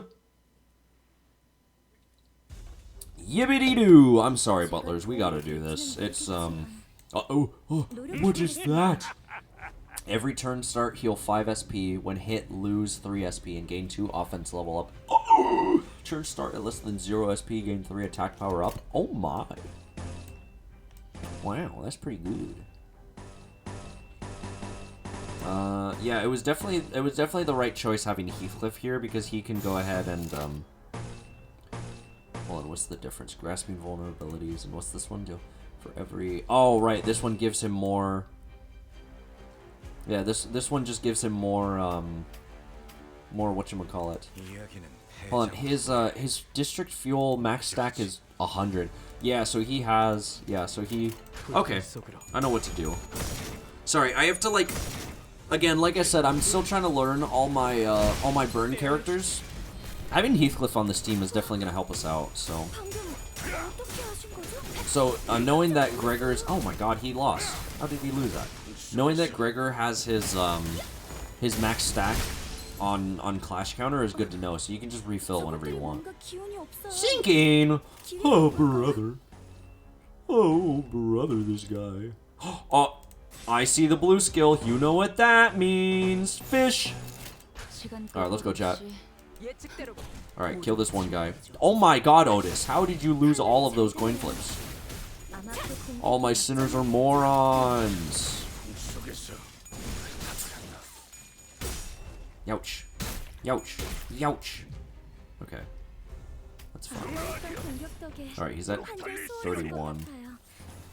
Yibbity-doo! I'm sorry, butlers, we gotta do this. It's, what is that? Every turn start, heal 5 SP. When hit, lose 3 SP and gain 2 offense level up. Oh! Turn start at less than 0 SP, gain 3 attack power up. Oh my! Wow, that's pretty good. Yeah, it was definitely the right choice having Heathcliff here because he can go ahead and hold on, what's the difference? Grasping vulnerabilities, and what's this one do? For every oh right, this one gives him more. Yeah, this one just gives him more more whatchamacallit. Hold on, his district fuel max stack is 100. Yeah, so he has okay. I know what to do. Sorry, I have to like again, like I said, I'm still trying to learn all my burn characters. Having Heathcliff on this team is definitely gonna help us out, so knowing that Gregor's oh my god, he lost. How did he lose that? Knowing that Gregor has his max stack on Clash Counter is good to know, so you can just refill whenever you want. Sinking! Oh brother. Oh brother, this guy. Oh, I see the blue skill. You know what that means. Fish! Alright, let's go, chat. Alright, kill this one guy. Oh my god, Otis, how did you lose all of those coin flips? All my sinners are morons. Youch. Youch. Youch. Okay. That's fine. Alright, he's at 31.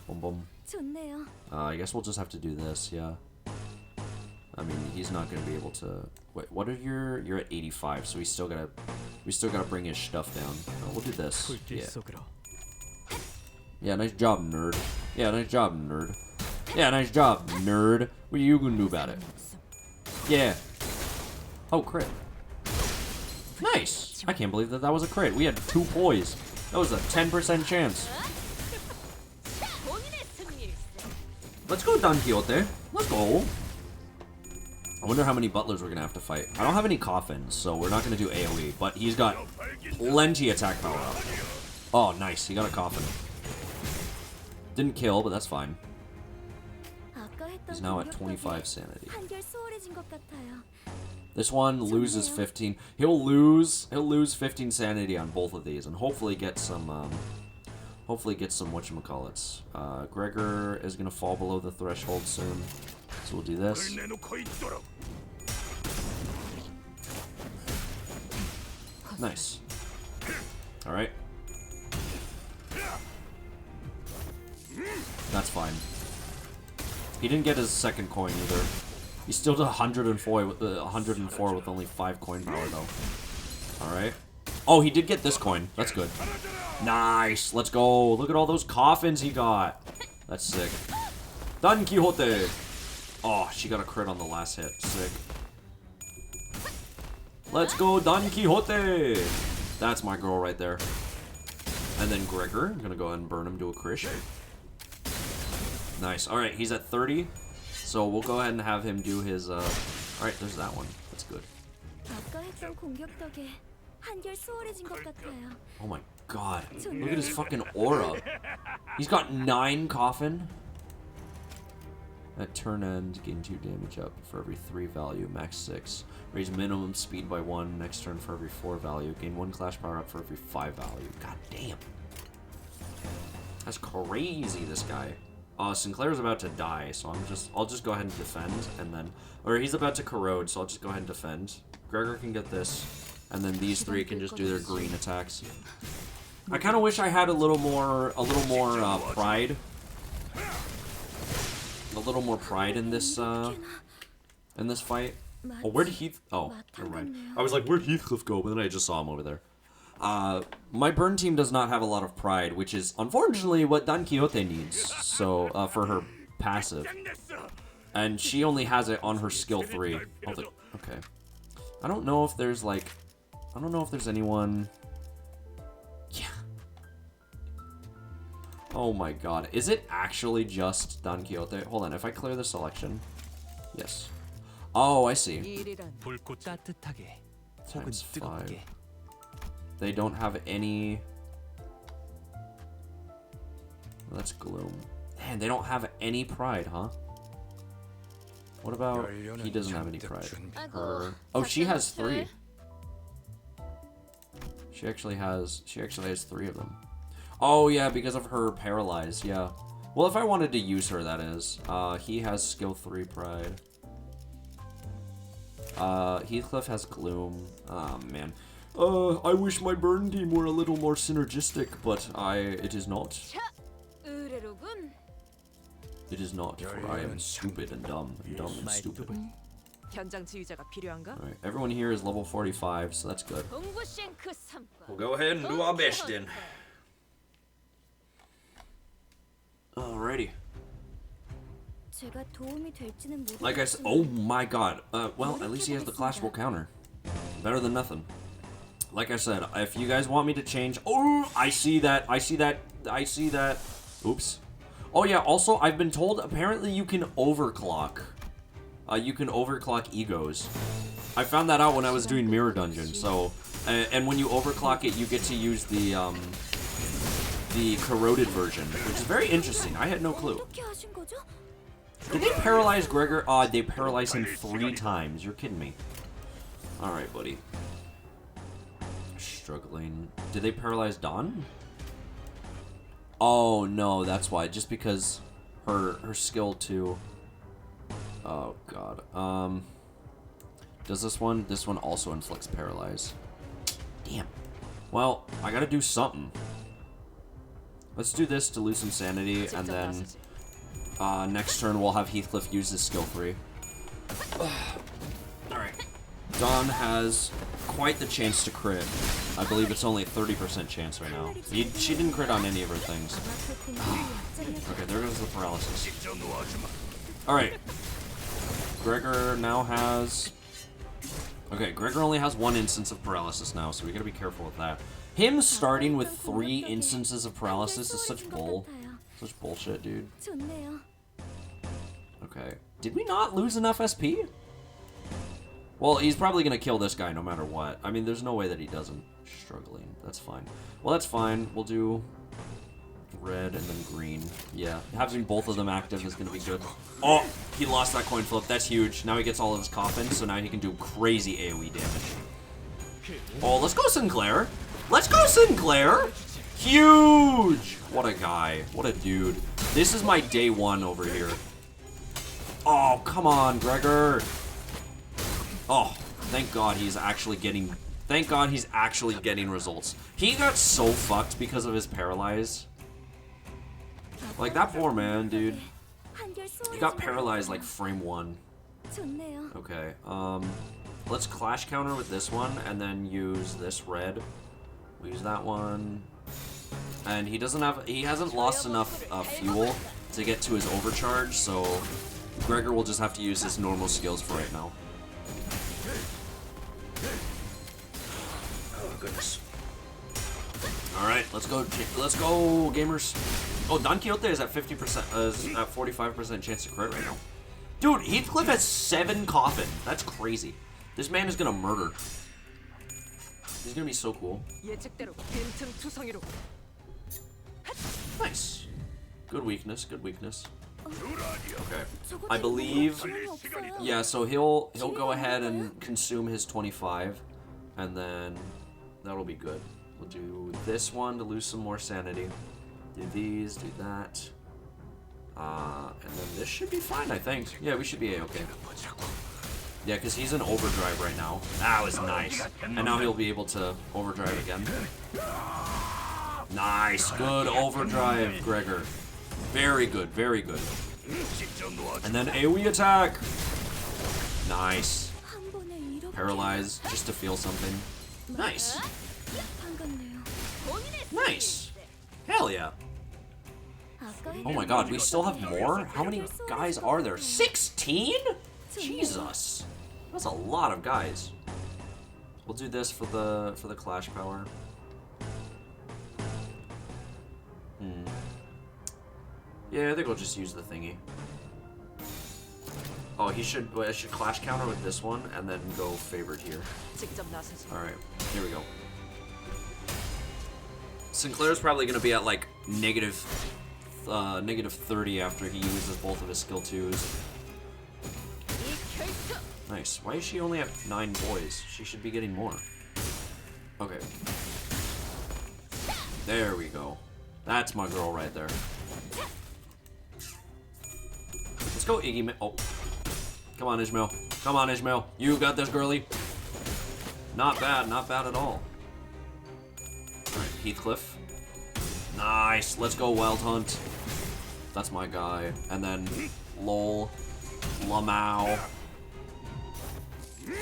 Boom, boom. I guess we'll just have to do this, yeah. I mean, he's not gonna be able to. Wait, what are you're at 85, so we still gotta bring his stuff down. We'll do this. Yeah. Yeah, nice job, nerd. Yeah, nice job, nerd. Yeah, nice job, nerd. What are you gonna do about it? Yeah. Oh, crit. Nice. I can't believe that was a crit. We had 2 poise. That was a 10% chance. 본인의 승리일세. Let's go, Don Quixote. Let's go. I wonder how many butlers we're gonna have to fight. I don't have any coffins, so we're not gonna do AoE, but he's got plenty attack power up. Oh, nice. He got a coffin. Didn't kill, but that's fine. 아까 했던 He's now at 공격 25 덕에 sanity. 한결 수월해진 것 같아요. This one loses 15. He'll lose 15 sanity on both of these, and hopefully get some whatchamacallits. Gregor is gonna fall below the threshold soon, so we'll do this. Nice. All right. That's fine. He didn't get his second coin either. He's still to 104 with only 5 coin power though. All right. Oh, he did get this coin. That's good. Nice. Let's go. Look at all those coffins he got. That's sick. Don Quixote. Oh, she got a crit on the last hit. Sick. Let's go, Don Quixote. That's my girl right there. And then Gregor. I'm gonna go ahead and burn him to a crit. Nice. All right, he's at 30. So we'll go ahead and have him do his. All right, there's that one. That's good. 아까 했던 공격 덕에 한결 수월해진 것 같아요. Oh my god. Look at his fucking aura. He's got 9 coffin. At turn end, gain 2 damage up for every 3 value, max 6. Raise minimum speed by 1, next turn for every 4 value. Gain 1 clash power up for every 5 value. God damn. That's crazy, this guy. Sinclair's about to die, so I'll just go ahead and defend, and then, or he's about to corrode, so I'll just go ahead and defend. Gregor can get this, and then these 3 can just do their green attacks. I kind of wish I had a little more pride. A little more pride in this fight. Oh, where'd Heath? Oh, never mind. I was like, where'd Heathcliff go? But then I just saw him over there. My burn team does not have a lot of pride, which is unfortunately what Don Quixote needs. So for her passive, and she only has it on her skill 3. Oh, okay. I don't know if there's like, I don't know if there's anyone. Yeah. Oh my god. Is it actually just Don Quixote? Hold on, if I clear the selection. Yes. Oh, I see. 불꽃 따뜻하게 혹은 Times 5. 뜨겁게. They don't have any. Well, that's gloom. Man, they don't have any pride, huh? What about he doesn't have any pride? Her. Oh, she has 3. She actually has 3 of them. Oh yeah, because of her paralyzed. Yeah. Well, if I wanted to use her, that is. He has skill 3 pride. Heathcliff has gloom. Oh man. I wish my burn team were a little more synergistic, but it is not. 의뢰로군. It is not, for I am stupid and dumb and stupid. 현장 지휘자가 필요한가? Alright, everyone here is level 45, so that's good. 동부 쉔크 3번. We'll go ahead and do our best then. Alrighty. 제가 도움이 될지는 모르겠지만 Like I said, oh my god. Well, at least he has the clashable counter. Better than nothing. Like I said, if you guys want me to change... Oh, I see that. Oops. Oh yeah, also, I've been told apparently you can overclock. You can overclock egos. I found that out when I was doing Mirror Dungeon, so... And when you overclock it, you get to use the corroded version, which is very interesting. I had no clue. 어떻게 하신 거죠? Did they paralyze Gregor? They paralyzed him 3 times. You're kidding me. Alright, buddy. Struggling. Did they paralyze Dawn? Oh, no, that's why. Just because her skill 2. Oh, God. Does this one? This one also inflicts paralyze. Damn. Well, I gotta do something. Let's do this to lose some sanity, and then next turn we'll have Heathcliff use his skill 3. Alright. Dawn has quite the chance to crit. I believe it's only a 30% chance right now. She didn't crit on any of her things. Okay, there goes the paralysis. Alright. Gregor now has... Okay, Gregor only has 1 instance of paralysis now, so we gotta be careful with that. Him starting with 3 instances of paralysis is such bullshit, dude. Okay. Did we not lose enough SP? Well, he's probably gonna kill this guy no matter what. I mean, there's no way that he doesn't. Struggling. That's fine. Well, that's fine. We'll do red and then green. Yeah, having both of them active is gonna be good. Oh, he lost that coin flip. That's huge. Now he gets all of his coffin, so now he can do crazy AoE damage. Oh, let's go Sinclair. Let's go Sinclair. Huge. What a guy. What a dude. This is my day 1 over here. Oh, come on, Gregor. Oh, thank God he's actually getting... Thank God he's actually getting results. He got so fucked because of his paralyze. Like, that poor man, dude. He got paralyzed, like, frame 1. Okay, let's clash counter with this one, and then use this red. We'll use that one. And he doesn't have... He hasn't lost enough fuel to get to his overcharge, so... Gregor will just have to use his normal skills for right now. Oh, goodness. Alright, let's go, gamers. Oh, Don Quixote is at 50%, is at 45% chance to crit right now. Dude, Heathcliff has 7 coffin. That's crazy. This man is gonna murder. He's gonna be so cool. Nice. Good weakness, good weakness. Okay. I believe, yeah, so he'll go ahead and consume his 25, and then that'll be good. We'll do this one to lose some more sanity. Do these, do that. And then this should be fine, I think. Yeah, we should be A-okay. Yeah, because he's in overdrive right now. That was nice. And now he'll be able to overdrive again. Nice. Good overdrive, Gregor. Very good, very good. And then AoE attack. Nice. Paralyze, just to feel something. Nice. Nice. Hell yeah. Oh my god, we still have more? How many guys are there? 16? Jesus. That's a lot of guys. We'll do this for the clash power. Yeah, I think we'll just use the thingy. Oh, I should clash counter with this one and then go favored here. Alright, here we go. Sinclair's probably gonna be at like negative 30 after he uses both of his skill 2s. Nice. Why does she only have 9 boys? She should be getting more. Okay. There we go. That's my girl right there. Let's go, Iggy. Oh. Come on, Ishmael. Come on, Ishmael. You got this, girly. Not bad at all. Alright, Heathcliff. Nice. Let's go, Wild Hunt. That's my guy. And then, lol. Lamau.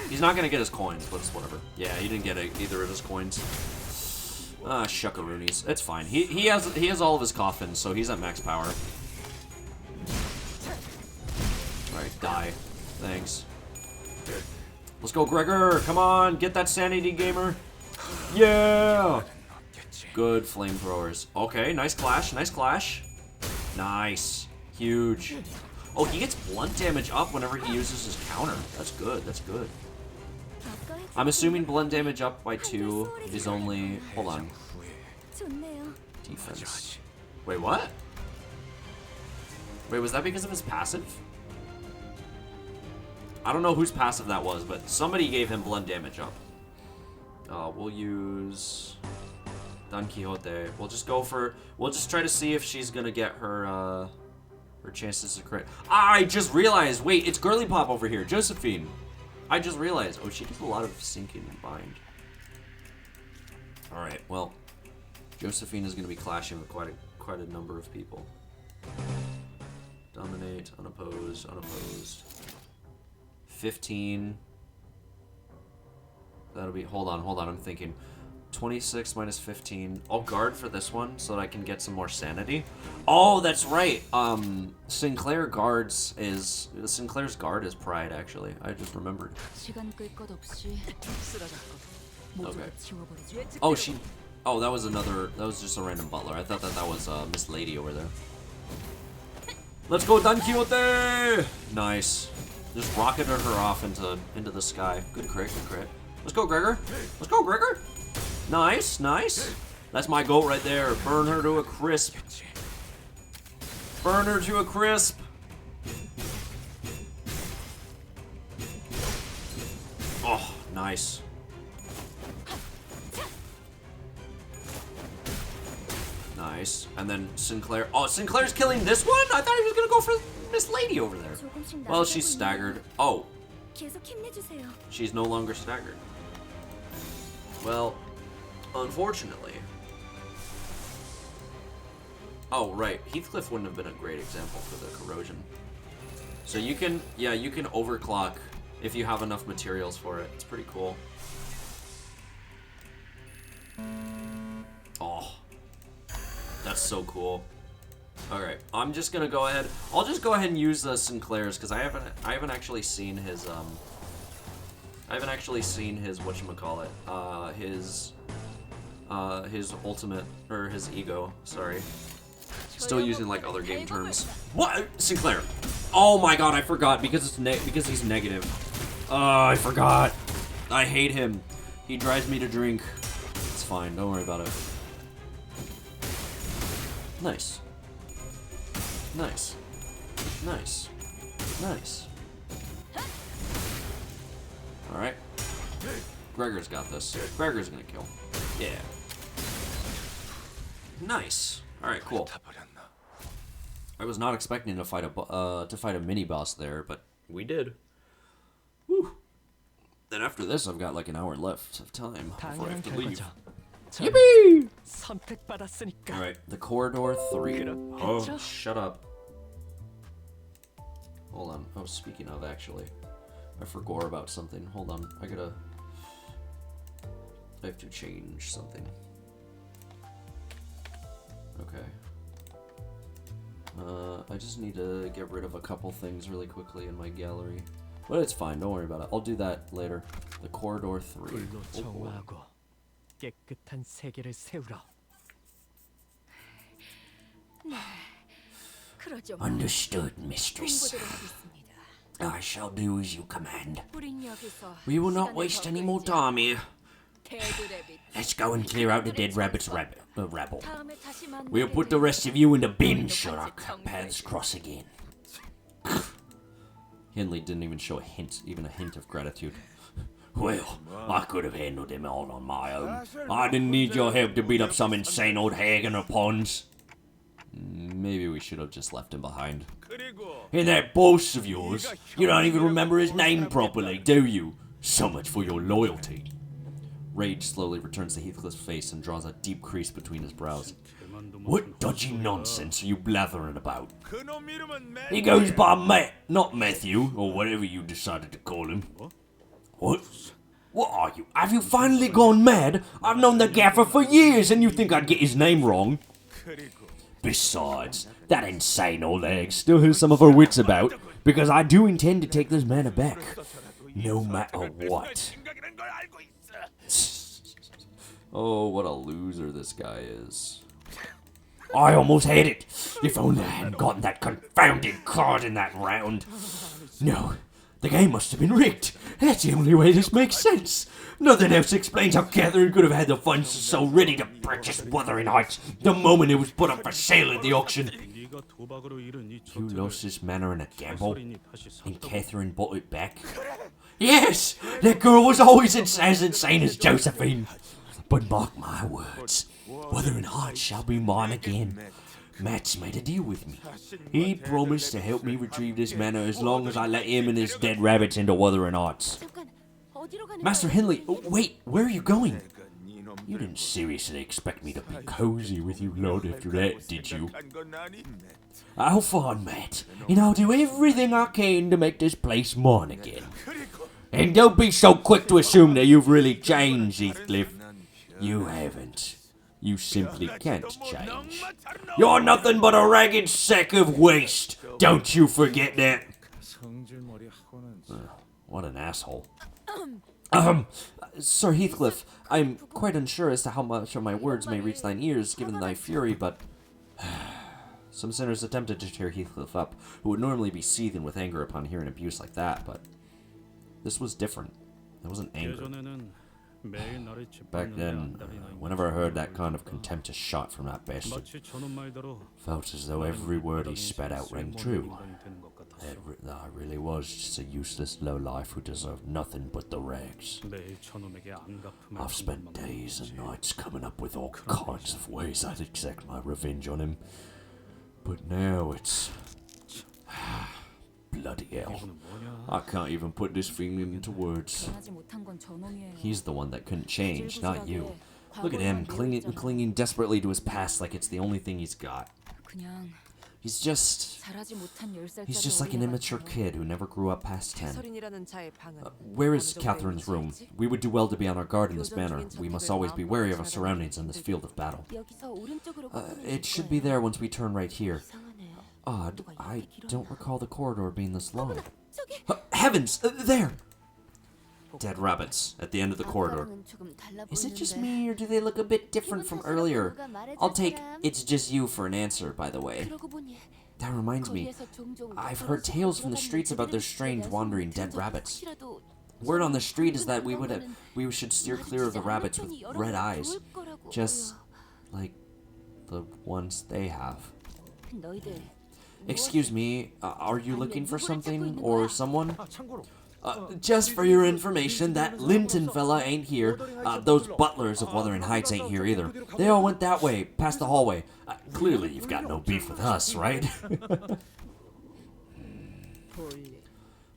He's not gonna get his coins, but it's whatever. Yeah, he didn't get either of his coins. Ah, shuckaroonies. It's fine. He has all of his coffins, so he's at max power. Alright, die. Thanks. Let's go, Gregor! Come on! Get that sanity, gamer! Yeah! Good flamethrowers. Okay, nice clash, nice clash. Nice. Huge. Oh, he gets blunt damage up whenever he uses his counter. That's good, that's good. I'm assuming blunt damage up by 2 is only... Hold on. Defense. Wait, what? Wait, was that because of his passive? I don't know whose passive that was, but somebody gave him blunt damage up. We'll use Don Quixote. We'll just go for... We'll just try to see if she's gonna get her, her chances to crit. I just realized! Wait, it's Girly Pop over here. Josephine. I just realized. Oh, she does a lot of sinking and bind. Alright, well. Josephine is gonna be clashing with quite a number of people. Dominate, unopposed, unopposed. 15. That'll be... Hold on, I'm thinking. 26 minus 15. I'll guard for this one so that I can get some more sanity. Oh, that's right. Sinclair's guard is pride, actually. I just remembered. Okay. Oh, oh, that was just a random butler. I thought that was Miss Lady over there. Let's go, Don Quixote! Nice. Just rocketed her off into the sky. Good crit, good crit. Let's go, Gregor. Let's go, Gregor. Nice, nice. That's my goat right there. Burn her to a crisp. Burn her to a crisp. Oh, nice. Nice. And then Sinclair. Oh, Sinclair's killing this one? I thought he was gonna go for Miss Lady over there. Well, she's staggered. Oh. She's no longer staggered. Well, unfortunately. Oh, right. Heathcliff wouldn't have been a great example for the corrosion. So you can, yeah, you can overclock if you have enough materials for it. It's pretty cool. Oh. That's so cool. Alright, I'm just gonna go ahead. I'll just go ahead and use the Sinclair's because I haven't actually seen his whatchamacallit. His ultimate, or his ego, sorry. Still using like other game terms. What? Sinclair. Oh my god, I forgot because because he's negative. Oh, I forgot. I hate him. He drives me to drink. It's fine, don't worry about it. Nice. Nice. Nice. Nice. Alright. Gregor's got this. Gregor's gonna kill. Yeah. Nice. Alright, cool. I was not expecting to fight a mini boss there, but we did. Woo. Then after this, I've got like an hour left of time before I have to leave. Yippee! Alright, the corridor 3. Oh, shut up. Hold on. Oh, speaking of, actually, I forgot about something. Hold on. I have to change something. Okay. I just need to get rid of a couple things really quickly in my gallery. But it's fine, don't worry about it. I'll do that later. The corridor 3. Oh. 깨끗한 세계를 세우라. Understood, mistress. I shall do as you command. We will not waste any more time here. Let's go and clear out the dead rabbit's rabble. We'll put the rest of you in the bin should our paths cross again. Hindley didn't even show even a hint of gratitude. Well, I could have handled them all on my own. I didn't need your help to beat up some insane old hag in her ponds. Maybe we should have just left him behind. And that boss of yours, you don't even remember his name properly, do you? So much for your loyalty. Rage slowly returns to Heathcliff's face and draws a deep crease between his brows. What dodgy nonsense are you blathering about? He goes by Matt, not Matthew, or whatever you decided to call him. What? What are you? Have you finally gone mad? I've known the gaffer for years and you think I'd get his name wrong? Besides, that insane old egg still has some of her wits about, because I do intend to take this man aback, no matter what. Oh, what a loser this guy is. I almost had it, if only I hadn't gotten that confounded card in that round. No, the game must have been rigged. That's the only way this makes sense. Nothing else explains how Catherine could have had the funds so ready to purchase Wuthering Heights the moment it was put up for sale at the auction. You lost this manor in a gamble, and Catherine bought it back? Yes, that girl was always as insane as Josephine. But mark my words, Wuthering Heights shall be mine again. Matt's made a deal with me. He promised to help me retrieve this manor as long as I let him and his dead rabbits into Wuthering Heights. Master Hindley, wait, where are you going? You didn't seriously expect me to be cozy with you lot after that, did you? I'll find Matt, and I'll do everything I can to make this place mine again. And don't be so quick to assume that you've really changed, Heathcliff. You haven't. You simply can't change. You're nothing but a ragged sack of waste. Don't you forget that. What an asshole. Sir Heathcliff, I'm quite unsure as to how much of my words may reach thine ears, given thy fury, but... Some sinners attempted to cheer Heathcliff up, who would normally be seething with anger upon hearing abuse like that, but... This was different. It wasn't anger. Back then, whenever I heard that kind of contemptuous shot from that bastard, felt as though every word he spat out rang true. I really was just a useless lowlife who deserved nothing but the rags. I've spent days and nights coming up with all kinds of ways I'd exact my revenge on him. But now it's... bloody hell. I can't even put this feeling into words. He's the one that couldn't change, not you. Look at him, clinging desperately to his past like it's the only thing he's got. He's just like an immature kid who never grew up past 10. Where is Catherine's room? We would do well to be on our guard in this manner. We must always be wary of our surroundings in this field of battle. It should be there once we turn right here. Odd, I don't recall the corridor being this long. Heavens! There! Dead rabbits at the end of the corridor. Is it just me, or do they look a bit different from earlier? I'll take "it's just you" for an answer, by the way. That reminds me, I've heard tales from the streets about their strange wandering dead rabbits. Word on the street is that we should steer clear of the rabbits with red eyes, just like the ones they have. Excuse me, are you looking for something or someone? Just for your information, that Linton fella ain't here. Those butlers of Wuthering Heights ain't here either. They all went that way, past the hallway. Clearly you've got no beef with us, right?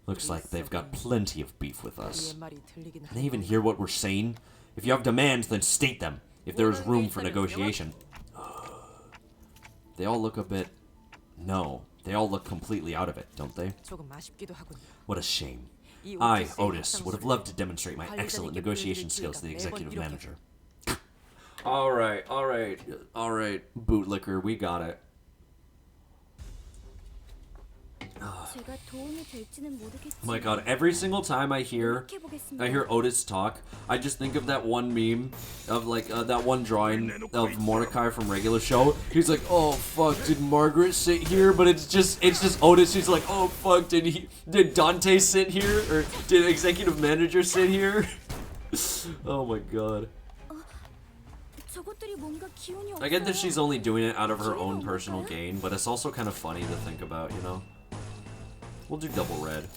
Looks like they've got plenty of beef with us. Can they even hear what we're saying? If you have demands, then state them, if there is room for negotiation. They all look a bit... No, they all look completely out of it, don't they? What a shame. I, Otis, would have loved to demonstrate my excellent negotiation skills to the executive manager. Alright, bootlicker, we got it. My god, every single time I hear Otis talk, I just think of that one meme of like that one drawing of Mordecai from Regular Show. He's like, "Oh fuck, did Margaret sit here?" But it's just Otis. He's like, "Oh fuck, did Dante sit here, or did executive manager sit here?" Oh my god. I get that she's only doing it out of her own personal gain, but it's also kind of funny to think about, you know? We'll do double red.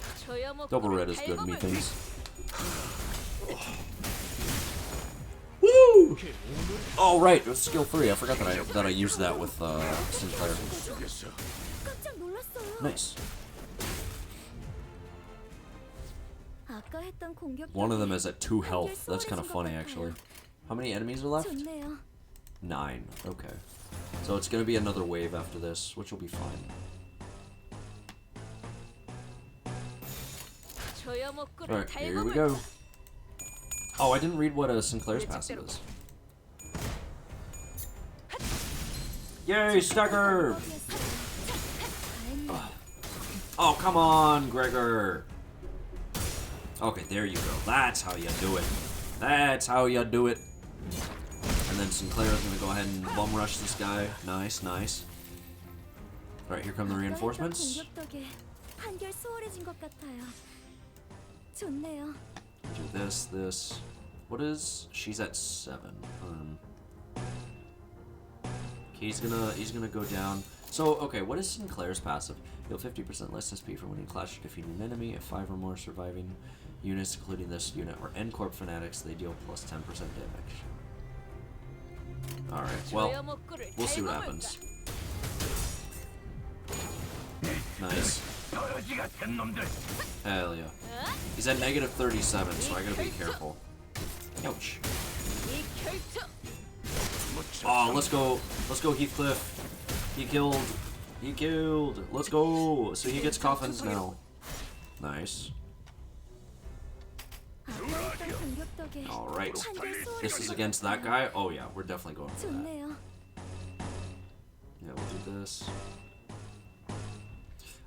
Double red is good, methinks. Woo! Oh right, it was skill 3. I forgot that I used that with Sinclair. Nice. One of them is at 2 health. That's kind of funny, actually. How many enemies are left? 9. Okay. So it's gonna be another wave after this, which will be fine. Alright, here we go. Oh, I didn't read what Sinclair's passive is. Yay, Stagger! Oh, come on, Gregor! Okay, there you go. That's how you do it. That's how you do it. And then Sinclair's gonna go ahead and bum rush this guy. Nice, nice. Alright, here come the reinforcements. Do this. What is... She's at 7. Okay, he's gonna go down. So, okay, what is Sinclair's passive? Deal 50% less SP for when you clash or defeating an enemy. If 5 or more surviving units, including this unit, or N-Corp fanatics, they deal plus 10% damage. Alright, well, we'll see what happens. Nice. Hell yeah. He's at negative 37, so I gotta be careful. Ouch. Oh, let's go Heathcliff. He killed. Let's go. So he gets coffins now. Nice. 아까 했던 공격 덕에 Alright. 한결 This is 수월해진 against 것 that 같아요. guy? Oh yeah, we're definitely going for that. 좋네요. Yeah, we'll do this.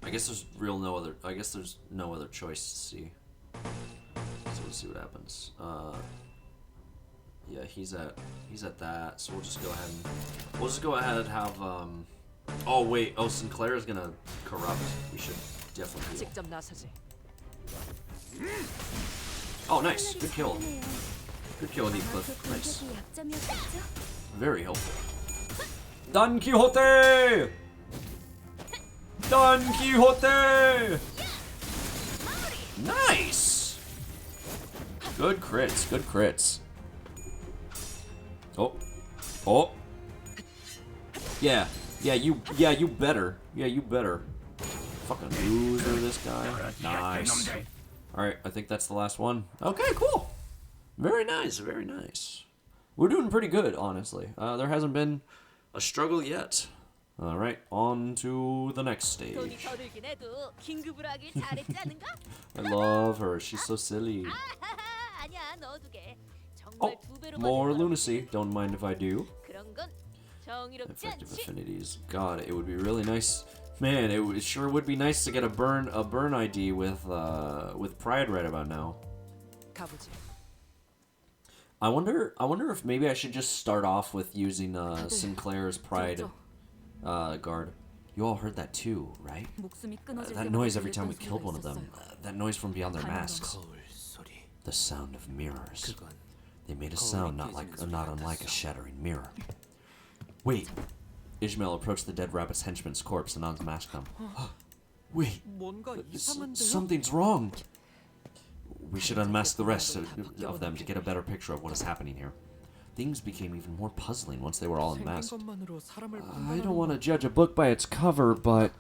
I guess there's no other choice to see. So we'll see what happens. Yeah, he's at that, so we'll just go ahead and have oh wait, Sinclair is gonna corrupt. We should definitely heal. 직접 나서지. Oh nice, good kill. 잘하네요. Good kill, 아마 Heathcliff. 그 Nice. 공격이 약점이었겠죠? Very helpful. Don Quixote! Don Quixote! Nice! Good crits, good crits. Oh. Oh. Yeah, you better. Yeah, you better. Fucking loser, this guy. Nice. Alright, I think that's the last one. Okay, cool. Very nice, very nice. We're doing pretty good, honestly. There hasn't been a struggle yet. Alright, on to the next 돈이 stage. 더 들긴 해도 긴급으로 하길 잘했지 않은가? I love her, she's so silly. 아하하, 아니야, 넣어두게. Oh, 정말 두 배로 more 받을 거라고. lunacy. Don't mind if I do. 그런 건 정의롭지 Effective 않지. affinities. God, it would be really nice. Man, it sure would be nice to get a burn ID with Pride right about now. 가보지. I wonder if maybe I should just start off with using Sinclair's Pride guard. You all heard that too, right? 목숨이 끊어질 That 때마다 noise every time we 들렸던 killed one of 소리가 them. 있었어요. That noise from beyond their masks. 거울 소리. The sound of mirrors. 그건 They made a sound not unlike a shattering mirror. Wait. Ishmael approached the dead rabbit's henchman's corpse and unmasked them. Wait. 뭔가 이상한데요? Something's wrong. We should unmask the rest of them to get a better picture of what is happening here. Things became even more puzzling once they were all 생긴 unmasked. 것만으로 사람을 I don't want to judge a book by its cover, but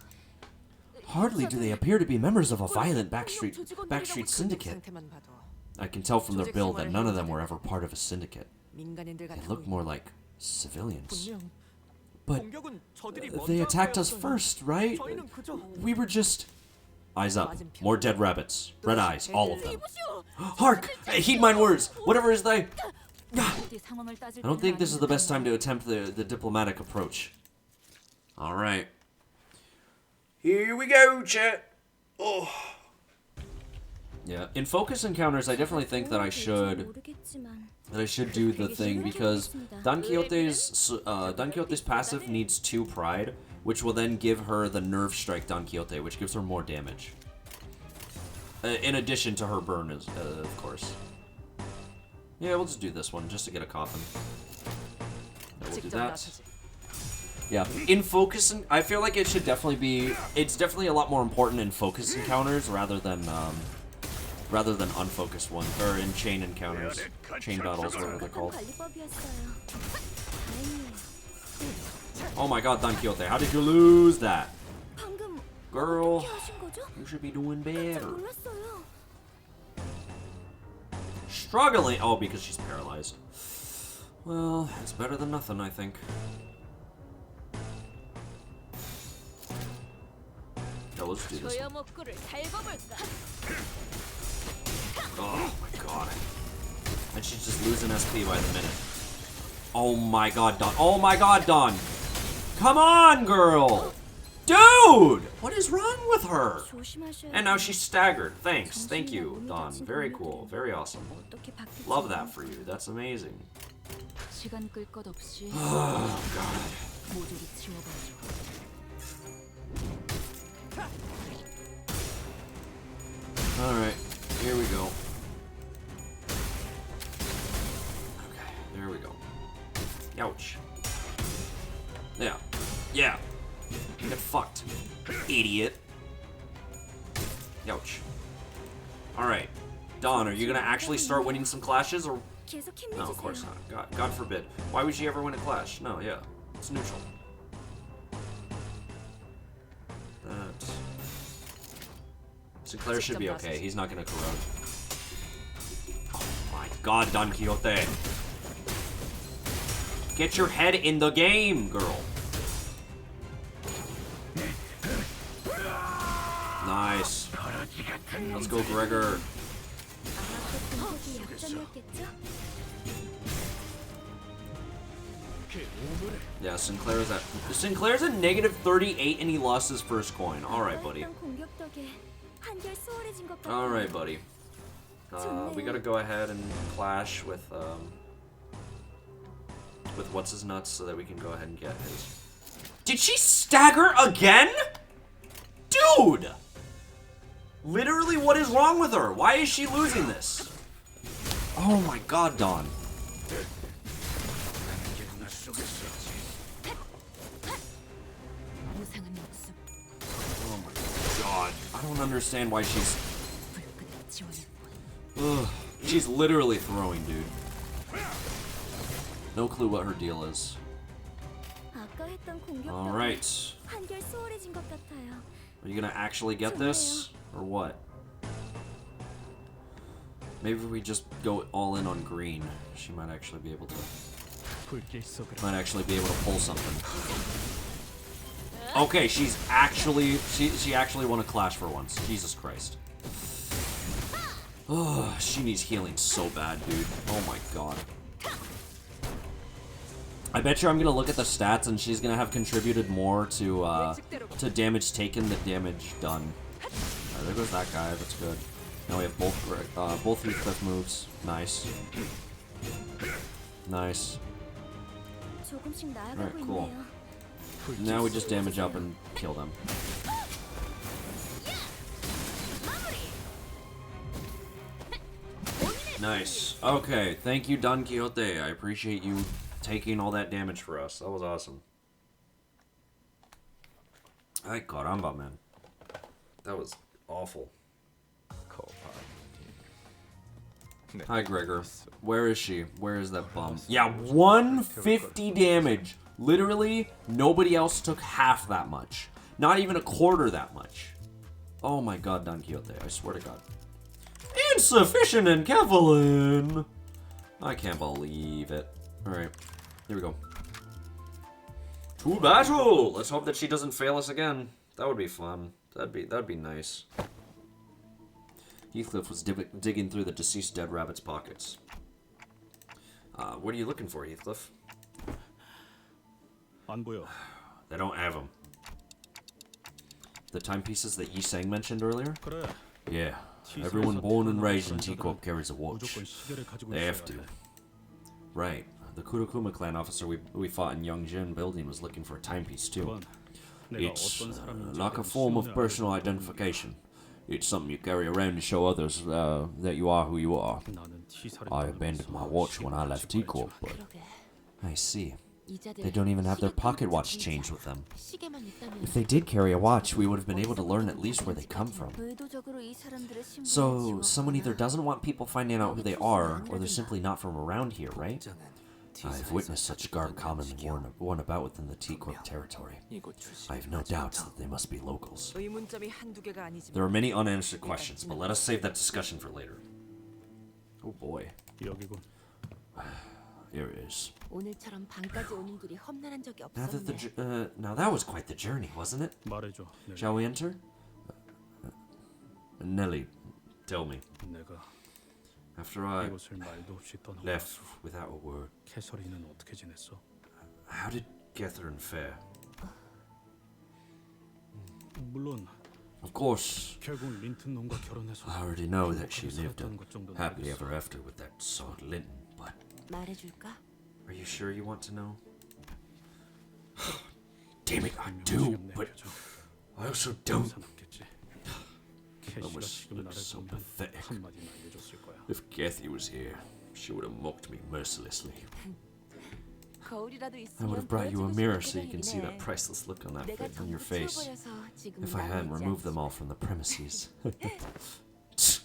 hardly do they appear to be members of a violent backstreet syndicate. 상태만 봐도 I can tell from their build that none of them were ever part of a syndicate. 민간인들 They 같아 look 보이네. more like civilians. 분명 But 공격은 저들이 they 먼저 attacked us 한 거였어요. first, right? 저희는 그저 We were just... Eyes up. More dead rabbits. Red eyes. All of them. 이보시오. Hark! Heed mine words! Whatever is thy... 어디 상황을 따질 I don't think 때는 this is the best time 아니니까요. to attempt the diplomatic approach. Alright. Here we go, chat! Oh. Yeah, in focus encounters, I definitely think that I should 모르겠지만 do the thing because Don Quixote's passive needs 2 pride, which will then give her the nerve strike Don Quixote, which gives her more damage. In addition to her burn, of course. Yeah, we'll just do this one just to get a coffin. Yeah, we'll do 직접 that. 나서지. Yeah, in focus, I feel like it should definitely be. It's definitely a lot more important in focus encounters rather than unfocused ones or in chain encounters, chain battles, whatever they're called. 관리법이었어요. 다행이에요. Oh my God, Don Quixote, how did you lose that, 방금 girl? 어떻게 하신 거죠? You should be doing 깜짝 better. 놀랐어요. Struggling. Oh, because she's paralyzed. Well, it's better than nothing, I think. Yeah, let's do this. 조여 먹구를 달궈볼까? Oh my God. And she's just losing SP by the minute. Oh my God, Dawn. Oh my God, Dawn. Come on, girl. Dude! What is wrong with her? 조심하셔야 And now she's staggered. Thanks. Thank you, Dawn. Very cool. Very awesome. 어떻게 바뀔지 Love that for you. That's amazing. 시간 끌 것 없이 Oh, God. 모조리 치워버려. Alright. Here we go. Okay. There we go. Ouch. Yeah. Yeah. Get fucked. Idiot. Ouch. Alright. Dawn, are you gonna actually start winning some clashes or... 계속 No, of course 힘내주세요. not. God forbid. Why would she ever win a clash? No, yeah. It's neutral. That... Sinclair should be okay. He's not gonna corrode. Oh my God, Don Quixote. Get your head in the game, girl. Nice. Let's go, Gregor. 그게 약점이었겠죠? Yeah, Sinclair's at negative 38 and he lost his first coin. Alright, buddy. 했던 공격 덕에 한결 수월해진 것 같아요. Alright, buddy. We gotta go ahead and clash with what's his nuts so that we can go ahead and get his. Did she stagger again? Dude! Literally, what is wrong with her? Why is she losing this? Oh my god, Dawn. Oh my god. I don't understand why she's... Ugh. She's literally throwing, dude. No clue what her deal is. 아까 했던 공격 덕에 Alright. 한결 수월해진 것 같아요. Are you gonna actually get this? Or what? Maybe if we just go all in on green. She might actually be able to... 불길 속으로 Might actually be able to pull something. Okay, she's actually... She actually won a clash for once. Jesus Christ. Oh, she needs healing so bad, dude. Oh my god. I bet you I'm gonna look at the stats and she's gonna have contributed more to damage taken than damage done. Alright, there goes that guy. That's good. Now we have both Heathcliff moves. Nice. Nice. 조금씩 나아가고 Alright, cool. 있네요. Now we just damage up and kill them. Nice. Okay, thank you, Don Quixote. I appreciate you taking all that damage for us. That was awesome. Ay, caramba, man. That was awful. Hi, Gregor. Where is she? Where is that bum? Yeah, 150 damage. Literally, nobody else took half that much. Not even a quarter that much. Oh my god, Don Quixote. I swear to god. Insufficient enkephalin! I can't believe it. Alright, here we go. To battle! Let's hope that she doesn't fail us again. That would be fun. That'd be nice. Heathcliff was digging through the deceased dead rabbit's pockets. What are you looking for, Heathcliff? 안 보여. They don't have them. The timepieces that Yi Sang mentioned earlier? 그래. Yeah. Everyone born and raised in T-Corp carries a watch. 무조건 시계를 가지고 They have 있어야 to. 해. Right. The Kurokuma clan officer we fought in Yongjin building was looking for a timepiece too. 그건 내가 It's 어떤 사람인지 like a form of 신문에 personal 알려주는 identification. It's something you carry around to show others that you are who you are. 나는 T사를 I abandoned my watch when I left T-Corp, but I see. 이자들 They don't even have their 시계 pocket 끊는 watch 진짜 changed with them. 시계만 있다면 If they did carry a watch, we would have been able to learn at least where they come from. 의도적으로 이 사람들의 신분을 So, someone either 지웠구나. doesn't want people finding out who they are, or they're simply not from around here, right? I've witnessed such garb commonly worn about within the T-Corp territory. I have no doubts that they must be locals. 의문점이 한두 개가 아니지만 There are many unanswered questions, but let us save that discussion for later. Oh boy. 여기군. Here it is. 오늘처럼 방까지 오는 길이 험난한 적이 Now 없었네. that was quite the journey, wasn't it? 말해줘. Shall we enter? Nelly, tell me. 내가 After I 이곳을 말도 없이 떠나고 left without a word, 캐서린은 어떻게 지냈어? how did Catherine fare? 물론 Of course, 결국 린튼 놈과 결혼해서 I already know that she lived 살았다는 것 정도는 happily 알겠어. ever after with that sword Linton, but 말해줄까? are you sure you want to know? Damn it, I do, but I also don't. 남겠지. That 캐시가 must 지금 look 나를 so 보면 pathetic. 한마디는 알려줬을 거야. If Kathy was here, she would have mocked me mercilessly. 거울이라도 I would 있으면 have brought you a 보여주고 mirror 싶은 so you can see 생각이긴 that 해. priceless look on 내가 on your 전부 face. 치워버려서 지금 If I hadn't 남아있지 removed them 않지. all from the premises.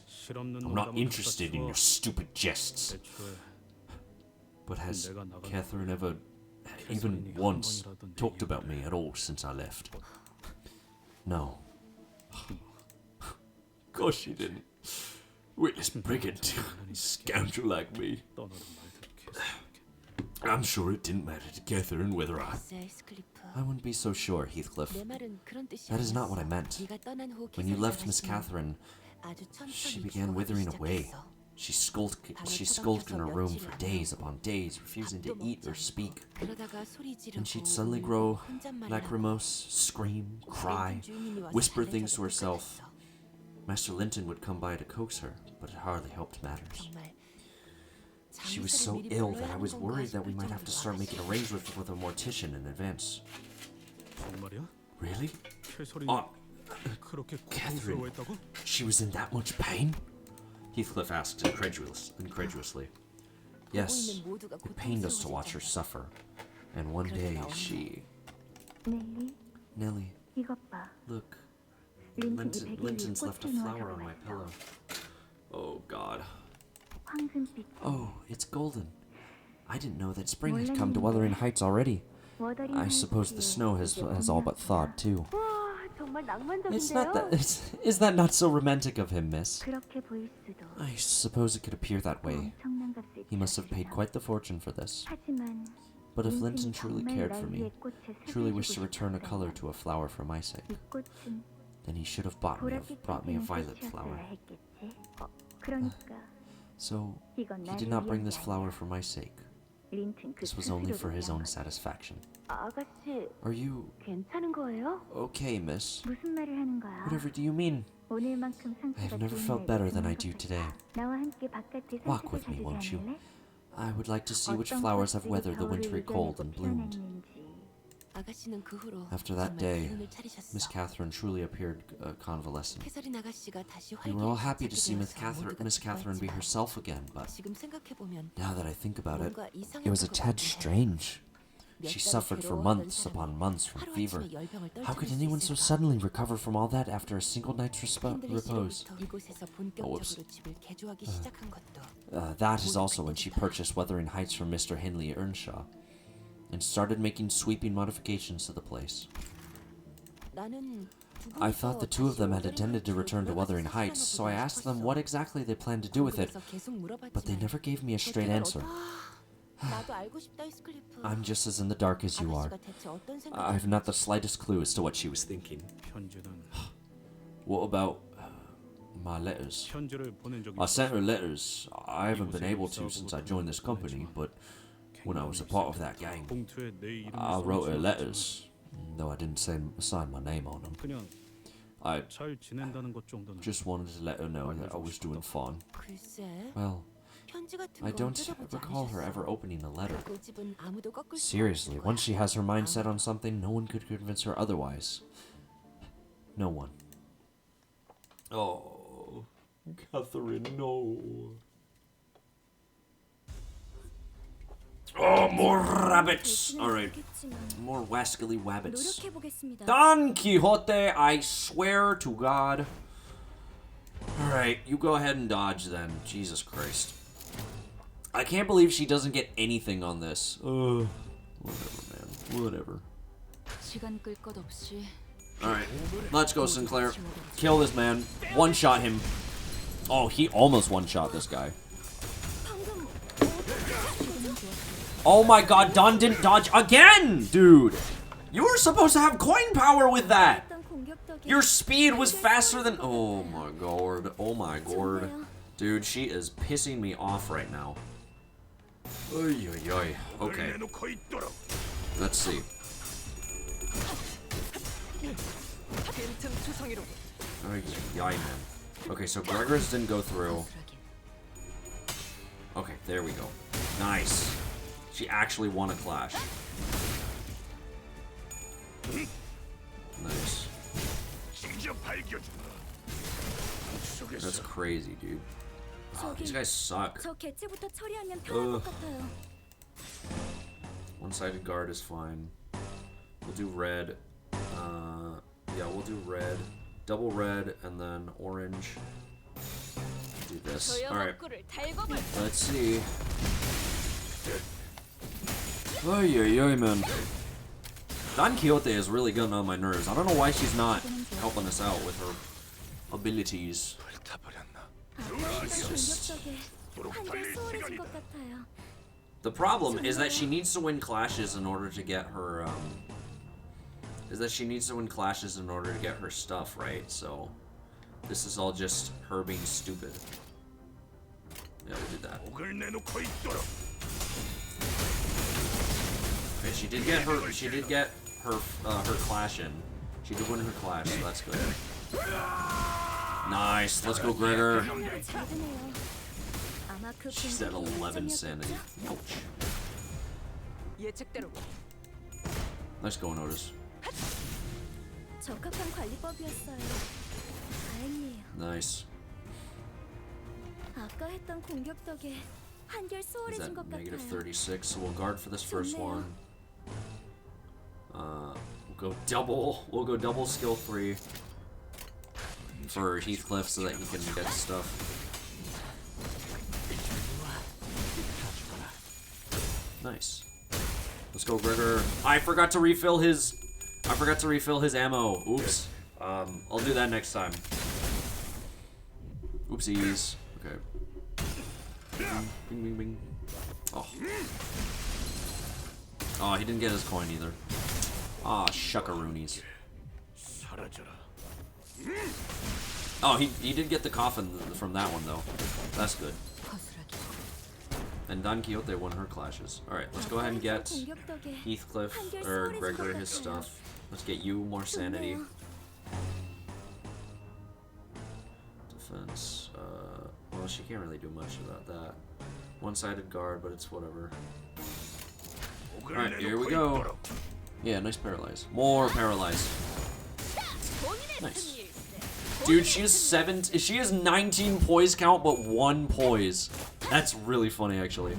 실없는 I'm not 농담은 interested in 갖다 your stupid jests. 애초에 But has 내가 나가면 Catherine ever even once talked about me at all since I left? No. Of course she didn't. Witless brigand, scoundrel like me. 떠나는 말들 계속 I'm sure it didn't matter to Catherine whether I 헤스클리프. I wouldn't be so sure, Heathcliff. 내 말은 그런 뜻이 That is not what I 아니었어. meant. 네가 떠난 후 When you 캐서린과 left Miss 다시 Catherine, 아주 she 천천히 began 죽어가기 withering away. 시작했어. She skulked in her room for days upon days, refusing to eat or speak. 그러다가 소리 지르고 And she'd suddenly grow 혼잣말을 lachrymose, scream, cry, whisper things to herself. Master Linton would come by to coax her, but it hardly helped matters. 정말 She was so ill that I was worried that we might have to start making arrangements with a mortician in advance. 정말이야? Really? 캐서린이 그렇게 Catherine. 고통스러워했다고? She was in that much pain? Heathcliff asked incredulously. Yes, it pained us to watch her suffer. And one day she... 넬리, Nellie, 이것 봐. look. 린튼이 베개 위에 Linton's left a 꽃을 flower 놓아서 on my 왔어. pillow. Oh, God. 황금빛. Oh, it's golden. I didn't know that spring had come to Wuthering Heights already. 워더링 I suppose the snow has all but thawed, too. 와, 정말 낭만적인데요? It's not that... Is that not so romantic of him, miss? 그렇게 보일 수도. I suppose it could appear that way. 엄청난 값을 He must have paid 치렀어요. quite the fortune for this. 하지만 But if 린튼이 Linton truly 정말 cared for 날 me, 위해 꽃에 truly 습을 wished to 주고 return a 싶었다면 color to a flower for my sake, 이 꽃은 then he should have brought me a violet flower. 꽃이었어야 했겠지. 그러니까 So, 이건 he 나를 did not bring 위한 this 게 flower 아니야. for my sake. 린튼 그 This was only 스스로를 for his 위한 own 거지. satisfaction. 아가씨, Are you 괜찮은 거예요? okay, miss? 무슨 말을 하는 거야? Whatever do you mean? 오늘만큼 상태가 I've never 좋은 felt 날이 better than I 드문 do 것 today. 같아. 나와 함께 바깥에 Walk 산책을 with me, 가주지 won't you? 않을래? I would like to see which 어떤 flowers have 꽃들이 weathered the 겨울을 wintry cold 이겨내고 and bloomed. 피어났는지. 아가씨는 그 후로 After that 정말 day, 기운을 차리셨어. Miss Catherine truly appeared convalescent. 캐서린 아가씨가 다시 We were all 활기를 happy to see 찾게 되어서 Miss Catherine be 모두가 herself again, but 지금 생각해보면 now that I think about it, 뭔가 it was a 이상했던 것 tad 같아. strange. 몇 She 달을 suffered for 괴로워하던 months 사람이 upon months from fever. 하루아침에 열병을 How could 떨쳐낼 수 anyone so 있을까? suddenly recover from all that after a single night's 팬들의 repose? 시로부터 이곳에서 whoops. 본격적으로 집을 개조하기 시작한 것도 That is also when she purchased Wuthering Heights from Mr. Hindley Earnshaw and started making sweeping modifications to the place. 나는 두 I thought the two of them had 다시 intended to 오더링 return to 하이츠로 Wuthering 돌아가서 Heights, so I 살아보고 asked them 싶었어. what exactly they planned to do with it, 궁금해서 계속 but they 물어봤지만 never gave me a straight 대책을 answer. 나도 알고 싶다, 히스클리프. I'm just as in the dark as you are. 아가씨가 대체 어떤 I've 생각을 not the slightest clue as to what she was thinking. 편지는 What about my letters? 편지를 보낸 적이 I sent her 있었어. letters. I haven't been able to since I joined this company, but when I was a part of that gang, 봉투에 내 이름을 I 써놓지 wrote her 않았지만 letters, though I didn't sign my name on them. 그냥 I 잘 지낸다는 것 정도는 just wanted to let her know that I was doing fine. 글쎄, Well, 편지 같은 I 거 don't 뜯어보지 recall her 않으셨어. ever opening a letter. 꿀집은 아무도 꺾을 수 Seriously, 없는 once she 거야. has her mind set on something, no one could convince her otherwise. No one. Oh, Catherine, no. Oh, more rabbits! Alright, more wascally wabbits. 노력해보겠습니다. Don Quixote, I swear to God. Alright, you go ahead and dodge then. Jesus Christ. I can't believe she doesn't get anything on this. Whatever, man. Whatever. 시간 끌 것 없이 Alright, let's go, Sinclair. Kill this man. One-shot him. Oh, he almost one-shot this guy. Oh my god, Don didn't dodge again! Dude! You were supposed to have coin power with that! 어떤 공격 덕에 Your speed was faster than... Oh my god. Oh my god. 정말요? Dude, she is pissing me off right now. Oy, oy, oy. Okay. Let's see. 빈틈 투성이로 Oy, oy, man. Okay, so Gregor's didn't go through. Okay, there we go. Nice. She actually won a clash. Nice. That's crazy, dude. Oh, these guys suck. 저 개체부터 처리하면 편할 것 같아요. One-sided guard is fine. We'll do red. Yeah, we'll do red. Double red and then orange. Do this. Alright. Let's see. Oy, oy, oy, man. Don Quixote is really getting on my nerves. I don't know why she's not helping us out with her abilities. 공격 덕에 한결 수월해진 것 같아요. The problem is that she needs to win clashes in order to get her, stuff, right? So, this is all just her being stupid. Yeah, we'll do that. Okay, she did get her clash in. She did win her clash, so that's good. Nice. Let's go, Gregor. She's at 11 sanity. Ouch. 예측대로. Nice going, Otis. 적합한 관리법이었어요. 다행이에요. Nice. 아까 했던 공격 덕에 한결 Is 수월해진 것 that 같아요. -36? So we'll guard for this first one. We'll go double skill 3 for Heathcliff so that he can get stuff. Nice. Let's go, Gregor. I forgot to refill his ammo. Oops. I'll do that next time. Oopsies. Okay. Bing, bing, bing. Oh. Oh, he didn't get his coin either. Ah, shuckaroonies. Oh, he did get the coffin from that one though. That's good. And Don Quixote won her clashes. Alright, let's go ahead and get Heathcliff, or Gregor, his stuff. Let's get you more sanity. Defense. Well, she can't really do much about that. One-sided guard, but it's whatever. Alright, here we go. Yeah, nice paralyze. More paralyze. Nice. Dude, she has 19 poise count, but 1 poise. That's really funny, actually.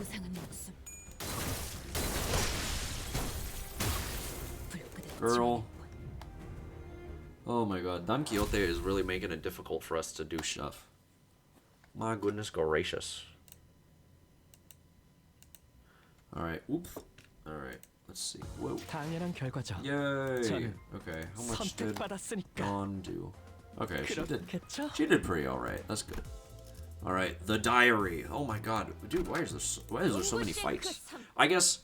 Girl. Oh my god, Don Quixote is really making it difficult for us to do stuff. My goodness gracious. Alright, oops. Alright, let's see. Whoa. 당연한 결과죠. Yay! Okay, how much did 선택받았으니까. Dawn do? Okay, 그렇겠죠? she did pretty alright. That's good. Alright, the diary. Oh my god. Dude, why is there so many fights? I guess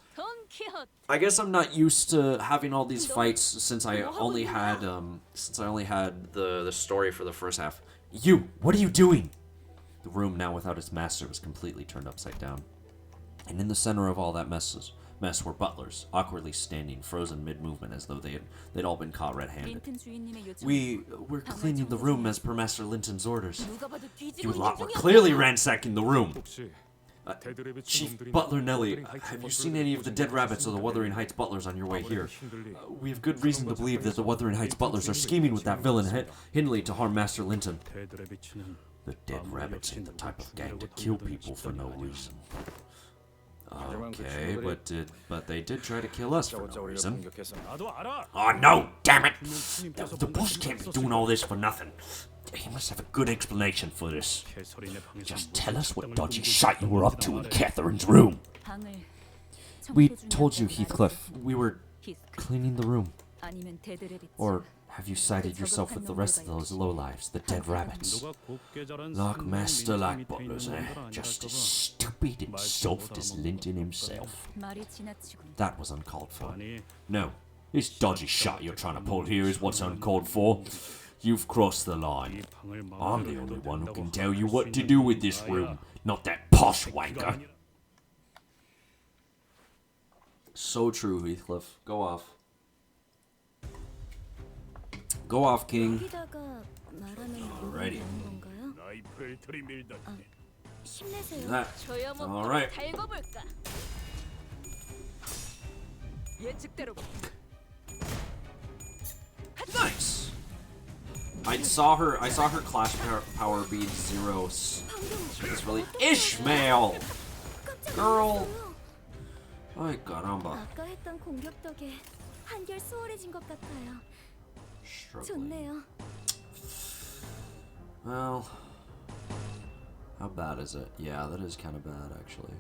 I'm not used to having all these fights since I only had the story for the first half. You, what are you doing? The room, now without its master, was completely turned upside down. And in the center of all that mess were butlers, awkwardly standing, frozen mid-movement, as though they'd all been caught red-handed. We're cleaning the room as per Master Linton's orders. You lot were clearly ransacking the room. Chief Butler Nelly, have you seen any of the dead rabbits or the Wuthering Heights butlers on your way here? We have good reason to believe that the Wuthering Heights butlers are scheming with that villain Hindley to harm Master Linton. The dead rabbits ain't the type of gang to kill people for no reason. Okay, but they did try to kill us for no reason. Oh no, damn it! The boss can't be doing all this for nothing. He must have a good explanation for this. Just tell us what dodgy shite you were up to in Catherine's room. We told you, Heathcliff. We were cleaning the room. Or have you sided yourself with the rest of those lowlives, the dead rabbits? Like master like butlers, eh? Just as stupid and soft as Linton himself. That was uncalled for. No, this dodgy shot you're trying to pull here is what's uncalled for. You've crossed the line. I'm the only one who can tell you what to do with this room, not that posh wanker. So true, Heathcliff. Go off. Go off, King. Alrighty. That. Alright. Nice. I saw her clash power be 0. It's really Ishmael. Girl. Ay caramba. 아까 했던 공격 덕에 한결 수월해진 것 같아요. 좋네요. Well, how bad is it? Yeah, that is kind of bad, actually.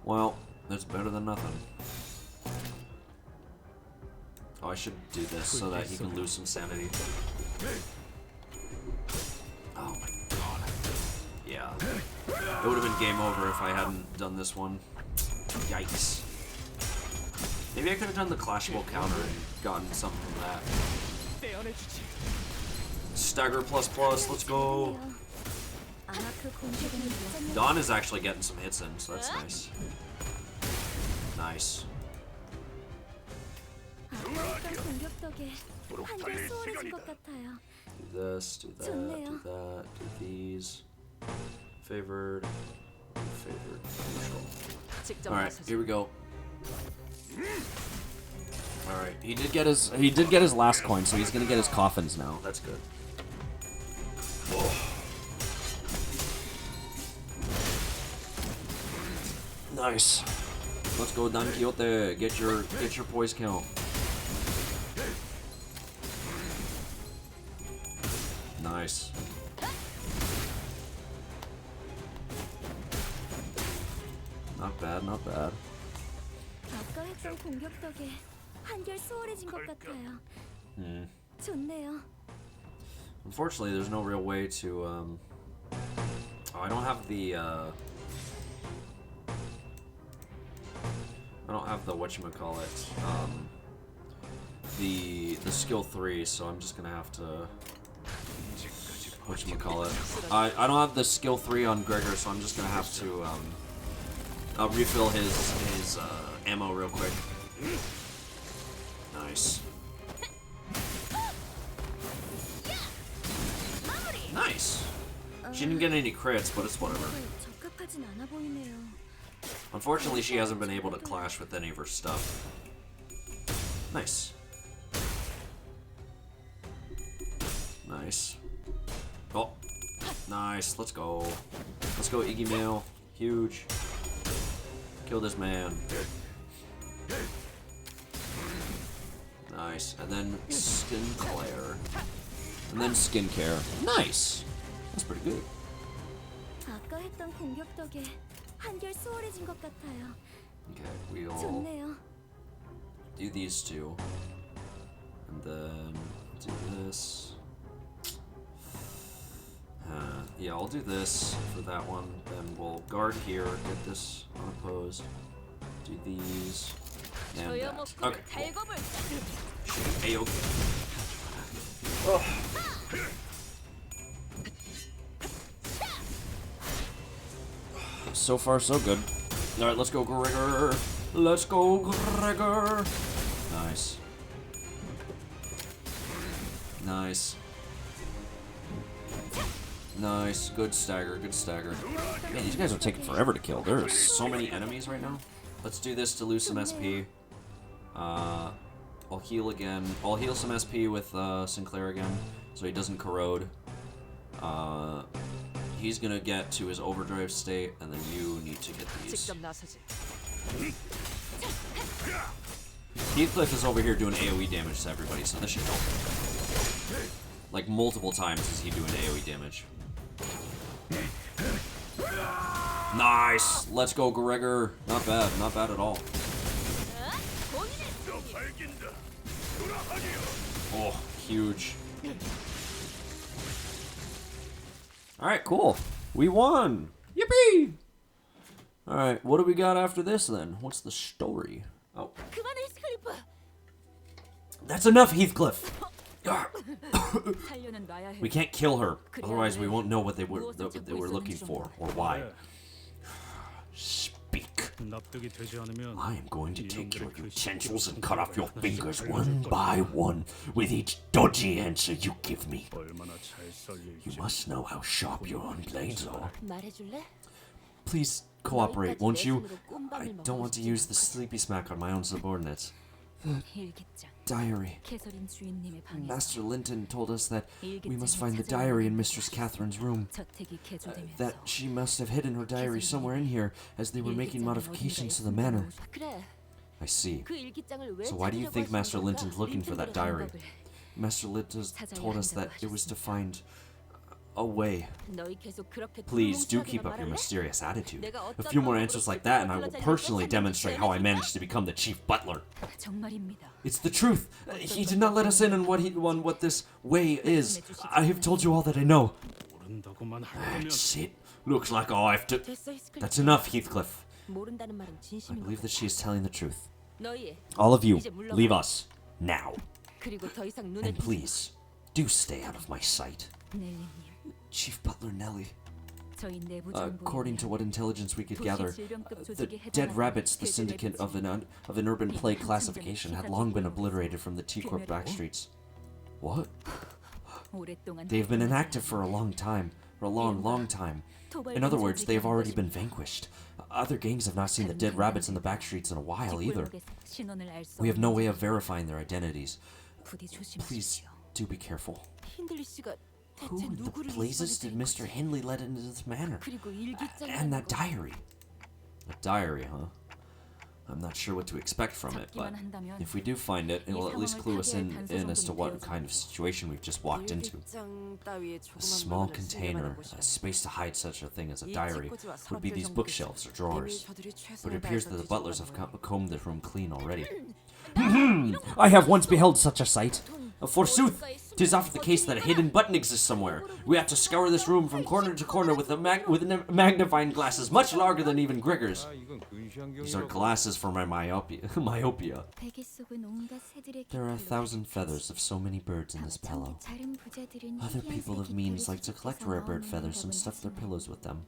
Well, it's better than nothing. Oh, I should do this so that he can lose some sanity. Oh my god. Yeah. It would have been game over if I hadn't done this one. Yikes. Maybe I could have done the clashable counter and gotten something from that. Stagger ++, let's go. 아마 그 공격은 일정이 Dawn is actually getting some hits in, so that's nice. Nice. 아까 했던 공격 덕에 한결 수월해진 것 같아요. Do this, do that, do that, do these. Favored, neutral. 직접 Alright, 나서지. here we go. Alright, he did get his last coin, so he's gonna get his coffins now. That's good. Nice. Let's go, Don Quixote. Get your poise count. Nice. Not bad, not bad. 아까 했던 공격 덕에 한결 수월해진 것 같아요. 좋네요. Unfortunately, there's no real way to, oh, I don't have the, whatchamacallit, the skill 3, so I'm just gonna have to, whatchamacallit. I don't have the skill 3 on Gregor, so I'm just gonna have to, refill his ammo real quick. Nice. Nice. She didn't get any crits, but it's whatever. 적합하진 않아 보이네요. Unfortunately, she hasn't been able to clash with any of her stuff. Nice. Nice. Oh. Nice. Let's go. Let's go, Iggy Mail. Huge. Kill this man. Nice. And then Skincare. And then Skincare. Nice. That's pretty good. 아까 했던 공격 덕에 한결 수월해진 것 같아요. Okay, we'll 좋네요. do these two. And then do this. Yeah, I'll do this for that one. Then we'll guard here, get this unopposed. Do these. And that. Okay, cool. A-okay. So far, so good. Alright, let's go, Gregor. Let's go, Gregor. Nice. Nice. Nice. Good stagger, good stagger. Man, these guys are taking forever to kill. There are so many enemies right now. Let's do this to lose some SP. I'll heal again. I'll heal some SP with Sinclair again, so he doesn't corrode. He's gonna get to his overdrive state, and then you need to get these. 직접 나서지. Heathcliff is over here doing AoE damage to everybody, so this should help. Like, multiple times is he doing AoE damage. Nice! Let's go, Gregor. Not bad at all. Oh, huge. Alright, cool. We won! Yippee! Alright, what do we got after this then? What's the story? Oh. 그만해, 스클리프. That's enough, Heathcliff! 살려는 놔야 해. We can't kill her, otherwise we won't know what they were looking for, or why. Speak. 납득이 되지 않으면 I am going to take your utensils and cut off your fingers one by one with each dodgy answer you give me. 얼마나 잘 You 썰릴지. must know how sharp your own blades are. 말해줄래? Please cooperate, won't you? I don't want to use the sleepy smack on my own subordinates. 일기장. Diary. 캐서린 주인님의 방에서 Master Linton told us that we must find the diary in Mistress Catherine's room. 저택이 개조되면서 That she must have hidden her diary somewhere in here as they were making modifications to the manor. 그래. I see. 그 일기장을 왜 So why do you 찾으려고 think Master 하시는 Linton's 걸까? looking for that diary? 방법을 Master Linton told us that it was to find a way. 너희 계속 그렇게 Please do 두루뭉술하게만 keep up your 말할래? mysterious attitude. 내가 A 어떤 few more 방법으로 answers like that, and I will 시끄럽게 personally 살려고 demonstrate how I 했는지 managed to become the chief butler. 정말입니다. It's the truth. He did not let us in on what this way is. I have told you all that I know. 모른다고만 할 거면 That's it. Looks like I have to. 됐어, 스클리프. That's enough, Heathcliff. 모른다는 말은 I 진심인 believe 거야. that she is telling the truth. 너희 All of you, 이제 물러가. leave us now, 그리고 더 이상 눈에 and please do stay out of my sight. 넬리님, Chief Butler Nellie, 저희 내부 According to 정보에 what intelligence we could 도시 gather, 질병급 the 조직에 dead 해당하는 rabbits, the 괴들의 syndicate of an urban plague classification, had long been obliterated from the T-Corp backstreets. What? 오랫동안 They've been 활동하지 inactive for a long time. For a long time. In other words, they have already been vanquished. Other gangs have not seen the dead rabbits in the backstreets in a while either. 신원을 알 수 We have no 없는 way of verifying their identities. 부디 Please, 조심하십시오. do be careful. 힌들리 씨가 Who 대체 the 누구를 blazes did 입원에 Mr. Hindley let into this manor? 그리고 일기장이 And that diary. A diary, huh? I'm not sure what to expect from it, but if we do find it, it will at least clue us in as to what kind of situation we've just walked into. A small container, a space to hide such a thing as a diary, would be these bookshelves or drawers. But it appears that the butlers have combed this room clean already. I have once beheld such a sight. Forsooth, 'tis often the case that a hidden button exists somewhere. We have to scour this room from corner to corner with magnifying glasses much larger than even Grigger's. These are glasses for my myopia. 베개 속은 온갖 새들의 There are a 깃털로 thousand feathers of so many birds in this pillow. 다른 부자들은 Other 희귀한 people of 새 means 깃털을 like to collect 섞어서 rare bird 넣어놓는 feathers and 법은 stuff their 하지만 pillows with them.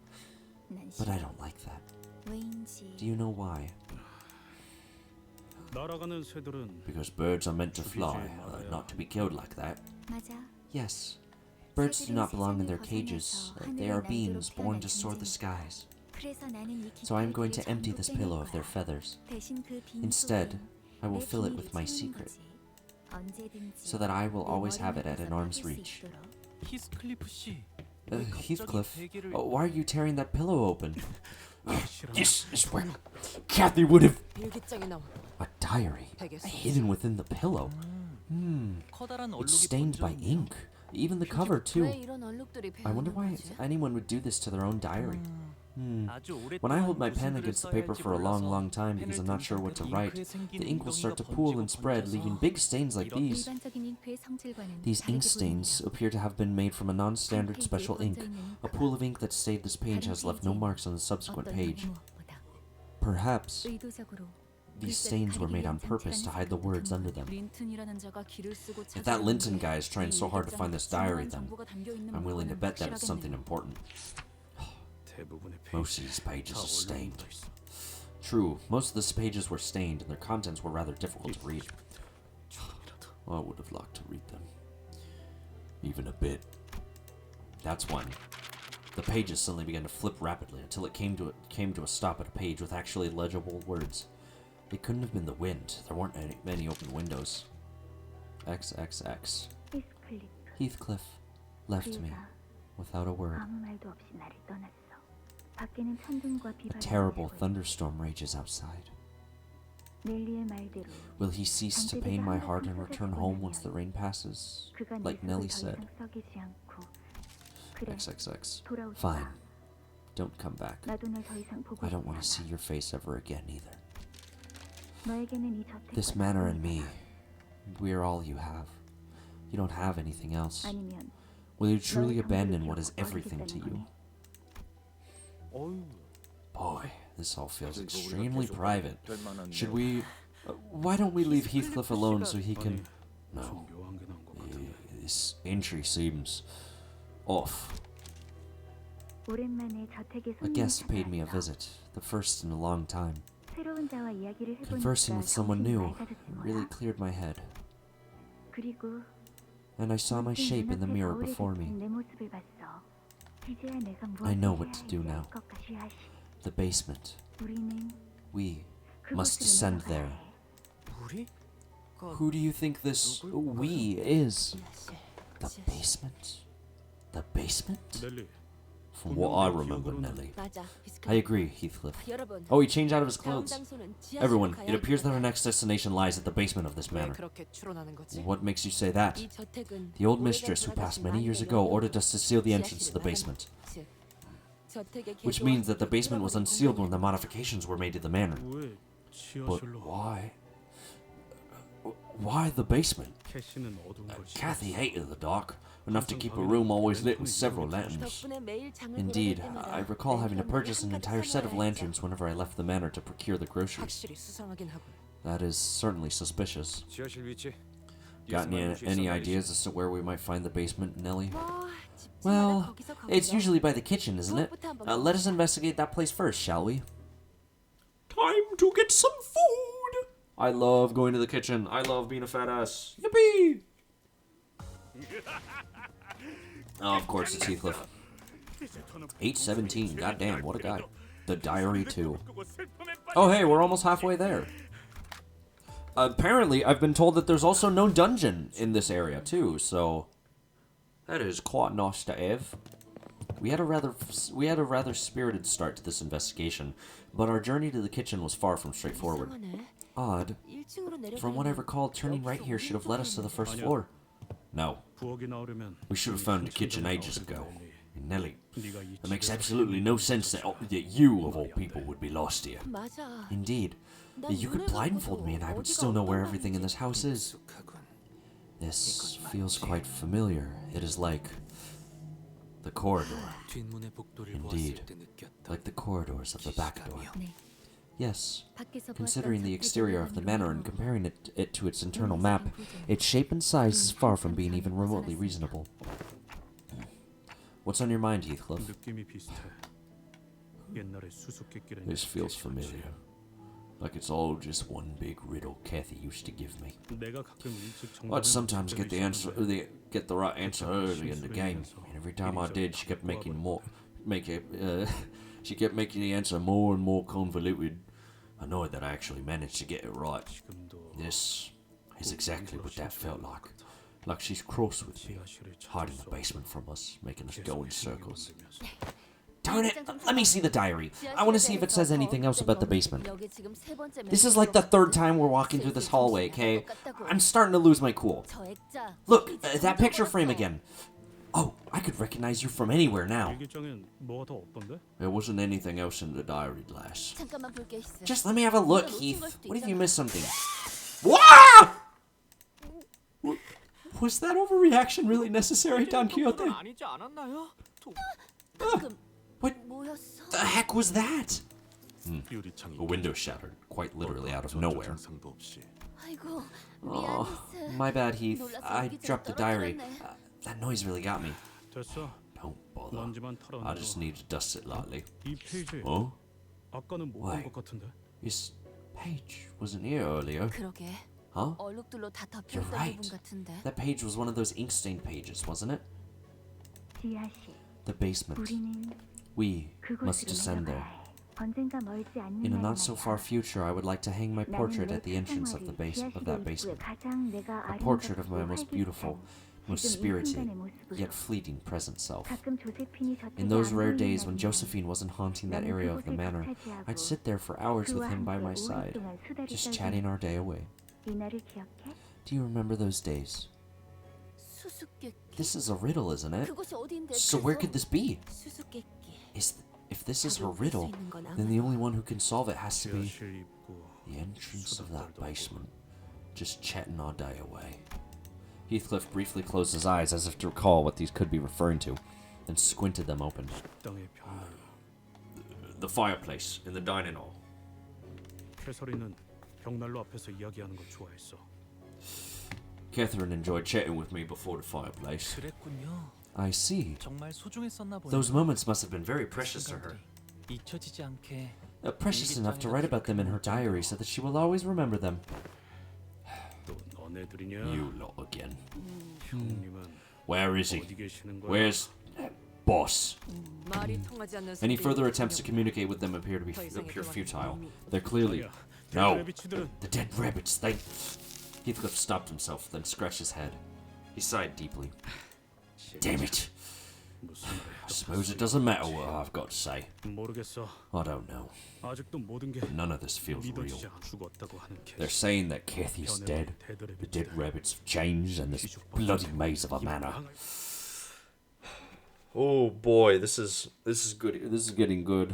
난 But I 싫어. don't like that. 왜인지 Do you know why? 날아가는 새들은 Because birds are meant to fly, not to be killed like that. 맞아. Yes. Birds do not belong in their cages. They are beings born to soar the skies. 그래서 나는 이 So I am 깃털을 going to 그의 empty 전부 this 빼낼 pillow of their 거야. feathers. 대신 그 빈 Instead, 속에 I will 내 fill it 비밀을 with my 채우는 secret, 거지. 언제든지 so that I will 내 always have it 머리 at an 밑에서 arm's 찾을 수 reach. 있도록. 히스클리프 씨. Heathcliff, why are you tearing that pillow open? This is where Kathy would have. 일기장이 나와. A diary, hidden within the pillow. 커다란 It's 얼룩이 stained by 번져 있네요. ink. Even the cover 왜 too. 이런 얼룩들이 I wonder 배어있는 why 거지? anyone would do this to their own diary. 아주 When I 오랫동안 hold my 무슨 pen 글을 against the 써야 paper 할지 for a long, 몰라서 long time because I'm not sure what to write, the ink will start to pool and spread, leaving big stains like these. 일반적인 잉크의 성질과는 These ink 다르게 stains 보인다. appear to have been made from a non-standard special ink. A pool of ink that stayed this page has left no marks on the subsequent 어떤 page. 무엇보다 Perhaps 의도적으로 these stains were made on purpose to hide the words under them. 린튼이라는 자가 길을 쓰고 If that 찾아오는 Linton 거에 guy is trying so hard to find this diary, then 정보가 담겨 있는 I'm willing to 물건은 bet that it's something 확실하겠네요. important. 대부분의 Most 페이지 of these pages 다 are stained. 얼룩 있어. True, most of these pages were stained and their contents were rather difficult to read. I would have liked to read them. Even a bit. That's when the pages suddenly began to flip rapidly until it came to a stop at a page with actually legible words. It couldn't have been the wind. There weren't many open windows. XXX. 히스클리프 Heathcliff left me 그가 without a word. 아무 말도 없이 나를 떠났어. 밖에는 천둥과 A 비바람이 terrible 불고 thunderstorm rages outside. 넬리의 말대로 Will he cease to pain my heart and return home once the rain passes? 그가 내 Like 속을 Nellie 더 said. 이상 썩이지 않고 그래 XXX. 돌아오지 Fine. 마. Don't come back. 나도 날 더 이상 보고 I don't 싶지 want to see 않아. your face ever again either. 너에게는 이 저택과 This manor and me, 사람이잖아. we are all you have. You don't have anything else. 아니면 Will you truly 너의 abandon 정보를 what is 기억하고 everything to you? 어휴. Boy, this all feels 그래서 우리가 extremely 계속 private. 될 만한 Should 일. we... why don't we leave Heathcliff alone so he can... 무슨 No. 묘한 게 나온 것 같은데. This entry seems off. 오랜만에 저택에 A 손님이 guest paid me a 찾아왔어. visit, the first in a long time. 새로운 자와 이야기를 해보니까 Conversing with someone 정신이 new 맑아졌지 really 뭐야. cleared my head, 그리고 and I saw my 문득 shape in the 눈앞에 mirror 거울에 before 비친 me. 내 모습을 봤어. 이제야 내가 I know 무엇을 what to 해야 do 할지 알 now. 것 같아. The basement. 우리는 We 그곳으로 must descend 내려가야 there. 해. 우리? Who do you think this we is? The basement? The basement? 넬리, From what I remember, Nellie. 맞아. I agree, Heathcliff. 여러분. Oh, he changed out of his 다음 clothes. 장소는 지하실로 Everyone, 가야 it appears that our 합니다. next destination lies at the basement of this 왜 manor. 그렇게 추론하는 거지? What makes you say that? 이 저택은 The old 오래전 mistress who passed 돌아가신 many years 마녀의 ago 명령으로 ordered us to seal the entrance to the 지하실을 basement, 나가는, 즉, 저택의 which 개조와 means that the basement was 뚫어버린 unsealed when 공간이 the modifications were made to the manor. 왜 But 지하실로? why? Why the basement? 캐시는 어두운 걸 Kathy 싫어했어. hated the dark, enough to keep a room always lit with several lanterns. 덕분에 매일 장을 Indeed, 보러 갈 때마다 I recall having to 랜턴을 purchase an 한 가지 entire set of 사놓아야 lanterns 했죠. whenever I left the manor to procure the groceries. 확실히 수상하긴 하고. That is certainly suspicious. 지하실 위치 Got any ideas as to where we might find the basement, Nelly? 뭐 집집마다 Well, 거기서 it's 거기서. usually by the kitchen, isn't it? 무엇부터 한번 Let us investigate that place first, shall we? Time to get some food! I love going to the kitchen. I love being a fat ass. Yippee! Oh, of course, it's Heathcliff. 8:17. Goddamn, what a guy. The diary, too. Oh, hey, we're almost halfway there. Apparently, I've been told that there's also no dungeon in this area, too, so... That is quite nice to have. We had a rather spirited start to this investigation, but our journey to the kitchen was far from straightforward. 이상하네. Odd. 1층으로 내려가는 From what I recall, turning right here should have led us to the first floor. No. 부엌이 나오려면 We should have found the kitchen ages ago. Nelly, 네가 이 it makes 집에 absolutely no sense that you, of all people, would be lost here. 맞아. Indeed. 난 You could 눈을 blindfold me and I would 어디가 still know where 어떤 everything in this house is. This feels quite familiar. It is like the corridor. Indeed. Like the corridors of the back door. 네. Yes. 밖에서 Considering 보았던 the exterior of the manor and comparing it to its internal 음, map, 보죠. its shape and size is far from being even remotely reasonable. What's on your mind, Heathcliff? 느낌이 비슷해. 옛날에 수수께끼는 This feels familiar. Like it's all just one big riddle Kathy used to give me. 내가 가끔 일찍 I'd 정답을 sometimes get the answer, 시도하는데 get the right answer early in the game, and every time I did, she kept making she kept making the answer more and more convoluted. Annoyed that I actually managed to get it right. 지금도 This is exactly what that felt like. Like she's cross with me, hiding the basement from us, making us go in circles. Darn it! Let me see the diary. I want to see if it says anything else about the basement. 여기 지금 세 번째 This is like the third time we're walking through this hallway, okay? I'm starting to lose my cool. 저 액자. Look, that picture frame again. Oh, I could recognize you from anywhere now. 일기장엔 뭐가 더 없던데? There wasn't anything else in the diary glass. 잠깐만 볼게 있어. Just let me have a look, Heath. What if you missed something? Wah! Was that overreaction really necessary, Don Quixote? 아니지 않았나요? What 뭐였어? the heck was that? 유리창이 A window shattered, quite literally out of nowhere. 상도 없이 아이고, Oh, 미안, my bad, Heath. 놀라서 I 여기저기 dropped the diary. 떨어뜨렸네. That noise really got me. 됐어. Don't bother. 먼지만 I just 털어내고 need to dust it lightly. 이 페이지 Oh? 아까는 못 Why? 본 것 같은데? This page wasn't here earlier. 그러게. Huh? 얼룩들로 다 덮여 You're 있던 right. 부분 같은데. That page was one of those ink-stained pages, wasn't it? 지하실. The basement. 우리는 We must 그곳으로 descend there. 내려가야 해. 언젠가 멀지 않는 In a 날에 not so far future, I would like to hang my 나는 portrait 내 at the entrance of 생활이 that 지하실의 basement. 입구에 가장 내가 A portrait of 아름답고 my most beautiful, 활기찬 most 지금 이 spirited, 순간의 모습으로 yet fleeting present self. 가끔 조세핀이 저쪽에 In those 안 rare 보이는 days when 날이면 Josephine wasn't haunting that 나는 area of the 그곳을 manor, 차지하고 I'd sit there for hours with 그와 him by 함께 my side, 오랫동안 수다를 just 떨던 chatting our day away. 이 날을 기억해? Do you remember those days? 수수께끼. This is a riddle, isn't it? 그곳이 어디인데? So where could this be? 수수께끼. If this is her riddle, then the only one who can solve it has to be 지하실 입구 the entrance of that basement. Just chatting our day away. Heathcliff briefly closed his eyes as if to recall what these could be referring to, then squinted them open. 식당의 벽날 The fireplace in the dining hall. 캐서린은 벽난로 앞에서 이야기하는 걸 좋아했어. Catherine enjoyed chatting with me before the fireplace. 그랬군요. I see. 정말 소중했었나 보네요. Those moments must have been very precious to her. 잊혀지지 않게 Precious enough to write about them in her diary so that she will always remember them. 또 너네들이냐? You lot again. 형님은 Where is he? 어디 계시는 거야? Where's boss? 말이 통하지 않는 Any 소리. further attempts to communicate with them appear futile. They're clearly no. 레비치들은 The dead rabbits. They. Heathcliff stopped himself, then scratched his head. He sighed deeply. Damn it. 무슨 말이야? I suppose it doesn't matter what I've got to say. 모르겠어. I don't know. 아직도 모든 게 None of this feels real. 믿어지지 않아. 죽었다고 하는 They're 캐시. saying that Kathy's dead. The dead rabbits have changed, and this bloody maze of a manor. Oh boy, this is good. This is getting good.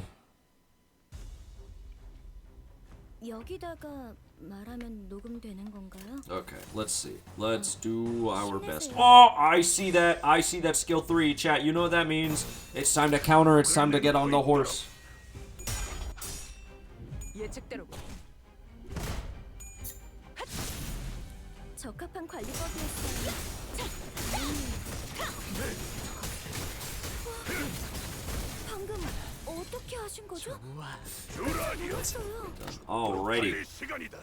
여기다가 말하면 녹음되는 건가요? Okay, let's see. Let's do our best. Oh, I see that. I see that skill 3, chat. You know what that means. It's time to counter. It's time to get on the horse. 예측대로. 적합 적합한 관리법이었어요. 방금 어떻게 하신 거죠? Alrighty,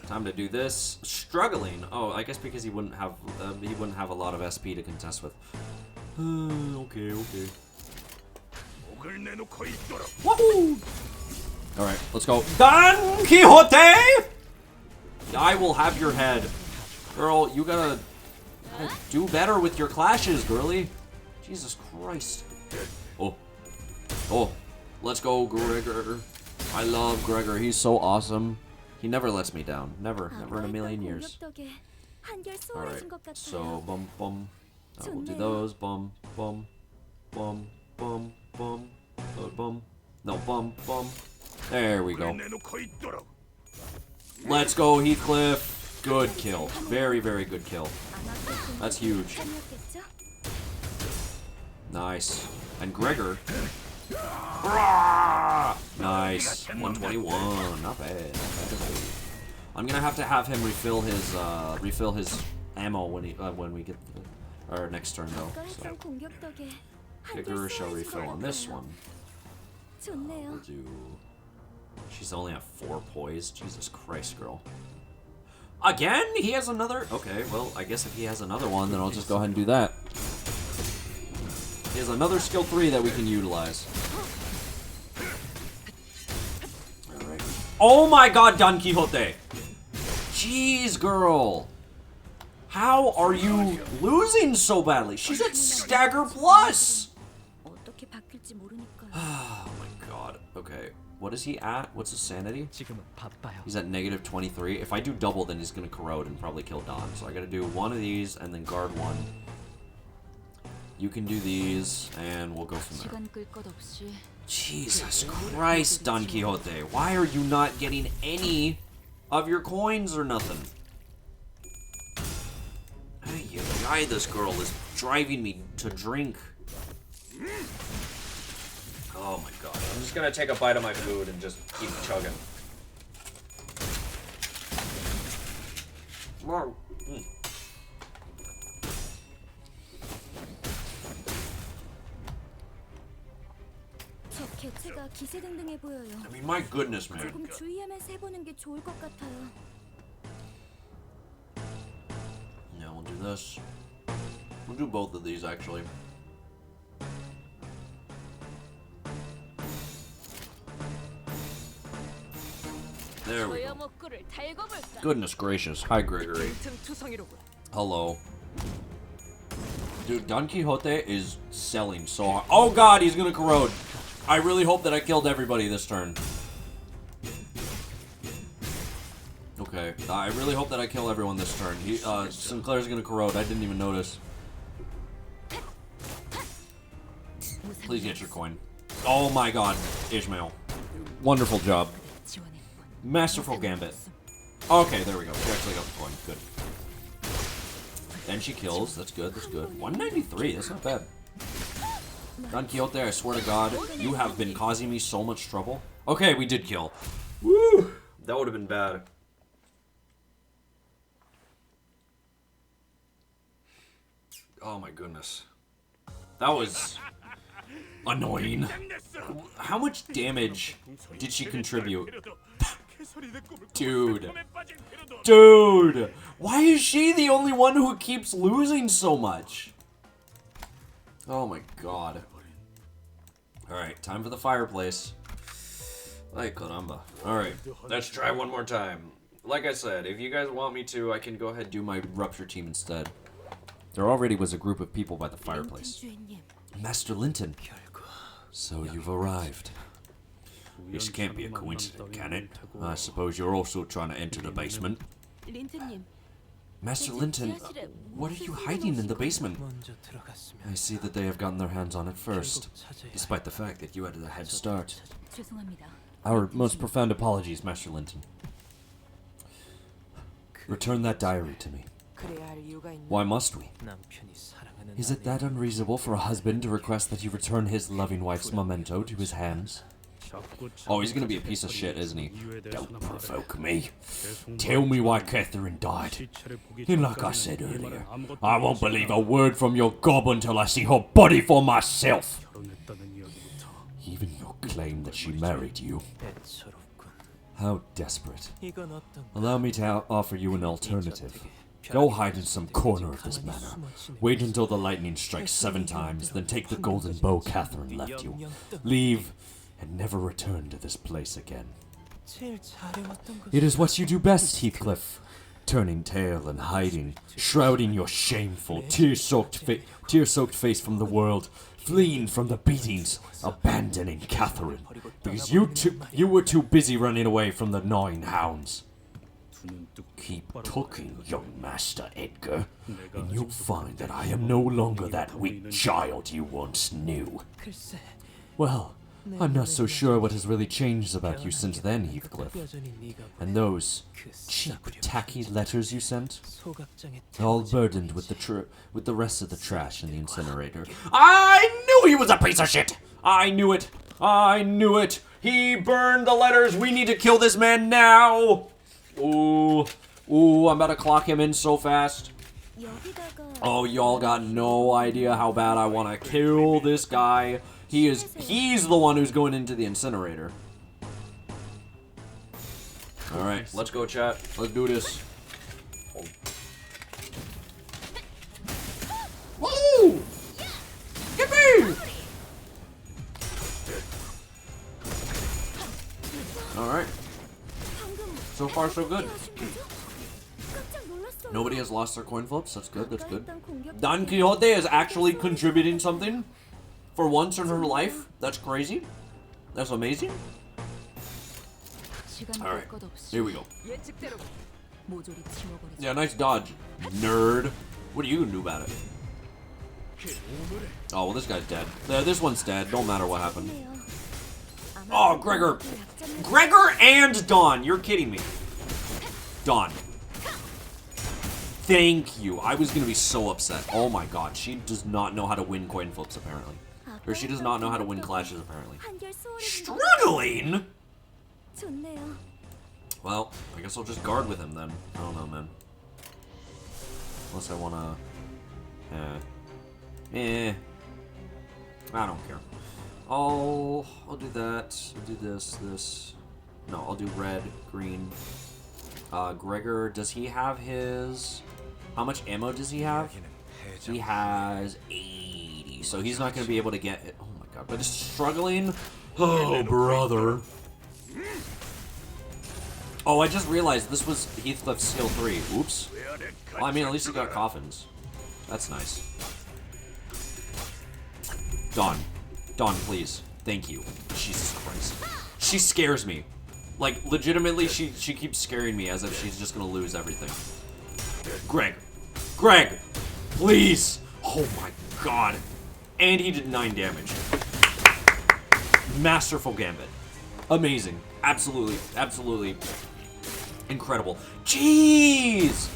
time to do this. Struggling. Oh, I guess because he wouldn't have a lot of SP to contest with. Okay. Woohoo! All right, let's go. Don Quixote! I will have your head, girl. You gotta do better with your clashes, girly. Jesus Christ. Oh, let's go, Gregor. I love Gregor. He's so awesome. He never lets me down. Never in a million years. Alright, so bum. We'll do those. Bum. No, bum. There we go. Let's go, Heathcliff. Good kill. Very, very good kill. That's huge. Nice. And Gregor. Nice. 121. Not bad. I'm gonna have to have him refill his ammo when we get our next turn though. So. Gregor shall refill on this one. We'll do. She's only at 4 poise. Jesus Christ, girl. Again? He has another? Okay, well, I guess if he has another one, then I'll just go ahead and do that. He has another skill 3 that we can utilize. Alright. Oh my god, Don Quixote! Jeez, girl! How are you losing so badly? She's at stagger plus! Oh my god. Okay. What is he at? What's his sanity? He's at negative 23. If I do double, then he's gonna corrode and probably kill Don. So I gotta do one of these and then guard one. You can do these, and we'll go from there. Jesus Christ, Don Quixote. Why are you not getting any of your coins or nothing? Hey, this girl is driving me to drink. Oh my god. I'm just gonna take a bite of my food and just keep chugging. I mean, my goodness, man. 조금 주의하면서 해보는 게 좋을 것 같아요. Yeah, we'll do this. We'll do both of these, actually. There we go. Goodness gracious. Hi, Gregory. Hello. Dude, Don Quixote is selling so hard. Oh god, he's gonna corrode. I really hope that I killed everybody this turn. Okay, I really hope that I kill everyone this turn. Sinclair's gonna corrode. I didn't even notice. Please get your coin. Oh my god, Ishmael. Wonderful job. Masterful gambit. Okay, there we go. She actually got the coin. Good. Then she kills. That's good. That's good. 193. That's not bad. Don Quixote, I swear to God, you have been causing me so much trouble. Okay, we did kill. Woo! That would have been bad. Oh my goodness. That was annoying. How much damage did she contribute? Dude. Why is she the only one who keeps losing so much? Oh my god. Alright, time for the fireplace. Ay caramba. Alright, let's try one more time. Like I said, if you guys want me to, I can go ahead and do my rupture team instead. There already was a group of people by the fireplace. Master Linton. So you've arrived. This can't be a coincidence, can it? I suppose you're also trying to enter the basement. Master Linton, what are you hiding in the basement? I see that they have gotten their hands on it first, despite the fact that you had a head start. Our most profound apologies, Master Linton. Return that diary to me. Why must we? Is it that unreasonable for a husband to request that you return his loving wife's memento to his hands? Oh, he's gonna be a piece of shit, isn't he? Don't provoke me. Tell me why Catherine died. And like I said earlier, I won't believe a word from your gob until I see her body for myself. Even your claim that she married you. How desperate. Allow me to offer you an alternative. Go hide in some corner of this manor. Wait until the lightning strikes 7 times, then take the golden bow Catherine left you. Leave, and never return to this place again. It is what you do best, Heathcliff. Turning tail and hiding, shrouding your shameful, tear-soaked face from the world, fleeing from the beatings, abandoning Catherine, because you were too busy running away from the gnawing hounds. Keep talking, young Master Edgar, and you'll find that I am no longer that weak child you once knew. Well, I'm not so sure what has really changed about you since then, Heathcliff. And those cheap, tacky letters you sent? All burdened with the rest of the trash in the incinerator. I knew he was a piece of shit! I knew it! I knew it! He burned the letters! We need to kill this man now! Ooh, I'm about to clock him in so fast. Oh, y'all got no idea how bad I want to kill this guy. He's the one who's going into the incinerator. Alright, let's go, chat. Let's do this. Woo! Get me! Alright. So far, so good. Nobody has lost their coin flips. That's good, that's good. Don Quixote is actually contributing something for once in her life. That's crazy. That's amazing. Alright, here we go. Yeah, nice dodge, nerd. What are you gonna do about it? Oh, well, this guy's dead. This one's dead. Don't matter what happened. Oh, Gregor. Gregor and Dawn. You're kidding me. Dawn. Thank you. I was going to be so upset. Oh my god. She does not know how to win coin flips, apparently. Or she does not know how to win clashes, apparently. Struggling? Well, I guess I'll just guard with him then. I don't know, man. Unless I want to... I don't care. I'll do that. I'll do this. No, I'll do red, green. Gregor, does he have his... How much ammo does he have? He has 80, so he's not going to be able to get it. Oh my god, but it's struggling. Oh, brother. Oh, I just realized this was Heathcliff's skill 3. Oops. Well, I mean, at least he got coffins. That's nice. Dawn, please. Thank you. Jesus Christ. She scares me. Like, legitimately, she keeps scaring me as if she's just gonna lose everything. Greg! Please! Oh my god. And he did 9 damage. Masterful gambit. Amazing. Absolutely incredible. Jeez!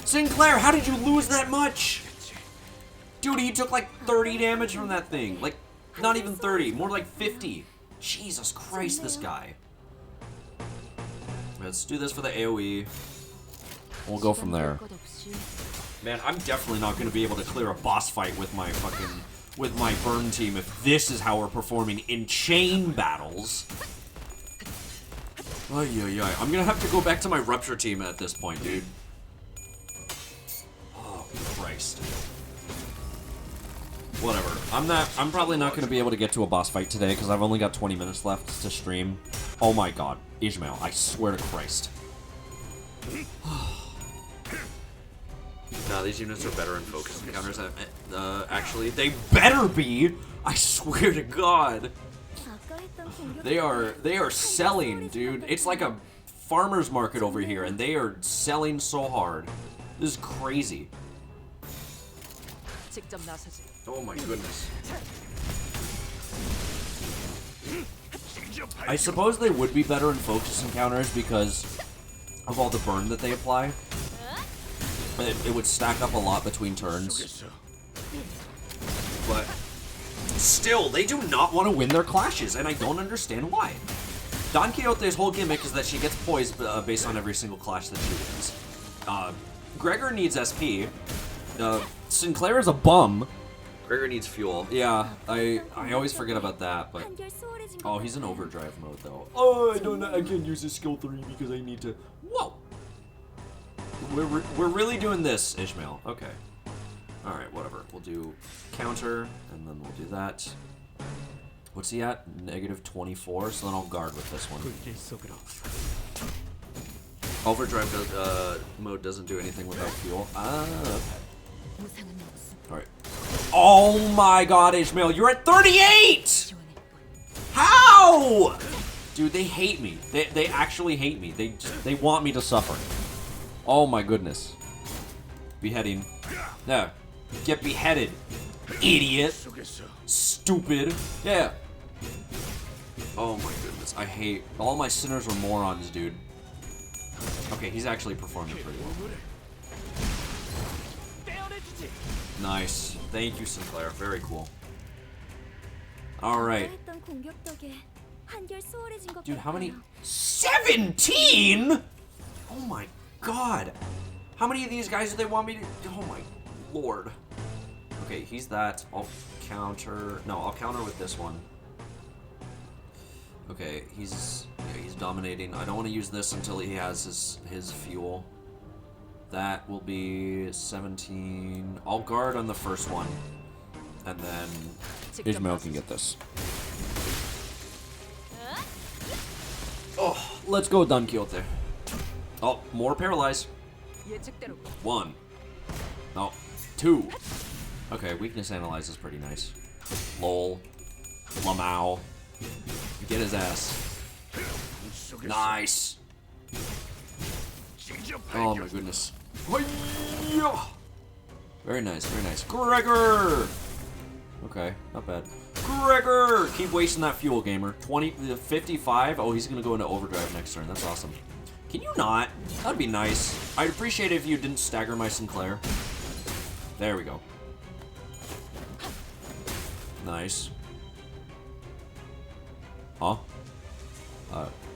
Sinclair, how did you lose that much? Dude, he took like 30 damage from that thing. Like, not even 30, more like 50. Jesus Christ, this guy. Let's do this for the AoE. We'll go from there. Man, I'm definitely not going to be able to clear a boss fight with my burn team if this is how we're performing in chain battles. I'm going to have to go back to my rupture team at this point, dude. Oh, Christ. Whatever. I'm probably not going to be able to get to a boss fight today because I've only got 20 minutes left to stream. Oh my god. Ishmael, I swear to Christ. No, these units are better in focus encounters. Actually, they better be! I swear to god. They are selling, dude. It's like a farmer's market over here, and they are selling so hard. This is crazy. Oh my goodness. I suppose they would be better in focus encounters because of all the burn that they apply. It would stack up a lot between turns. But Still, they do not want to win their clashes, and I don't understand why. Don Quixote's whole gimmick is that she gets poised based on every single clash that she wins. Gregor needs SP. Sinclair is a bum. Gregor needs fuel. Yeah, I always forget about that, but... Oh, he's in overdrive mode, though. Oh, I can't use his skill 3 because I need to... Whoa! We're really doing this, Ishmael. Okay. Alright, whatever. We'll do counter, and then we'll do that. What's he at? -24, so then I'll guard with this one. Overdrive mode doesn't do anything without fuel. Okay. Alright. Oh my god, Ishmael, you're at 38! How? Dude, they hate me. They actually hate me. They want me to suffer. Oh my goodness. Beheading. No. Get beheaded. Idiot. Stupid. Yeah. Oh my goodness. I hate... All my sinners are morons, dude. Okay, he's actually performing pretty well. Nice. Thank you, Sinclair. Very cool. Alright. Dude, how many? 17?! Oh my god. How many of these guys do they want me to... Oh my lord. Okay, he's that. I'll counter... No, I'll counter with this one. Okay, he's dominating. I don't want to use this until he has his fuel. That will be 17. I'll guard on the first one. And then Ishmael can get this. Oh, let's go Don Quixote. Oh, more paralyze. 1. Oh, 2. Okay, weakness analyze is pretty nice. Lol. Lamau. Get his ass. Nice. Oh my goodness. Very nice, very nice. Gregor! Okay, not bad. Gregor! Keep wasting that fuel, gamer. 55? Oh, he's gonna go into overdrive next turn. That's awesome. Can you not? That'd be nice. I'd appreciate it if you didn't stagger my Sinclair. There we go. Nice. Huh?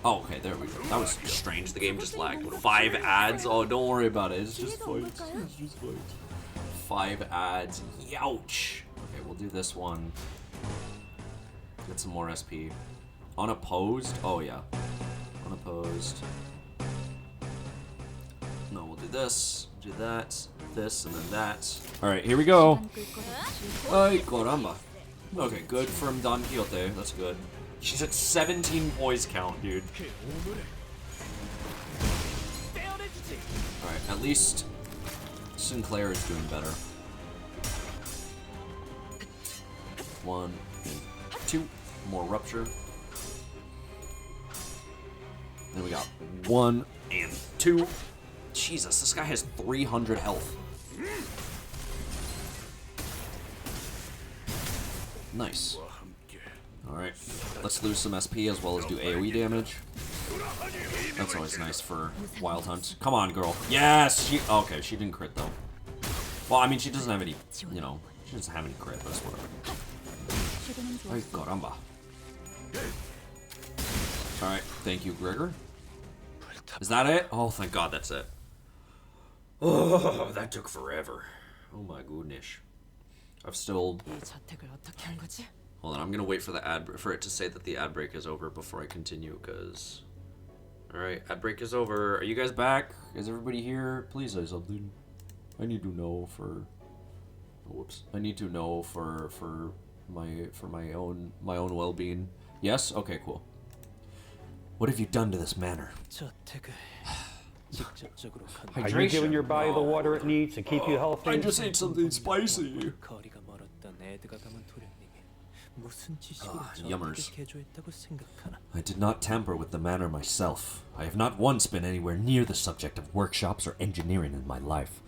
Oh, okay, there we go. That was strange. The game just lagged. 5 ads? Oh, don't worry about it. It's just fights. It's just fights. 5 ads. Youch! Okay, we'll do this one. Get some more SP. Unopposed? Oh, yeah. Unopposed. No, we'll do this. Do that. This, and then that. Alright, here we go. Ay, caramba. Okay, good from Don Quixote. That's good. She's at 17 poise count, dude. Alright, at least Sinclair is doing better. 1 and 2. More rupture. Then we got 1 and 2. Jesus, this guy has 300 health. Nice. Alright, let's lose some SP as well as do AoE damage. That's always nice for Wild Hunt. Come on, girl. Yes! Okay, she didn't crit, though. Well, I mean, she doesn't have any, you know, she doesn't have any crit, but it's whatever. Ay, caramba. Alright, thank you, Gregor. Is that it? Oh, thank God, that's it. Oh, that took forever. Oh my goodness. I've still... Hold on, I'm gonna wait for the for it to say that the ad break is over before I continue, because... Alright, ad break is over. Are you guys back? Is everybody here? Please say something. I need to know for... Whoops. I need to know for my own well-being. Yes? Okay, cool. What have you done to this manor? Are you giving your body the water it needs to keep you healthy? I just ate something spicy. Yummers. I did not tamper with the manor myself. I have not once been anywhere near the subject of workshops or engineering in my life.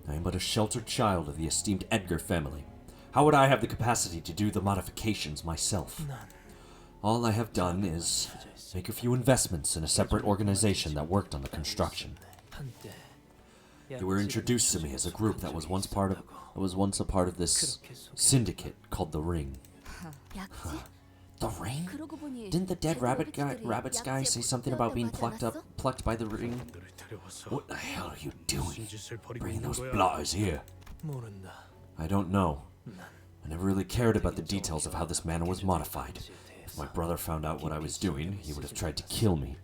I am but a sheltered child of the esteemed Edgar family. How would I have the capacity to do the modifications myself? All I have done is make a few investments in a separate organization that worked on the construction. They were introduced to me as a group that was once a part of this syndicate called the Ring. 약지? The ring? 그러고 보니 Didn't the dead rabbits 배달로비스들이 guy say 약지에 something about being 붙들었다고 하지 plucked by the ring? 놈들을 데려와서 What the hell are you doing? 무슨 짓을 벌이고 Bringing 있는 those 거야? blotters here. 모른다. I don't know. I never really cared about the details of how this manor was modified. If my brother found out what I was doing, he would have tried to kill me.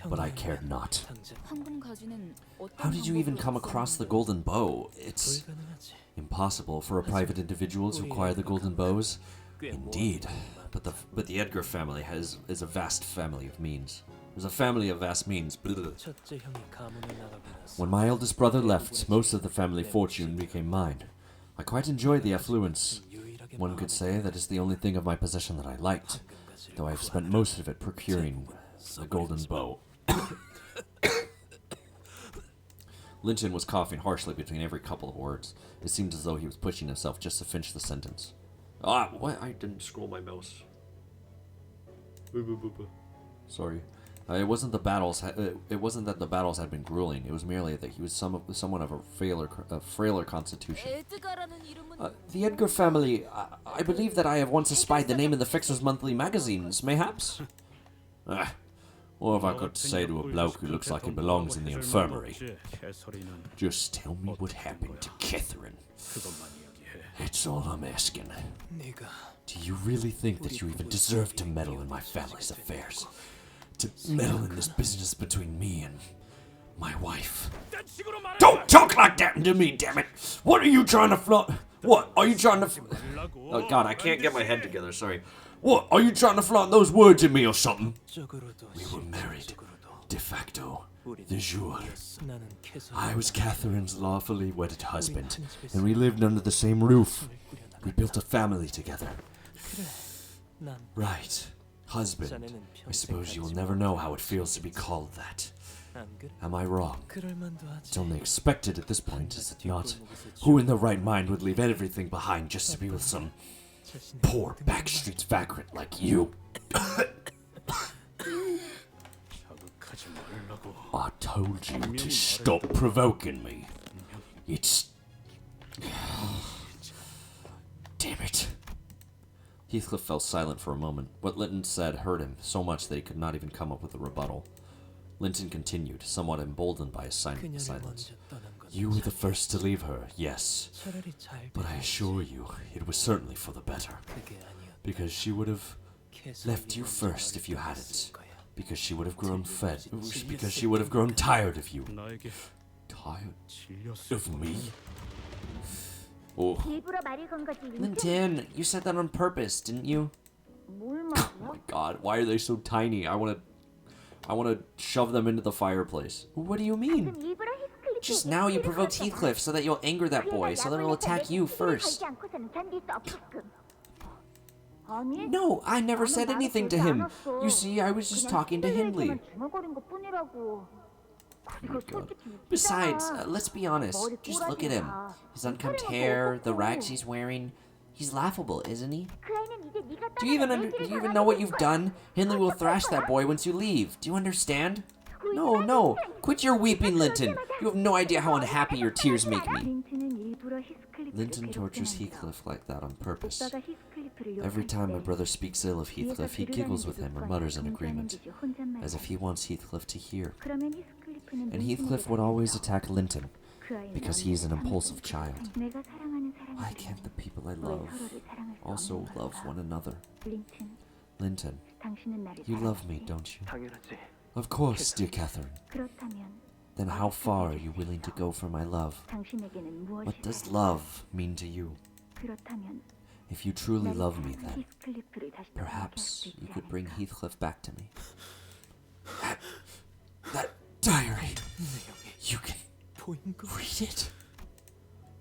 But I cared not. 황금 가지는 어떤 How did you even 방법으로 come across the golden bow? It's 불가능하지. impossible for a private individual to acquire the golden bows. Indeed, but the Edgar family is a vast family of means. There's a family of vast means. 첫째 형이 가문을 나가고 When my eldest brother left, most of the family fortune became mine. I quite enjoyed the affluence. 유일하게 One could say that is the only thing of my possession that I liked, though I've spent most of it procuring the golden bow. Linton was coughing harshly between every couple of words. It seemed as though he was pushing himself just to finish the sentence. Ah, what? I didn't scroll my mouse. Sorry. It wasn't that the battles had been grueling. It was merely that he was somewhat of a frailer constitution. 에드가라는 이름은 The Edgar family. I believe that I have once espied the name in the Fixer's Monthly magazines, mayhaps? Or if I could say to a bloke who looks like he belongs in the infirmary. Just tell me what happened to Catherine. That's all I'm asking. 네가 Do you really think that you even deserve to meddle in my family's affairs? To meddle in this business between me and my wife? Don't talk like that to me, damn it! What are you trying to flaunt? What are you trying to? Oh God, I can't get my head together. Sorry. What are you trying to flaunt those words at me or something? 쪽으로도 We were married, 쪽으로도 de facto, de jure. 나는 계속 I was Catherine's lawfully wedded husband, and we lived under the same roof. We built a family together. 난 Right. Husband. I suppose you will never know how it feels to be called that. 안 그래? Am I wrong? 그럴 만도 하지. It's only expected at this point, is it not? Who in their right mind would leave everything behind just to be with some poor backstreet vagrant like you? 자극하지 말라고. I told you to stop provoking me. It's... Damn it. Heathcliff fell silent for a moment. What Linton said hurt him so much that he could not even come up with a rebuttal. Linton continued, somewhat emboldened by his 그녀를 silence. 먼저 떠난 건 You were the first to leave her, yes. 차라리 잘 But I assure you, it was certainly for the better. 그게 아니었다. Because she would have 계속 left you 네가 first if you 있을 hadn't. 거야. Because she would have grown because she would have grown tired of you. 나에게 Tired 질렸어. of me? Oh. 일부러 말을 건 거지. Linton, you said that on purpose, didn't you? 뭘 Oh 말이야? my god, why are they so tiny? I wanna shove them into the fireplace. What do you mean? 일부러 히스클리프. Just now you provoked Heathcliff so that you'll anger that boy, so that he'll attack you first. 아니. No, I never said anything to him. You see, I was just talking to Hindley. 중얼거린 것뿐이라고. 그리고 솔직히 Besides, let's be honest. 머리 Just look at 꼬라지가. him. His unkempt hair, the rags he's wearing. He's laughable, isn't he? 그 아이는 이제 네가 Do you even know what you've done? Hindley will thrash that boy once you leave. Do you understand? No. Quit your weeping, Linton. You have no idea how unhappy your tears make me. 린튼은 일부러 히스클리프를 Linton tortures 괴롭게 Heathcliff like that on purpose. 오빠가 히스클리프를 Every 욕할 time my 때 brother speaks ill of Heathcliff, he giggles with him or mutters an agreement, as if he wants Heathcliff to hear. 그러면 히스클리프는 And Heathcliff would always attack Linton, 그 아이는 because he is an impulsive child. 내가 사랑하는 Why 사람들은 can't the people I 왜 love 서로를 사랑할 수 also 없는 love 걸까? one another? 린튼, Linton, 당신은 나를 you love me, 사랑하지? don't you? 당연하지. Of course, dear Catherine. 그렇다면 Then how far are you willing to go for my love? 당신에게는 무엇이 What does 다를까? love mean to you? 그렇다면 If you truly 나를 love me, 사랑하는 then 히스클리프를 다시 perhaps 떠올릴 수 you 있지 could bring 않을까? Heathcliff back to me. That diary. You can 보인 거. read it.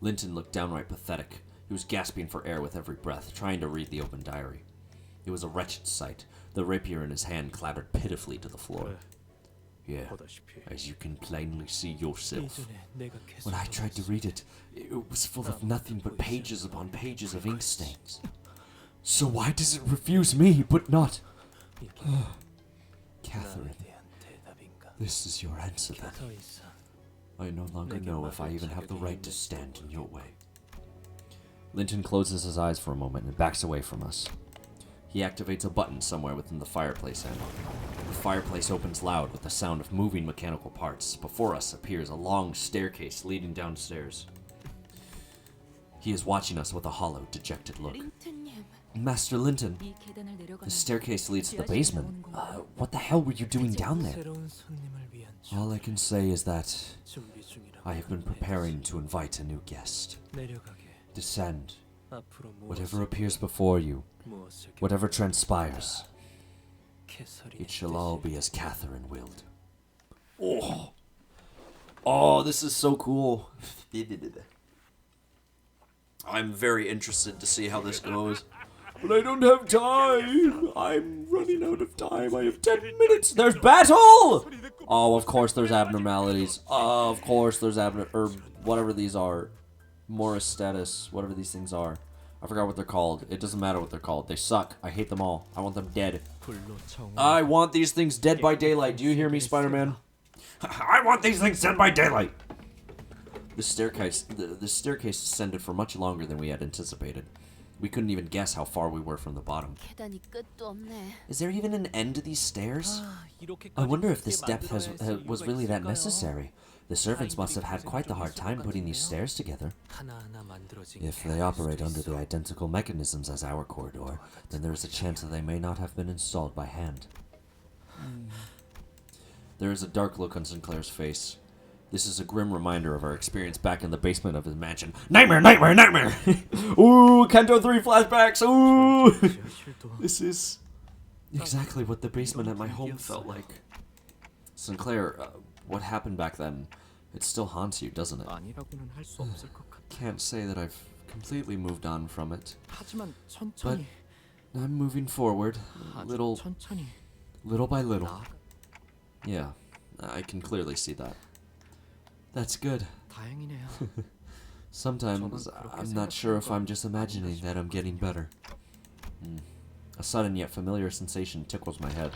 Linton looked downright pathetic. He was gasping for air with every breath, trying to read the open diary. It was a wretched sight. The rapier in his hand clattered pitifully to the floor. Yeah, 보다시피 as you can plainly see yourself. 예전에 내가 계속 When I tried to read it, it was full of nothing but pages upon pages of ink stains. So why does it refuse me, but not... Catherine, 나에 대한 대답인가? this is your answer then. 더 이상 I no longer know if I even have the right to stand in your way. Linton closes his eyes for a moment and backs away from us. He activates a button somewhere within the fireplace end. The fireplace opens loud with the sound of moving mechanical parts. Before us appears a long staircase leading downstairs. He is watching us with a hollow, dejected look. Master Linton, 이 계단을 the 내려가는 staircase leads to the 지하실에 basement. 나오는 건가요? What the hell were you doing down there? 새로운 손님을 위한 All I can say is that 준비 중이라고 I have been preparing to invite a new guest. 내려가게. Descend. 앞으로 Whatever appears before you, 무엇을 whatever transpires, 개소리. it shall all be as Catherine willed. Oh, oh, this is so cool. I'm very interested to see how this goes. But I don't have time. I'm running out of time. I have 10 minutes. There's battle! Oh, of course there's abnormalities. Of course there's or whatever these are. Morris status, whatever these things are. I forgot what they're called. It doesn't matter what they're called. They suck. I hate them all. I want them dead. I want these things dead by daylight. Do you hear me, Spider-Man? I want these things dead by daylight. The staircase ascended for much longer than we had anticipated. We couldn't even guess how far we were from the bottom. 계단이 끝도 없네. Is there even an end to these stairs? I wonder if this depth was really that necessary. The servants must have had quite the hard time putting these stairs together. 하나하나 만들어진 If they operate under the identical mechanisms as our corridor, then there is a chance that they may not have been installed by hand. There is a dark look on Sinclair's face. This is a grim reminder of our experience back in the basement of his mansion. Nightmare, nightmare, nightmare! Ooh, Canto 3 flashbacks! Ooh! This is exactly what the basement at my home felt like. Sinclair, what happened back then? It still haunts you, doesn't it? 아니라고는 할 수 없을 것 같아. Can't say that I've completely moved on from it. 하지만 But 천천히. I'm moving forward, little 천천히. by little. Yeah, I can clearly see that. That's good. 다행이네요. Sometimes I'm not sure if I'm just imagining that I'm getting better. A sudden yet familiar sensation tickles my head.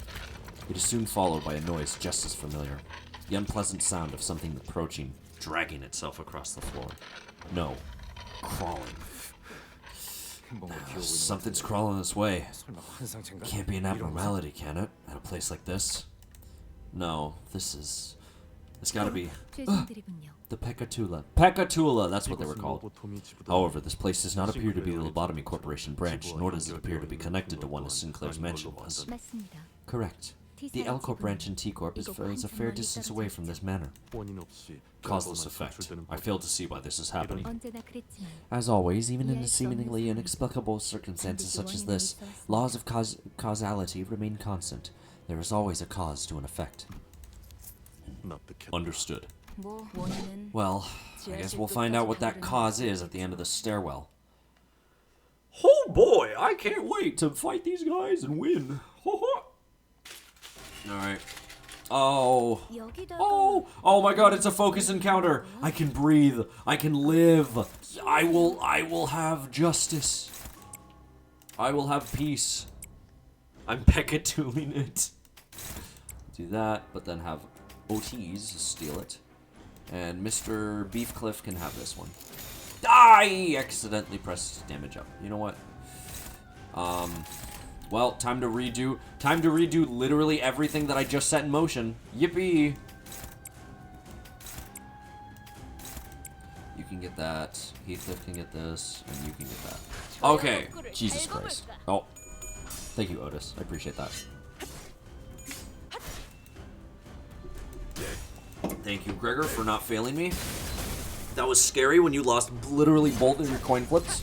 It is soon followed by a noise just as familiar. The unpleasant sound of something approaching, dragging itself across the floor. No, crawling. Something's crawling this way. Can't be an abnormality, can it? At a place like this? No, it's gotta be 죄송드리군요. the Pecatula. Pecatula, that's what they were called. However, this place does not appear to be the Lobotomy Corporation branch, nor does it appear to be connected to one as Sinclair's mansion was. 맞습니다. Correct. The L Corp branch in T Corp is a fair distance away from this manor. Causeless effect. I fail to see why this is happening. 언제나 그랬지만 As always, even in seemingly inexplicable circumstances such as this, laws of causality remain constant. There is always a cause to an effect. Understood. 뭐 원인은 Well, I guess we'll find out what that cause is at the end of the stairwell. Oh boy, I can't wait to fight these guys and win. Alright. Oh. 여기다가 Oh my god, it's a focus encounter. I can breathe. I can live. I will have justice. I will have peace. I'm Pecatooling it. Do that, but then have OTs steal it. And Mr. Heathcliff can have this one. I accidentally pressed damage up. You know what? Well, time to redo literally everything that I just set in motion. Yippee! You can get that. Heathcliff can get this, and you can get that. Okay. Jesus Christ. Oh. Thank you, Otis. I appreciate that. Thank you, Gregor, for not failing me. That was scary when you lost literally both of your coin flips.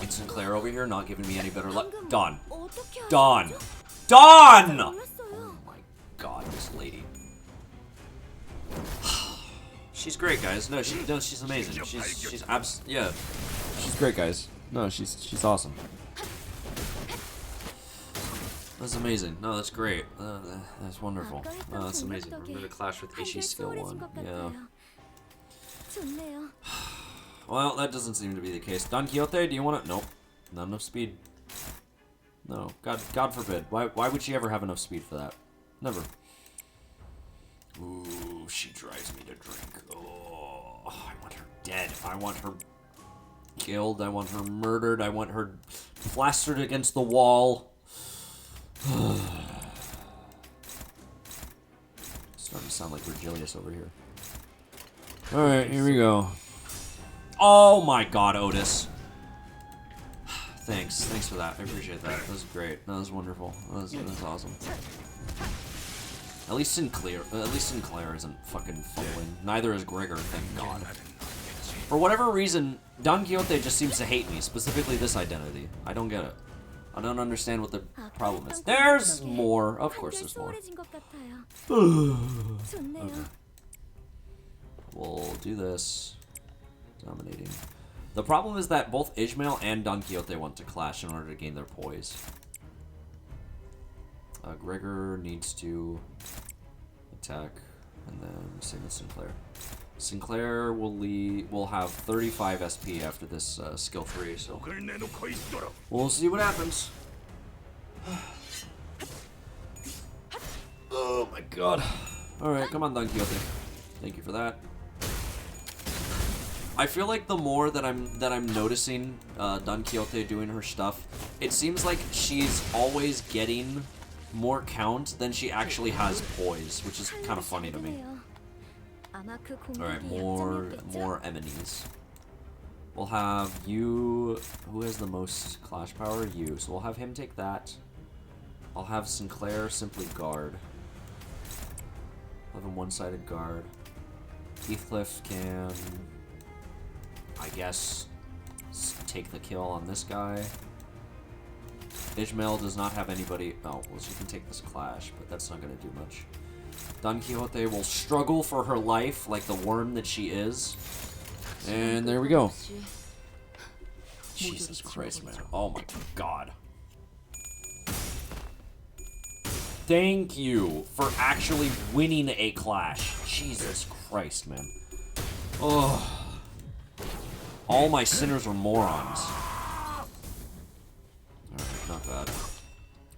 And Sinclair over here not giving me any better luck. Dawn. 어떻게 Dawn. Dawn! 몰랐어요. Oh my god, this lady. She's great, guys. No, she's amazing. She's yeah. She's great, guys. No, she's awesome. That's amazing. No, that's great. That's wonderful. Oh, that's amazing. We're gonna clash with Ishi's skill 1. Yeah. 좋네요. Well, that doesn't seem to be the case. Don Quixote, do you want it? Nope. Not enough speed. No. God forbid. Why would she ever have enough speed for that? Never. Ooh, she drives me to drink. Oh, I want her dead. I want her killed. I want her murdered. I want her plastered against the wall. Starting to sound like Virgilius over here. Alright, here we go. Oh my god, Otis. Thanks. Thanks for that. I appreciate that. That was great. That was wonderful. That was awesome. At least Sinclair isn't fucking fumbling. Neither is Gregor, thank God. For whatever reason, Don Quixote just seems to hate me, specifically this identity. I don't get it. I don't understand what the problem is. There's more. Of course there's more. Okay. We'll do this. Dominating. The problem is that both Ishmael and Don Quixote want to clash in order to gain their poise. Gregor needs to attack, and then same with Sinclair. Sinclair will have 35 SP after this skill 3, so we'll see what happens. Oh my god. Alright, come on, Don Quixote. Thank you for that. I feel like the more that I'm noticing Don Quixote doing her stuff, it seems like she's always getting more count than she actually has poise, which is kind of funny to me. Alright, more enemies. We'll have you. Who has the most clash power? You. So we'll have him take that. I'll have Sinclair simply guard. I'll have a one-sided guard. Heathcliff can, I guess, take the kill on this guy. Ishmael does not have anybody. Oh, well, she can take this clash, but that's not going to do much. Don Quixote will struggle for her life like the worm that she is. And there we go. Jesus Christ, man. Oh my god. Thank you for actually winning a clash. Jesus Christ, man. Oh. All my sinners are morons. Alright, not bad.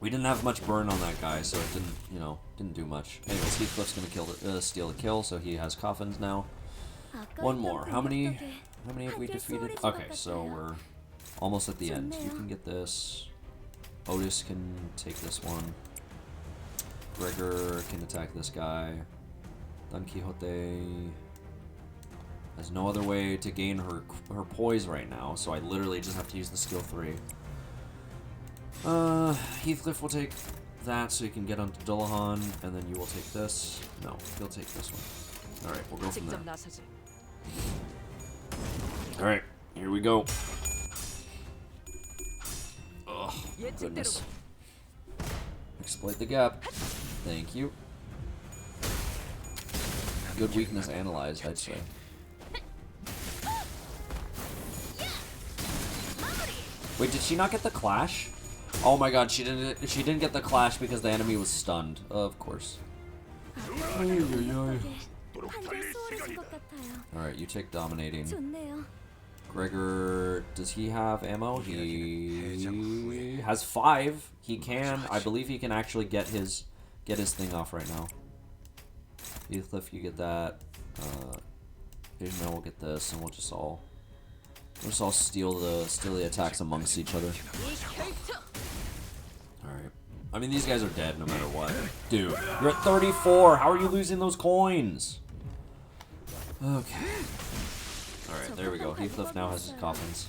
We didn't have much burn on that guy, so it didn't do much. Anyways, Heathcliff's gonna steal the kill, so he has coffins now. One more. How many have we defeated? Okay, so we're almost at the end. You can get this. Otis can take this one. Gregor can attack this guy. Don Quixote has no other way to gain her poise right now, so I literally just have to use the skill 3. Heathcliff will take that so he can get onto Dullahan, and then you will take this. No, he'll take this one. Alright, we'll go from there. Alright, here we go. Oh, goodness. Exploit the gap. Thank you. Good weakness analyzed, I'd say. Wait, did she not get the clash? Oh my god, she didn't get the clash because the enemy was stunned. Of course. Alright, you take dominating. Gregor, does he have ammo? He has 5. He can. I believe he can actually get his thing off right now. Heathcliff, you get that. Ishmael will get this, and we'll just all steal the attacks amongst each other. Alright. I mean, these guys are dead no matter what. Dude, you're at 34. How are you losing those coins? Okay. Alright, there we go. Heathcliff now has his coffins.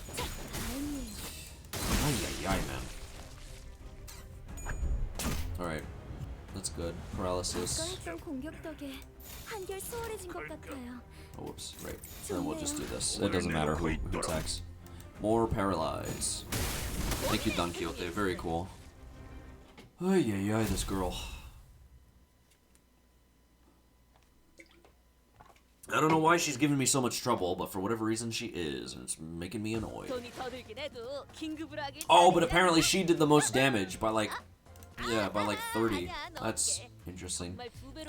Ay, man. Alright. That's good. Paralysis. Oh, whoops. Right. Then we'll just do this. It doesn't matter who attacks. More paralyze. Thank you, Don Quixote. Very cool. Ay, this girl. I don't know why she's giving me so much trouble, but for whatever reason she is, and it's making me annoyed. Oh, but apparently she did the most damage by like 30. That's interesting.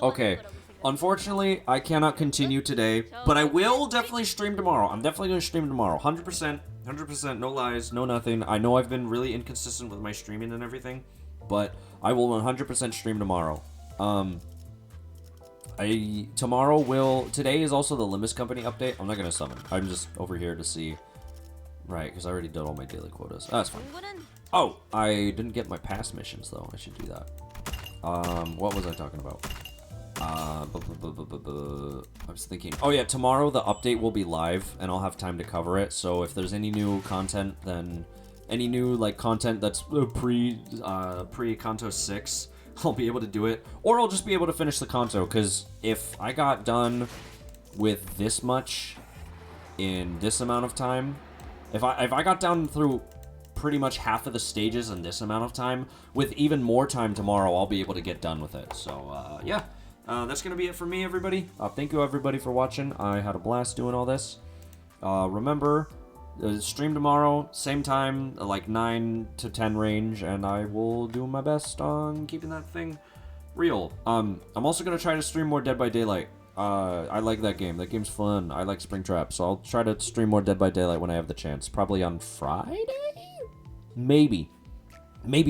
Okay. Unfortunately, I cannot continue today, but I will definitely stream tomorrow. I'm definitely going to stream tomorrow. 100%, no lies, no nothing. I know I've been really inconsistent with my streaming and everything, but I will 100% stream tomorrow. Today is also the Limbus Company update. I'm not going to summon. I'm just over here to see Right, because I already did all my daily quotas. That's fine. 공부는 Oh, I didn't get my past missions though. I should do that. What was I talking about? I was thinking. Oh yeah, tomorrow the update will be live, and I'll have time to cover it. So if there's any new content, then any new like content that's pre Canto 6, I'll be able to do it, or I'll just be able to finish the Canto. Because if I got done with this much in this amount of time, if I got down through pretty much half of the stages in this amount of time, with even more time tomorrow, I'll be able to get done with it. So yeah, that's gonna be it for me, everybody. Thank you everybody for watching. I had a blast doing all this. Remember, stream tomorrow, same time, like 9 to 10 range, and I will do my best on keeping that thing real. I'm also gonna try to stream more Dead by Daylight. I like that game. That game's fun. I like Springtrap, so I'll try to stream more Dead by Daylight when I have the chance. Probably on Friday? Maybe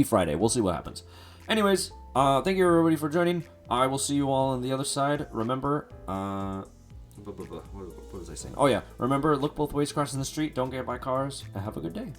Friday. We'll see what happens. Anyways, thank you everybody for joining. I will see you all on the other side. Remember, what was I saying? Oh yeah, remember, look both ways crossing the street. Don't get by cars. And have a good day.